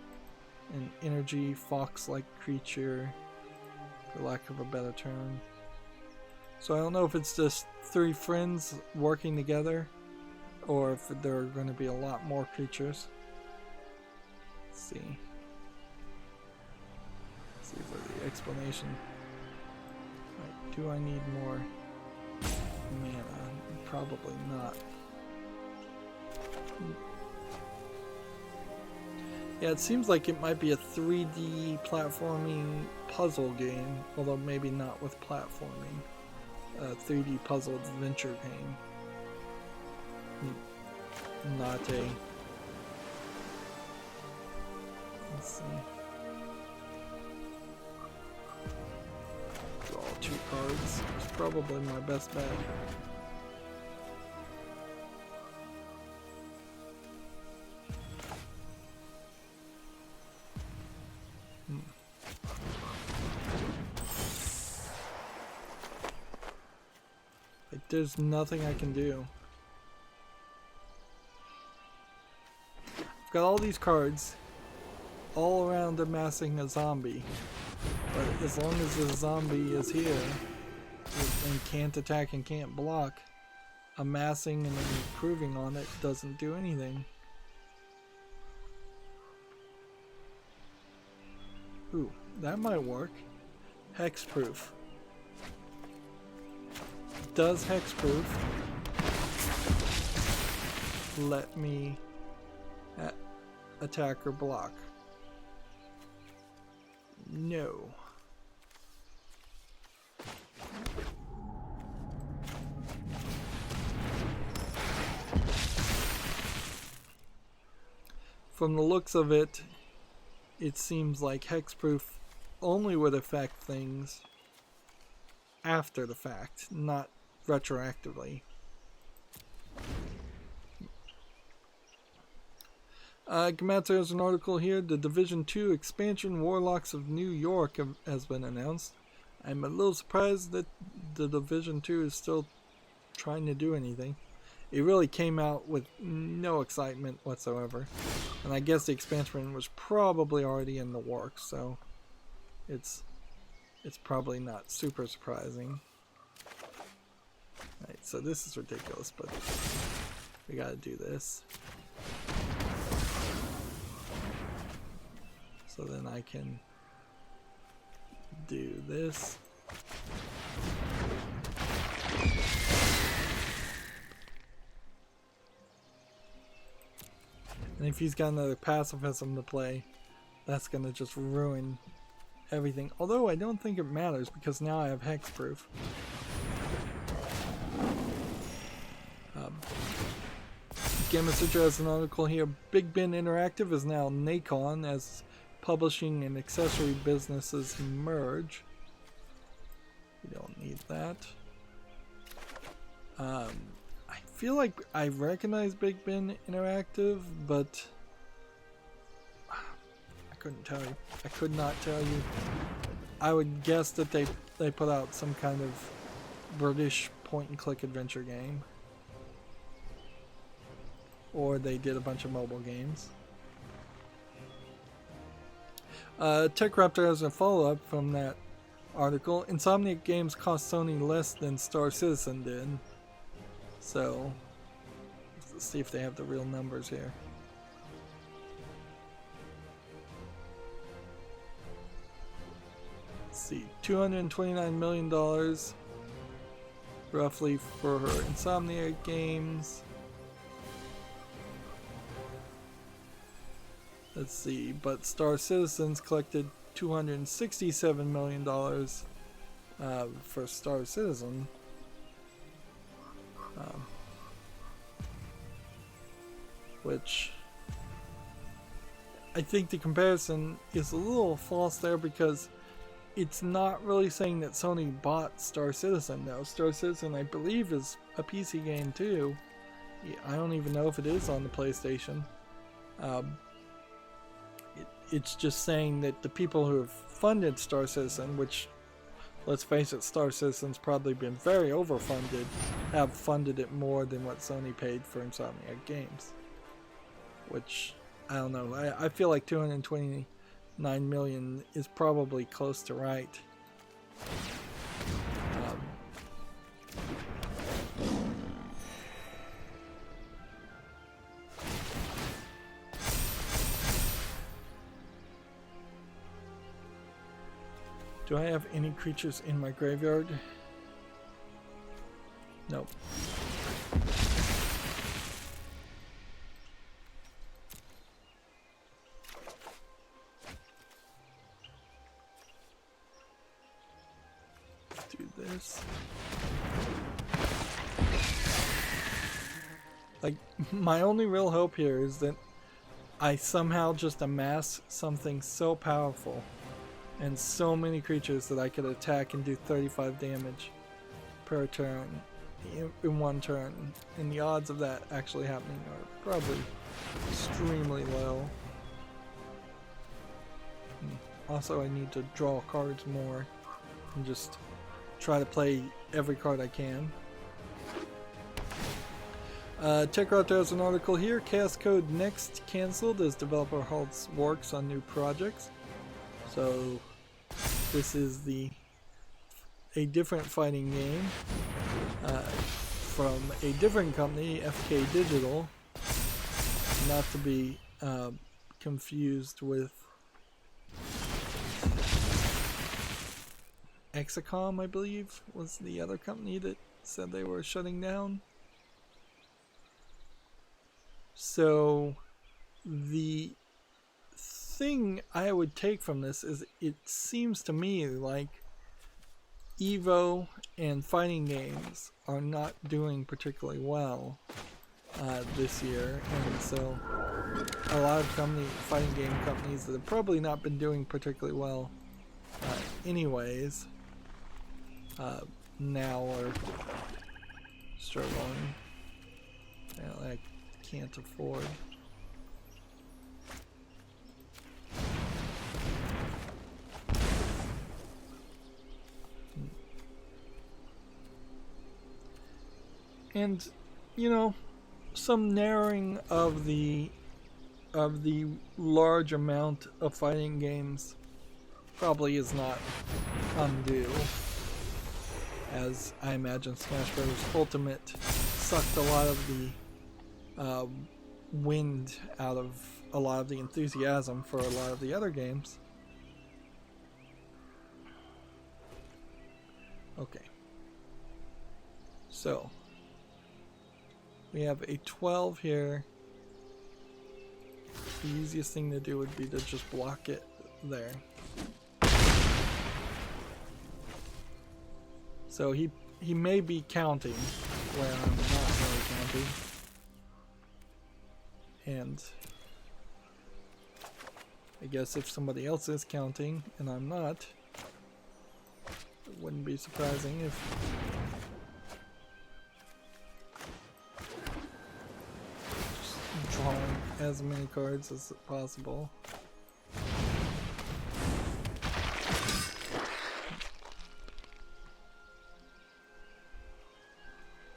an energy fox-like creature, for lack of a better term. So I don't know if it's just 3 friends working together or if there are going to be a lot more creatures. Let's see. Let's see for the explanation. Right, do I need more mana? Probably not. Yeah, it seems like it might be a 3D platforming puzzle game, although maybe not with platforming. 3D puzzle adventure game. Not a... Let's see. Draw 2 cards. It's probably my best bet. There's nothing I can do. I've got all these cards all around amassing a zombie. But as long as the zombie is here and can't attack and can't block, amassing and improving on it doesn't do anything. Ooh, that might work. Hexproof. Does hexproof let me attack or block? No. From the looks of it, it seems like hexproof only would affect things after the fact, not retroactively. Gamatsu has an article here. The Division 2 expansion Warlocks of New York has been announced. I'm a little surprised that the Division 2 is still trying to do anything. It really came out with no excitement whatsoever. And I guess the expansion was probably already in the works, so it's probably not super surprising. Right, so this is ridiculous, but we gotta do this. So then I can do this. And if he's got another pacifism to play, that's gonna just ruin everything. Although I don't think it matters because now I have hexproof. Gamma Sutra has an article here. Big Ben Interactive is now Nacon as publishing and accessory businesses merge. We don't need that. I feel like I recognize Big Ben Interactive, but I couldn't tell you. I could not tell you. I would guess that they put out some kind of British point-and-click adventure game. Or they did a bunch of mobile games. TechRaptor has a follow-up from that article. Insomniac Games cost Sony less than Star Citizen did. So, let's see if they have the real numbers here. Let's see, $229 million roughly for Insomniac Games. Let's see, but Star Citizens collected $267 million for Star Citizen. Which I think the comparison is a little false there because it's not really saying that Sony bought Star Citizen. No, Star Citizen I believe is a PC game too. I don't even know if it is on the PlayStation. It's just saying that the people who have funded Star Citizen, which, let's face it, Star Citizen's probably been very overfunded, have funded it more than what Sony paid for Insomniac Games. Which, I don't know, I feel like $229 million is probably close to right. Do I have any creatures in my graveyard? Nope. Do this. Like, my only real hope here is that I somehow just amass something so powerful and so many creatures that I could attack and do 35 damage per turn in one turn, and the odds of that actually happening are probably extremely low. Also, I need to draw cards more and just try to play every card I can. TechRaptor has an article here. Chaos Code Next cancelled as developer halts works on new projects. So this is a different fighting game from a different company, FK Digital, not to be confused with Exacom, I believe, was the other company that said they were shutting down. So the thing I would take from this is it seems to me like Evo and fighting games are not doing particularly well this year, and so a lot of fighting game companies that have probably not been doing particularly well anyways now are struggling. I can't afford And, you know, some narrowing of the large amount of fighting games probably is not undue, as I imagine Smash Bros. Ultimate sucked a lot of the wind out of a lot of the enthusiasm for a lot of the other games. Okay. So, we have a 12 here. The easiest thing to do would be to just block it there. So he may be counting where I'm not really counting. And I guess if somebody else is counting and I'm not, it wouldn't be surprising if just drawing as many cards as possible.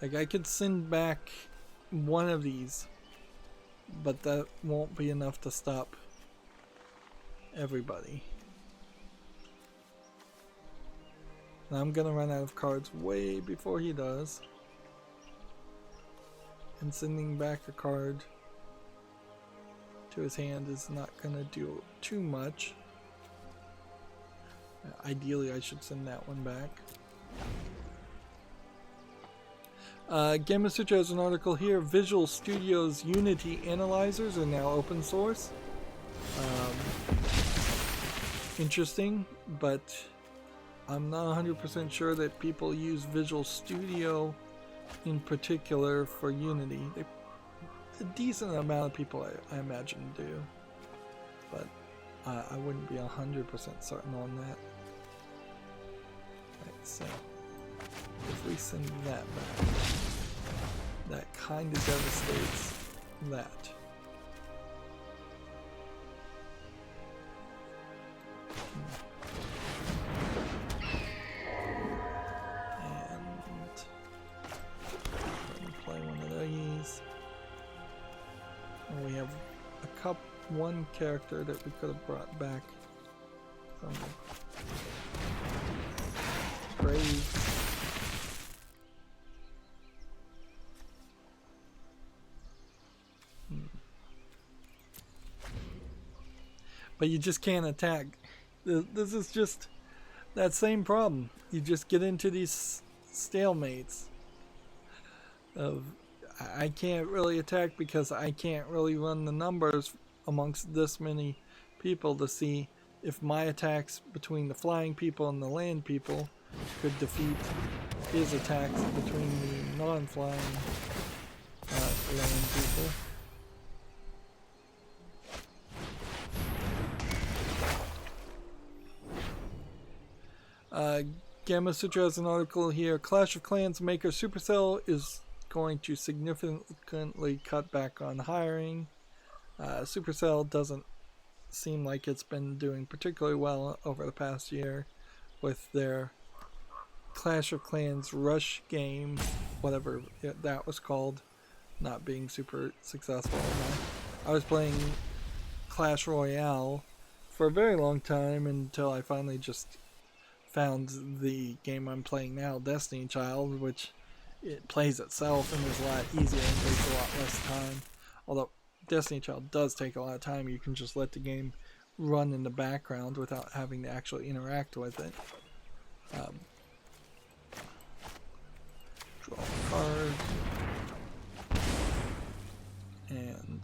Like, I could send back one of these, but that won't be enough to stop everybody. And I'm gonna run out of cards way before he does. And sending back a card to his hand is not gonna do too much. Ideally, I should send that one back. Game Sutra has an article here. Visual Studio's Unity analyzers are now open source. Interesting, but I'm not 100% sure that people use Visual Studio in particular for Unity. A decent amount of people, I imagine, do, but I wouldn't be 100% certain on that. Right, so if we send that back, that kind of devastates that. And play one of these. And we have one character that we could have brought back from the grave. But you just can't attack. This is just that same problem. You just get into these stalemates of I can't really attack because I can't really run the numbers amongst this many people to see if my attacks between the flying people and the land people could defeat his attacks between the non-flying land people. Gamma Sutra has an article here. Clash of Clans maker Supercell is going to significantly cut back on hiring. Supercell doesn't seem like it's been doing particularly well over the past year with their Clash of Clans Rush game, whatever that was called, not being super successful. I was playing Clash Royale for a very long time until I finally just found the game I'm playing now, Destiny Child, which it plays itself and is a lot easier and takes a lot less time. Although Destiny Child does take a lot of time, you can just let the game run in the background without having to actually interact with it. Draw a card. And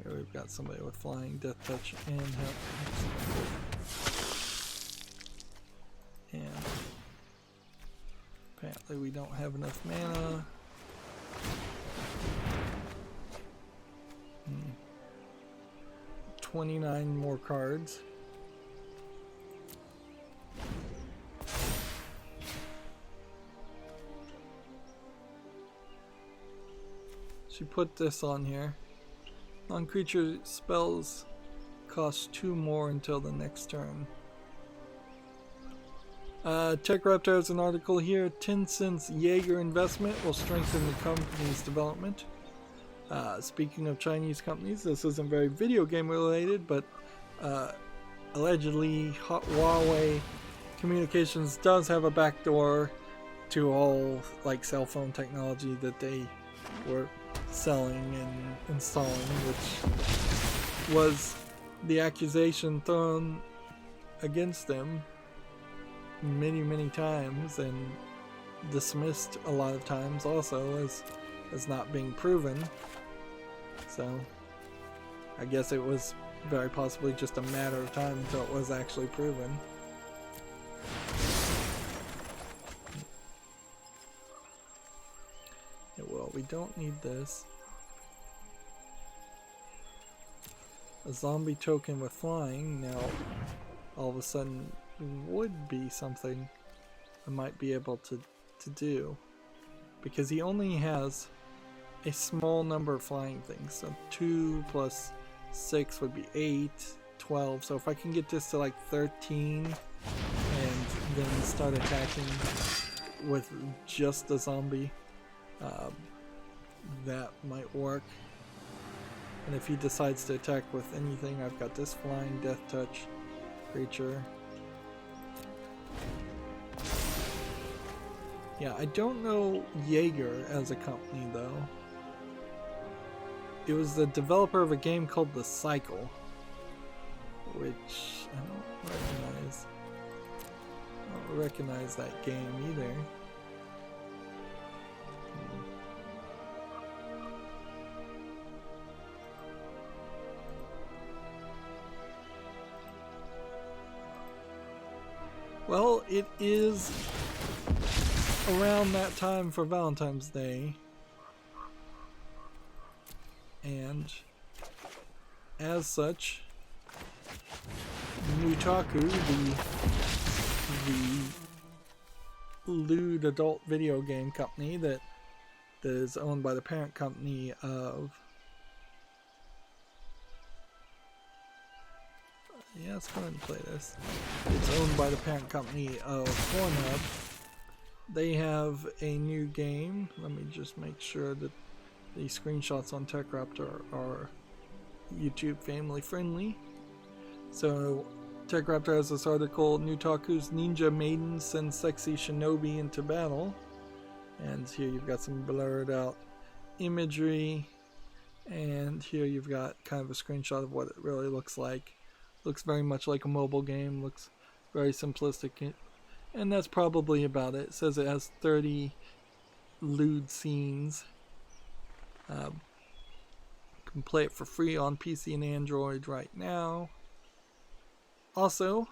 here we've got somebody with flying, death touch, and help. And apparently we don't have enough mana. 29 more cards. She put this on here. Non-creature spells cost 2 more until the next turn. TechRaptor has an article here. Tencent's Jaeger investment will strengthen the company's development. Speaking of Chinese companies, this isn't very video game related, but allegedly Huawei Communications does have a backdoor to all like cell phone technology that they were selling and installing, which was the accusation thrown against them many times and dismissed a lot of times also as not being proven. So I guess it was very possibly just a matter of time until it was actually proven. Yeah, well, we don't need this. A zombie token with flying now all of a sudden would be something I might be able to do, because he only has a small number of flying things, so 2 plus 6 would be 8, 12, so if I can get this to like 13 and then start attacking with just a zombie, that might work. And if he decides to attack with anything, I've got this flying death touch creature. Yeah, I don't know Jaeger as a company though. It was the developer of a game called The Cycle, which I don't recognize. I don't recognize that game either. Well, it is around that time for Valentine's Day, and as such, Nutaku, the lewd adult video game company that is owned by the parent company of, yeah, let's go ahead and play this. It's owned by the parent company of Pornhub. They have a new game. Let me just make sure that the screenshots on TechRaptor are YouTube family friendly. So TechRaptor has this article, Nutaku's Ninja Maiden sends sexy shinobi into battle. And here you've got some blurred out imagery. And here you've got kind of a screenshot of what it really looks like. Looks very much like a mobile game, looks very simplistic. And that's probably about it. It says it has 30 lewd scenes. You can play it for free on PC and Android right now. Also,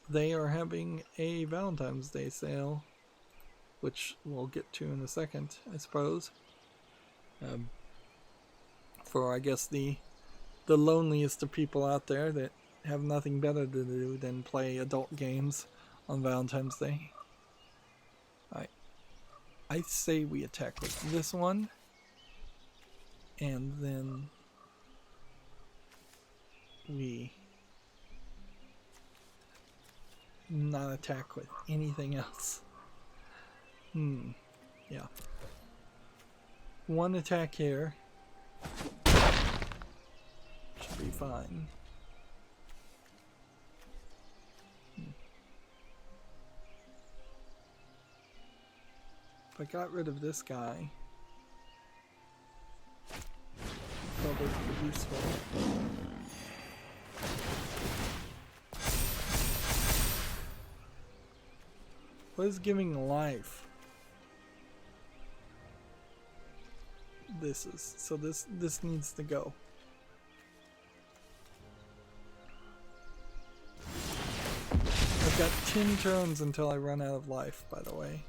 they are having a Valentine's Day sale, which we'll get to in a second, I suppose. For, I guess, the loneliest of people out there that have nothing better to do than play adult games on Valentine's Day. Alright. I say we attack with this one. And then we not attack with anything else. Yeah. One attack here. Should be fine. If I got rid of this guy, probably be useful. What is giving life? This is, so this needs to go. I've got 10 turns until I run out of life, by the way.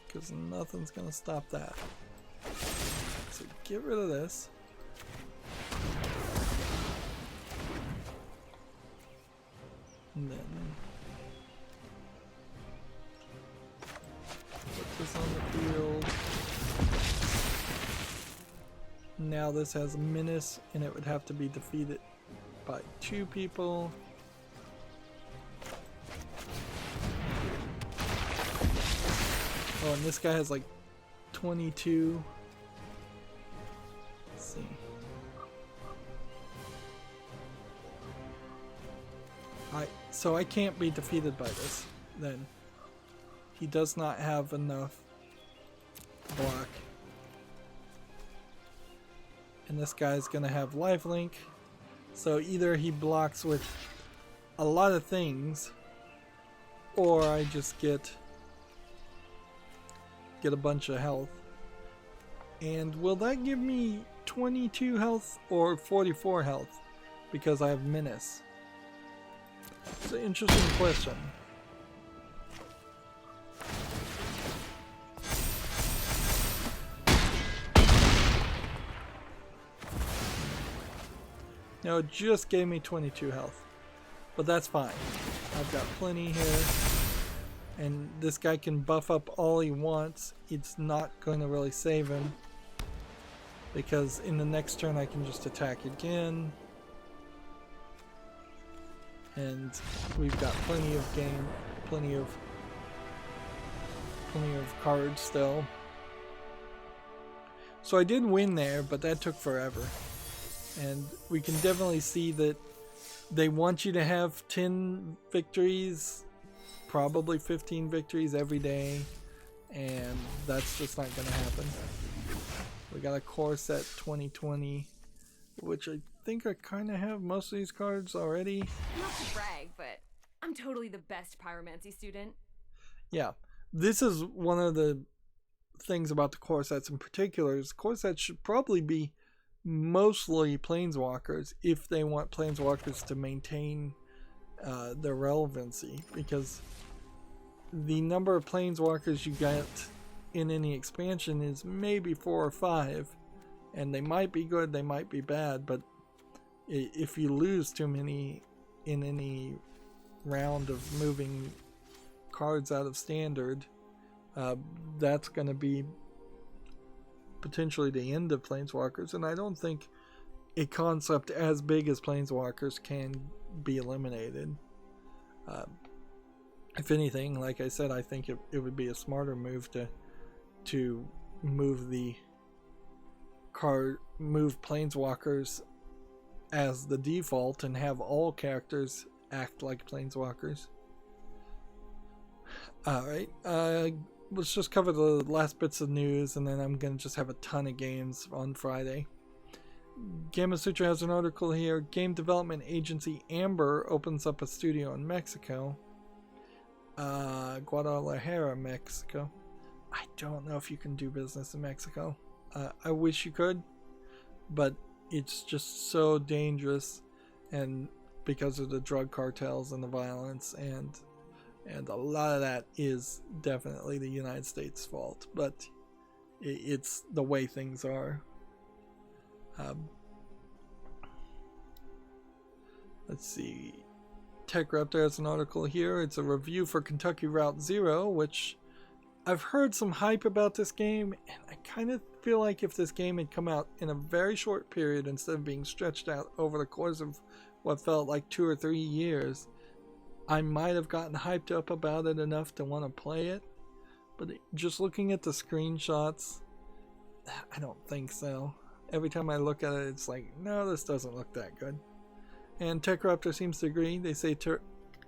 Because nothing's gonna stop that. So get rid of this. And then put this on the field. Now this has a menace, and it would have to be defeated by 2 people. Oh, and this guy has like 22. Let's see. So I can't be defeated by this, then. He does not have enough block. And this guy's gonna have lifelink. So either he blocks with a lot of things, or I just get a bunch of health. And will that give me 22 health or 44 health? Because I have menace. It's an interesting question. No, it just gave me 22 health. But that's fine. I've got plenty here. And this guy can buff up all he wants. It's not going to really save him. Because in the next turn I can just attack again. And we've got plenty of game, plenty of cards still. So I did win there, but that took forever. And we can definitely see that they want you to have 10 victories, probably 15 victories every day, and that's just not going to happen. We got a core set 2020, which I think I kind of have most of these cards already. Not to brag, but I'm totally the best pyromancy student. Yeah, this is one of the things about the core sets in particular. Is core sets should probably be mostly planeswalkers if they want planeswalkers to maintain their relevancy, because the number of planeswalkers you get in any expansion is maybe 4 or 5, and they might be good, they might be bad, but if you lose too many in any round of moving cards out of standard, that's going to be potentially the end of planeswalkers. And I don't think a concept as big as planeswalkers can be eliminated. If anything, like I said, I think it would be a smarter move to move planeswalkers as the default and have all characters act like planeswalkers. Alright, let's just cover the last bits of news, and then I'm going to just have a ton of games on Friday. Gamma Sutra has an article here. Game development agency Amber opens up a studio in Mexico. Guadalajara, Mexico. I don't know if you can do business in Mexico. I wish you could, but it's just so dangerous, and because of the drug cartels and the violence, and a lot of that is definitely the United States' fault, but it's the way things are. Let's see. TechRaptor has an article here. It's a review for Kentucky Route Zero, which I've heard some hype about this game, and I kind of feel like if this game had come out in a very short period instead of being stretched out over the course of what felt like 2 or 3 years, I might have gotten hyped up about it enough to want to play it. But just looking at the screenshots, I don't think so. Every time I look at it, it's like, no, this doesn't look that good. And TechRaptor seems to agree. They say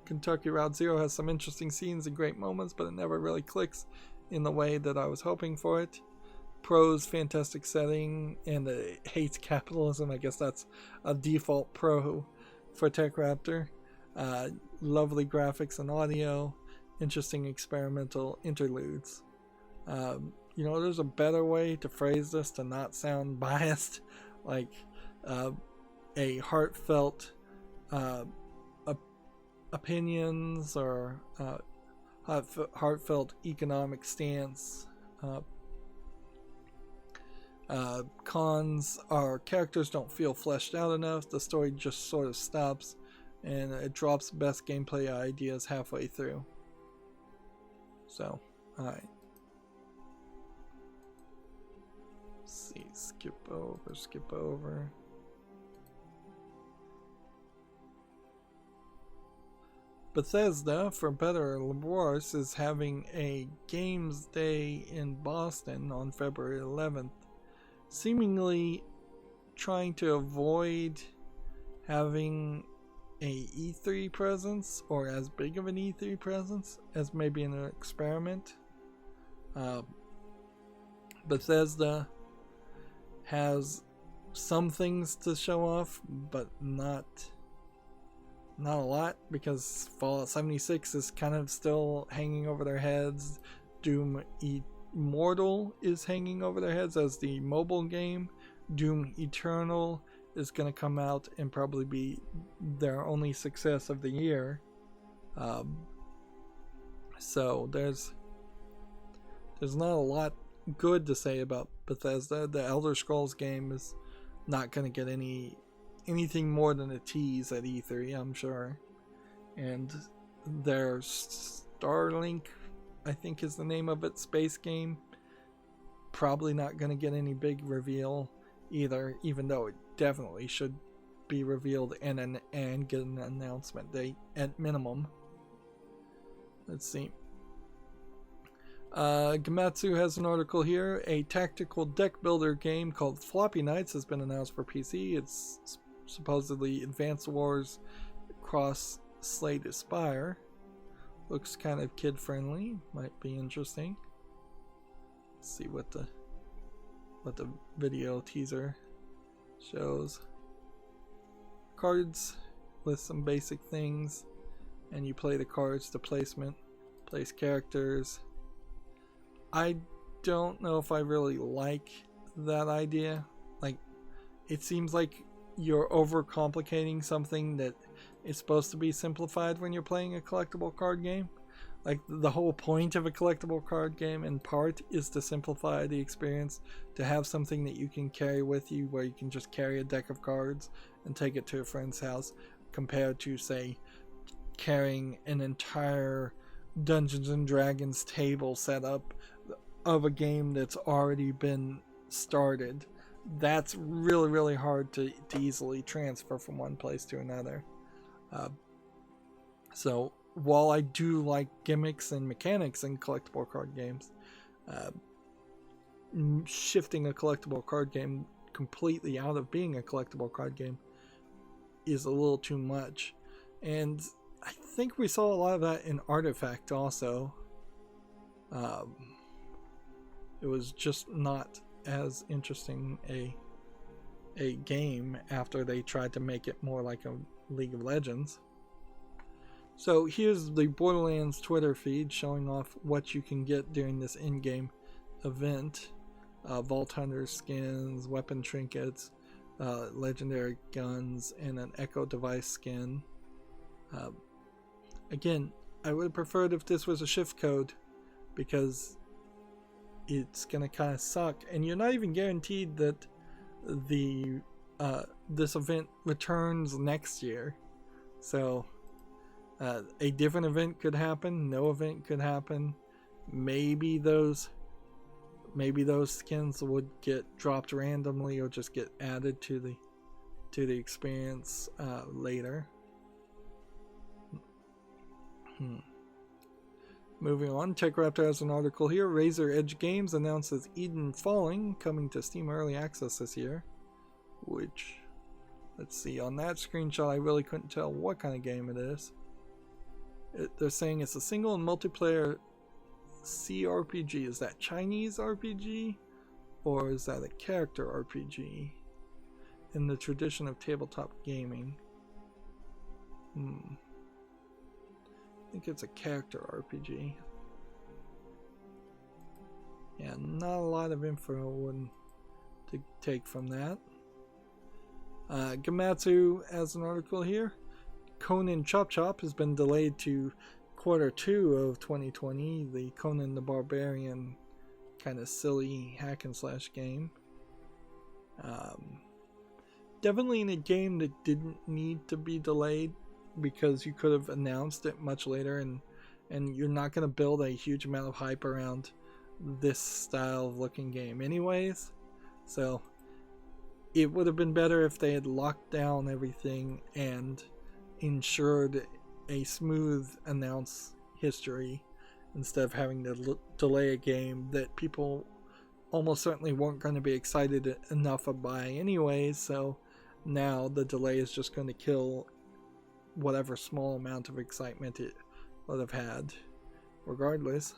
Kentucky Route Zero has some interesting scenes and great moments, but it never really clicks in the way that I was hoping for it. Pro's fantastic setting, and it hates capitalism. I guess that's a default pro for TechRaptor. Lovely graphics and audio, interesting experimental interludes. There's a better way to phrase this to not sound biased, like a heartfelt opinions or heartfelt economic stance. Cons are characters don't feel fleshed out enough, the story just sort of stops, and it drops best gameplay ideas halfway through. So, alright. Let's see, skip over. Bethesda, for better or worse, is having a Games Day in Boston on February 11th, seemingly trying to avoid having a E3 presence, or as big of an E3 presence as maybe an experiment. Bethesda has some things to show off, but not a lot, because Fallout 76 is kind of still hanging over their heads. Doom Immortal is hanging over their heads as the mobile game. Doom Eternal is going to come out and probably be their only success of the year. So there's not a lot good to say about Bethesda. The Elder Scrolls game is not going to get anything more than a tease at E3, I'm sure. And their Starlink, I think is the name of it, space game, probably not going to get any big reveal either, even though it definitely should be revealed and get an announcement date at minimum. Let's see. Gamatsu has an article here. A tactical deck builder game called Floppy Nights has been announced for PC. It's supposedly Advance Wars cross Slate Aspire. Looks kind of kid friendly. Might be interesting. Let's see what the video teaser shows. Cards with some basic things, and you play the cards to place characters. I don't know if I really like that idea. Like, it seems like you're overcomplicating something that is supposed to be simplified when you're playing a collectible card game. Like, the whole point of a collectible card game, in part, is to simplify the experience, to have something that you can carry with you, where you can just carry a deck of cards and take it to a friend's house, compared to, say, carrying an entire Dungeons and Dragons table setup of a game that's already been started. That's really, really hard to easily transfer from one place to another. So while I do like gimmicks and mechanics in collectible card games, shifting a collectible card game completely out of being a collectible card game is a little too much. And I think we saw a lot of that in Artifact also. It was just not as interesting a game after they tried to make it more like a League of Legends. So here's the Borderlands Twitter feed showing off what you can get during this in-game event. Vault Hunter skins, weapon trinkets, legendary guns, and an Echo device skin. Again, I would have preferred if this was a shift code, because it's gonna kind of suck, and you're not even guaranteed that this event returns next year. So a different event could happen, no event could happen. Maybe those skins would get dropped randomly or just get added to the experience later. Moving on, TechRaptor has an article here. Razor Edge Games announces Eden Falling coming to Steam Early Access this year. Which, let's see, on that screenshot I really couldn't tell what kind of game it is. They're saying it's a single and multiplayer CRPG. Is that Chinese RPG? Or is that a character RPG? In the tradition of tabletop gaming. I think it's a character RPG. Yeah, not a lot of info to take from that. Gamatsu has an article here. Conan Chop Chop has been delayed to Q2 of 2020. The Conan the Barbarian kind of silly hack and slash game. Definitely in a game that didn't need to be delayed, because you could have announced it much later, and you're not going to build a huge amount of hype around this style of looking game anyways. So it would have been better if they had locked down everything and ensured a smooth announce history instead of having to delay a game that people almost certainly weren't going to be excited enough by anyway. So now the delay is just going to kill whatever small amount of excitement it would have had regardless.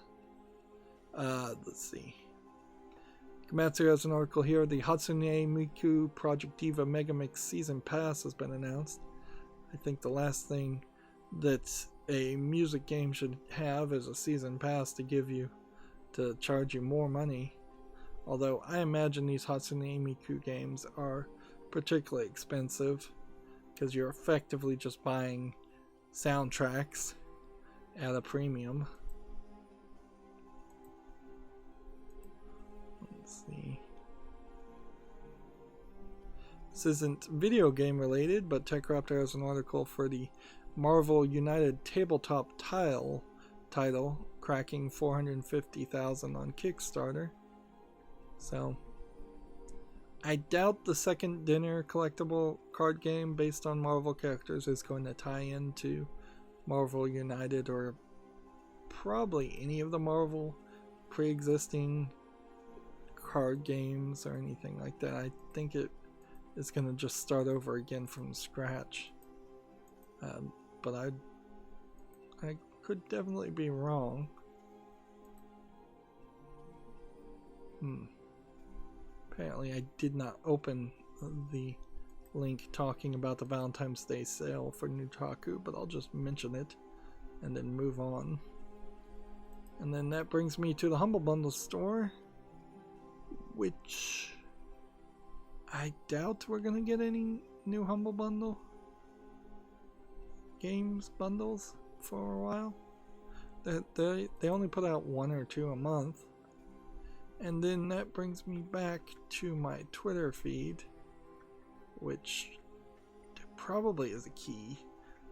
Let's see. Komatsu has an article here. The Hatsune Miku Project Diva Megamix Season Pass has been announced. I think the last thing that a music game should have is a season pass to charge you more money. Although I imagine these Hatsune Miku games are particularly expensive because you're effectively just buying soundtracks at a premium. Let's see. This isn't video game related, but TechRaptor has an article for the Marvel United tabletop title cracking 450,000 on Kickstarter. So I doubt the second dinner collectible card game based on Marvel characters is going to tie into Marvel United or probably any of the Marvel pre-existing card games or anything like that. I think it is going to just start over again from scratch. But I could definitely be wrong. Apparently I did not open the link talking about the Valentine's Day sale for Nutaku, but I'll just mention it and then move on. And then that brings me to the Humble Bundle store, which I doubt we're gonna get any new Humble Bundle games bundles for a while. They only put out 1 or 2 a month. And then that brings me back to my Twitter feed, which probably is a key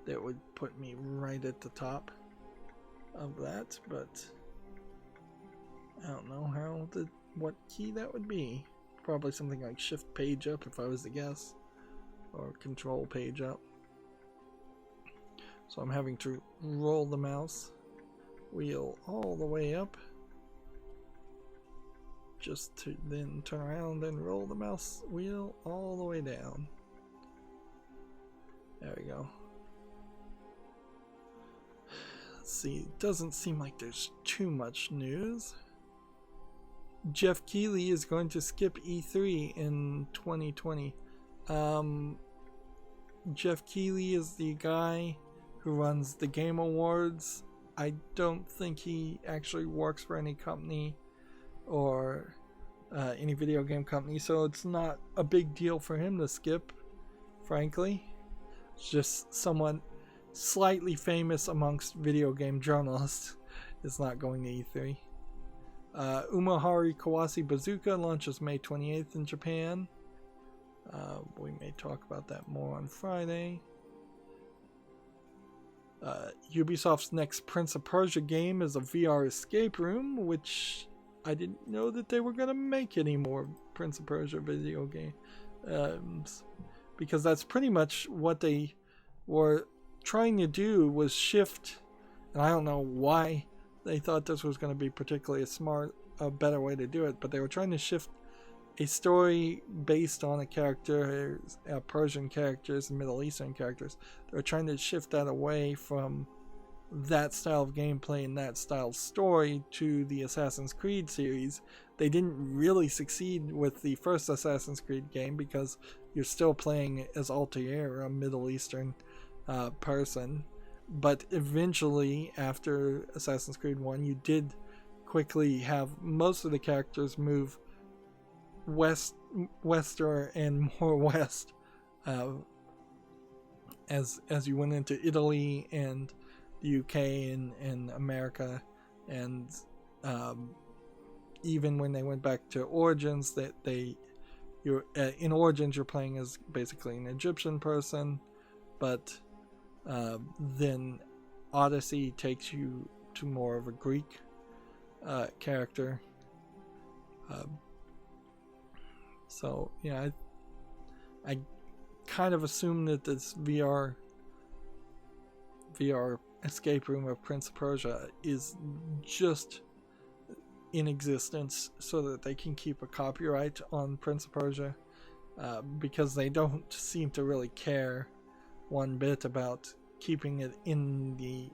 that would put me right at the top of that, but I don't know what key that would be. Probably something like Shift Page Up if I was to guess, or Control Page Up. So I'm having to roll the mouse wheel all the way up just to then turn around and roll the mouse wheel all the way down. There we go. Let's see, it doesn't seem like there's too much news. Jeff Keighley is going to skip E3 in 2020. Jeff Keighley is the guy who runs the Game Awards. I don't think he actually works for any company or any video game company, so it's not a big deal for him to skip, frankly. It's just someone slightly famous amongst video game journalists is not going to E3. Umahari Kawase Bazooka launches May 28th in Japan. We may talk about that more on Friday. Ubisoft's next Prince of Persia game is a VR escape room, which I didn't know that they were going to make any more Prince of Persia video games, because that's pretty much what they were trying to do, was shift, and I don't know why they thought this was going to be particularly a better way to do it, but they were trying to shift a story based on Persian characters and Middle Eastern characters. They were trying to shift that away from that style of gameplay and that style of story to the Assassin's Creed series. They didn't really succeed with the first Assassin's Creed game because you're still playing as Altair, a Middle Eastern person. But eventually, after Assassin's Creed 1, you did quickly have most of the characters move wester and more west as you went into Italy and the UK and America, and even when they went back to Origins, in Origins you're playing as basically an Egyptian person, but then Odyssey takes you to more of a Greek character. So yeah, I kind of assume that this VR VR escape room of Prince of Persia is just in existence so that they can keep a copyright on Prince of Persia, because they don't seem to really care one bit about keeping it in the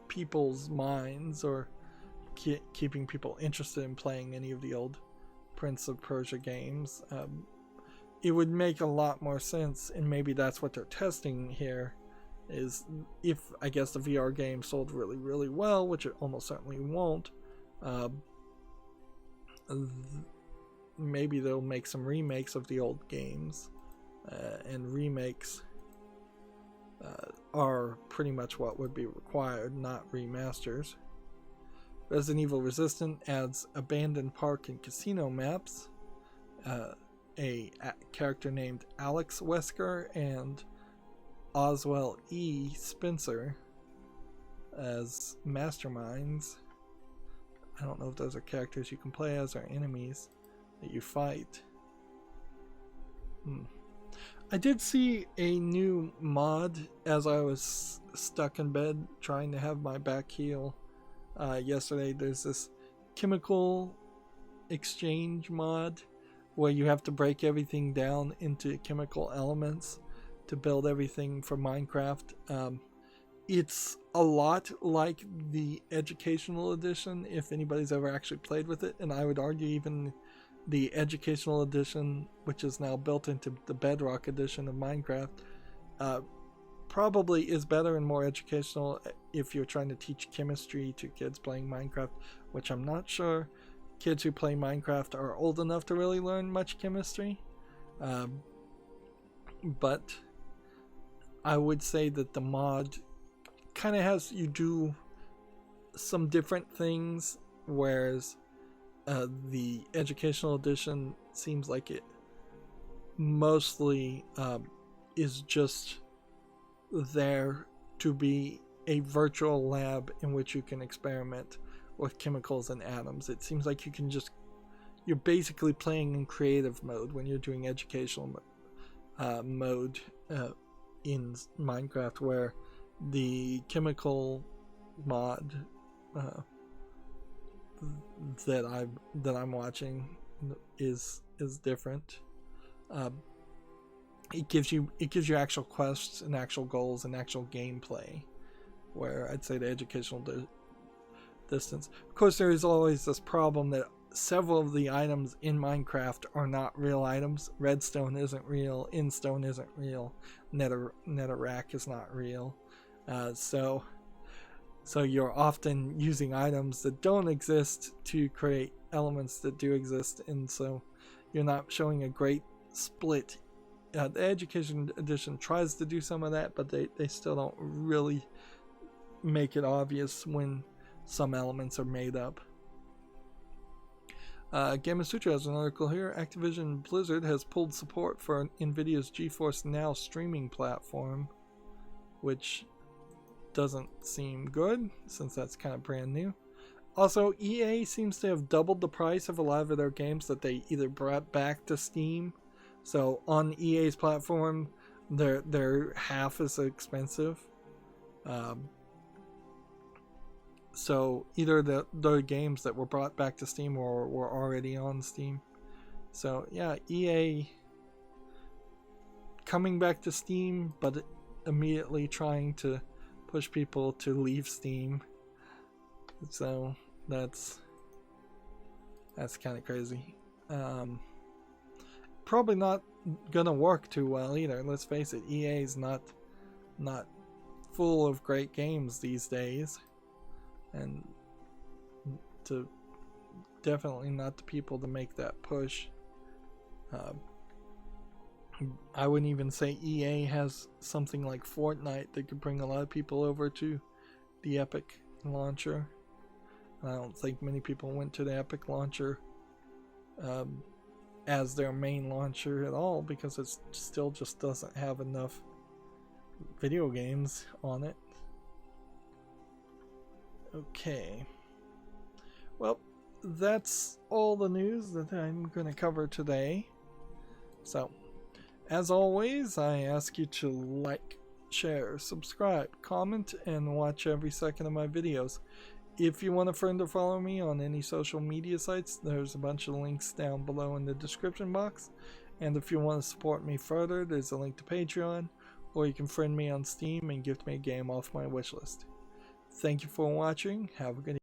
people's minds or keeping people interested in playing any of the old Prince of Persia games. It would make a lot more sense, and maybe that's what they're testing here, is if, I guess, the VR game sold really, really well, which it almost certainly won't, maybe they'll make some remakes of the old games, and remakes are pretty much what would be required, not remasters. Resident Evil Resistance adds abandoned park and casino maps, a character named Alex Wesker and Oswell E. Spencer as masterminds. I don't know if those are characters you can play as or enemies that you fight. I did see a new mod as I was stuck in bed trying to have my back heal yesterday. There's this chemical exchange mod where you have to break everything down into chemical elements to build everything for Minecraft. It's a lot like the educational edition, if anybody's ever actually played with it, and I would argue even the educational edition, which is now built into the Bedrock edition of Minecraft, probably is better and more educational if you're trying to teach chemistry to kids playing Minecraft, which I'm not sure kids who play Minecraft are old enough to really learn much chemistry. But I would say that the mod kind of has you do some different things, whereas the educational edition seems like it mostly is just there to be a virtual lab in which you can experiment with chemicals and atoms. It seems like you're basically playing in creative mode when you're doing educational mode in Minecraft, where the chemical mod that I'm watching is different. It gives you actual quests and actual goals and actual gameplay, where I'd say the educational distance. Of course, there is always this problem that several of the items in Minecraft are not real items. Redstone isn't real, Instone isn't real, Netherrack is not real. So you're often using items that don't exist to create elements that do exist, and so you're not showing a great split. The Education Edition tries to do some of that, but they still don't really make it obvious when some elements are made up. Gamma Sutra has an article here. Activision Blizzard has pulled support for NVIDIA's GeForce Now streaming platform, which doesn't seem good since that's kind of brand new. Also, EA seems to have doubled the price of a lot of their games that they either brought back to Steam. So on EA's platform, they're half as expensive. So either the games that were brought back to Steam or were already on Steam. So yeah, EA coming back to Steam, but immediately trying to push people to leave Steam. So that's kind of crazy. Probably not gonna work too well either. Let's face it, EA's not full of great games these days, and definitely not the people to make that push. I wouldn't even say EA has something like Fortnite that could bring a lot of people over to the Epic launcher. I don't think many people went to the Epic launcher as their main launcher at all, because it still just doesn't have enough video games on it. Okay. Well, that's all the news that I'm going to cover today. So, as always, I ask you to like, share, subscribe, comment, and watch every second of my videos. If you want a friend or follow me on any social media sites, there's a bunch of links down below in the description box. And if you want to support me further, there's a link to Patreon, or you can friend me on Steam and gift me a game off my wishlist. Thank you for watching. Have a good evening.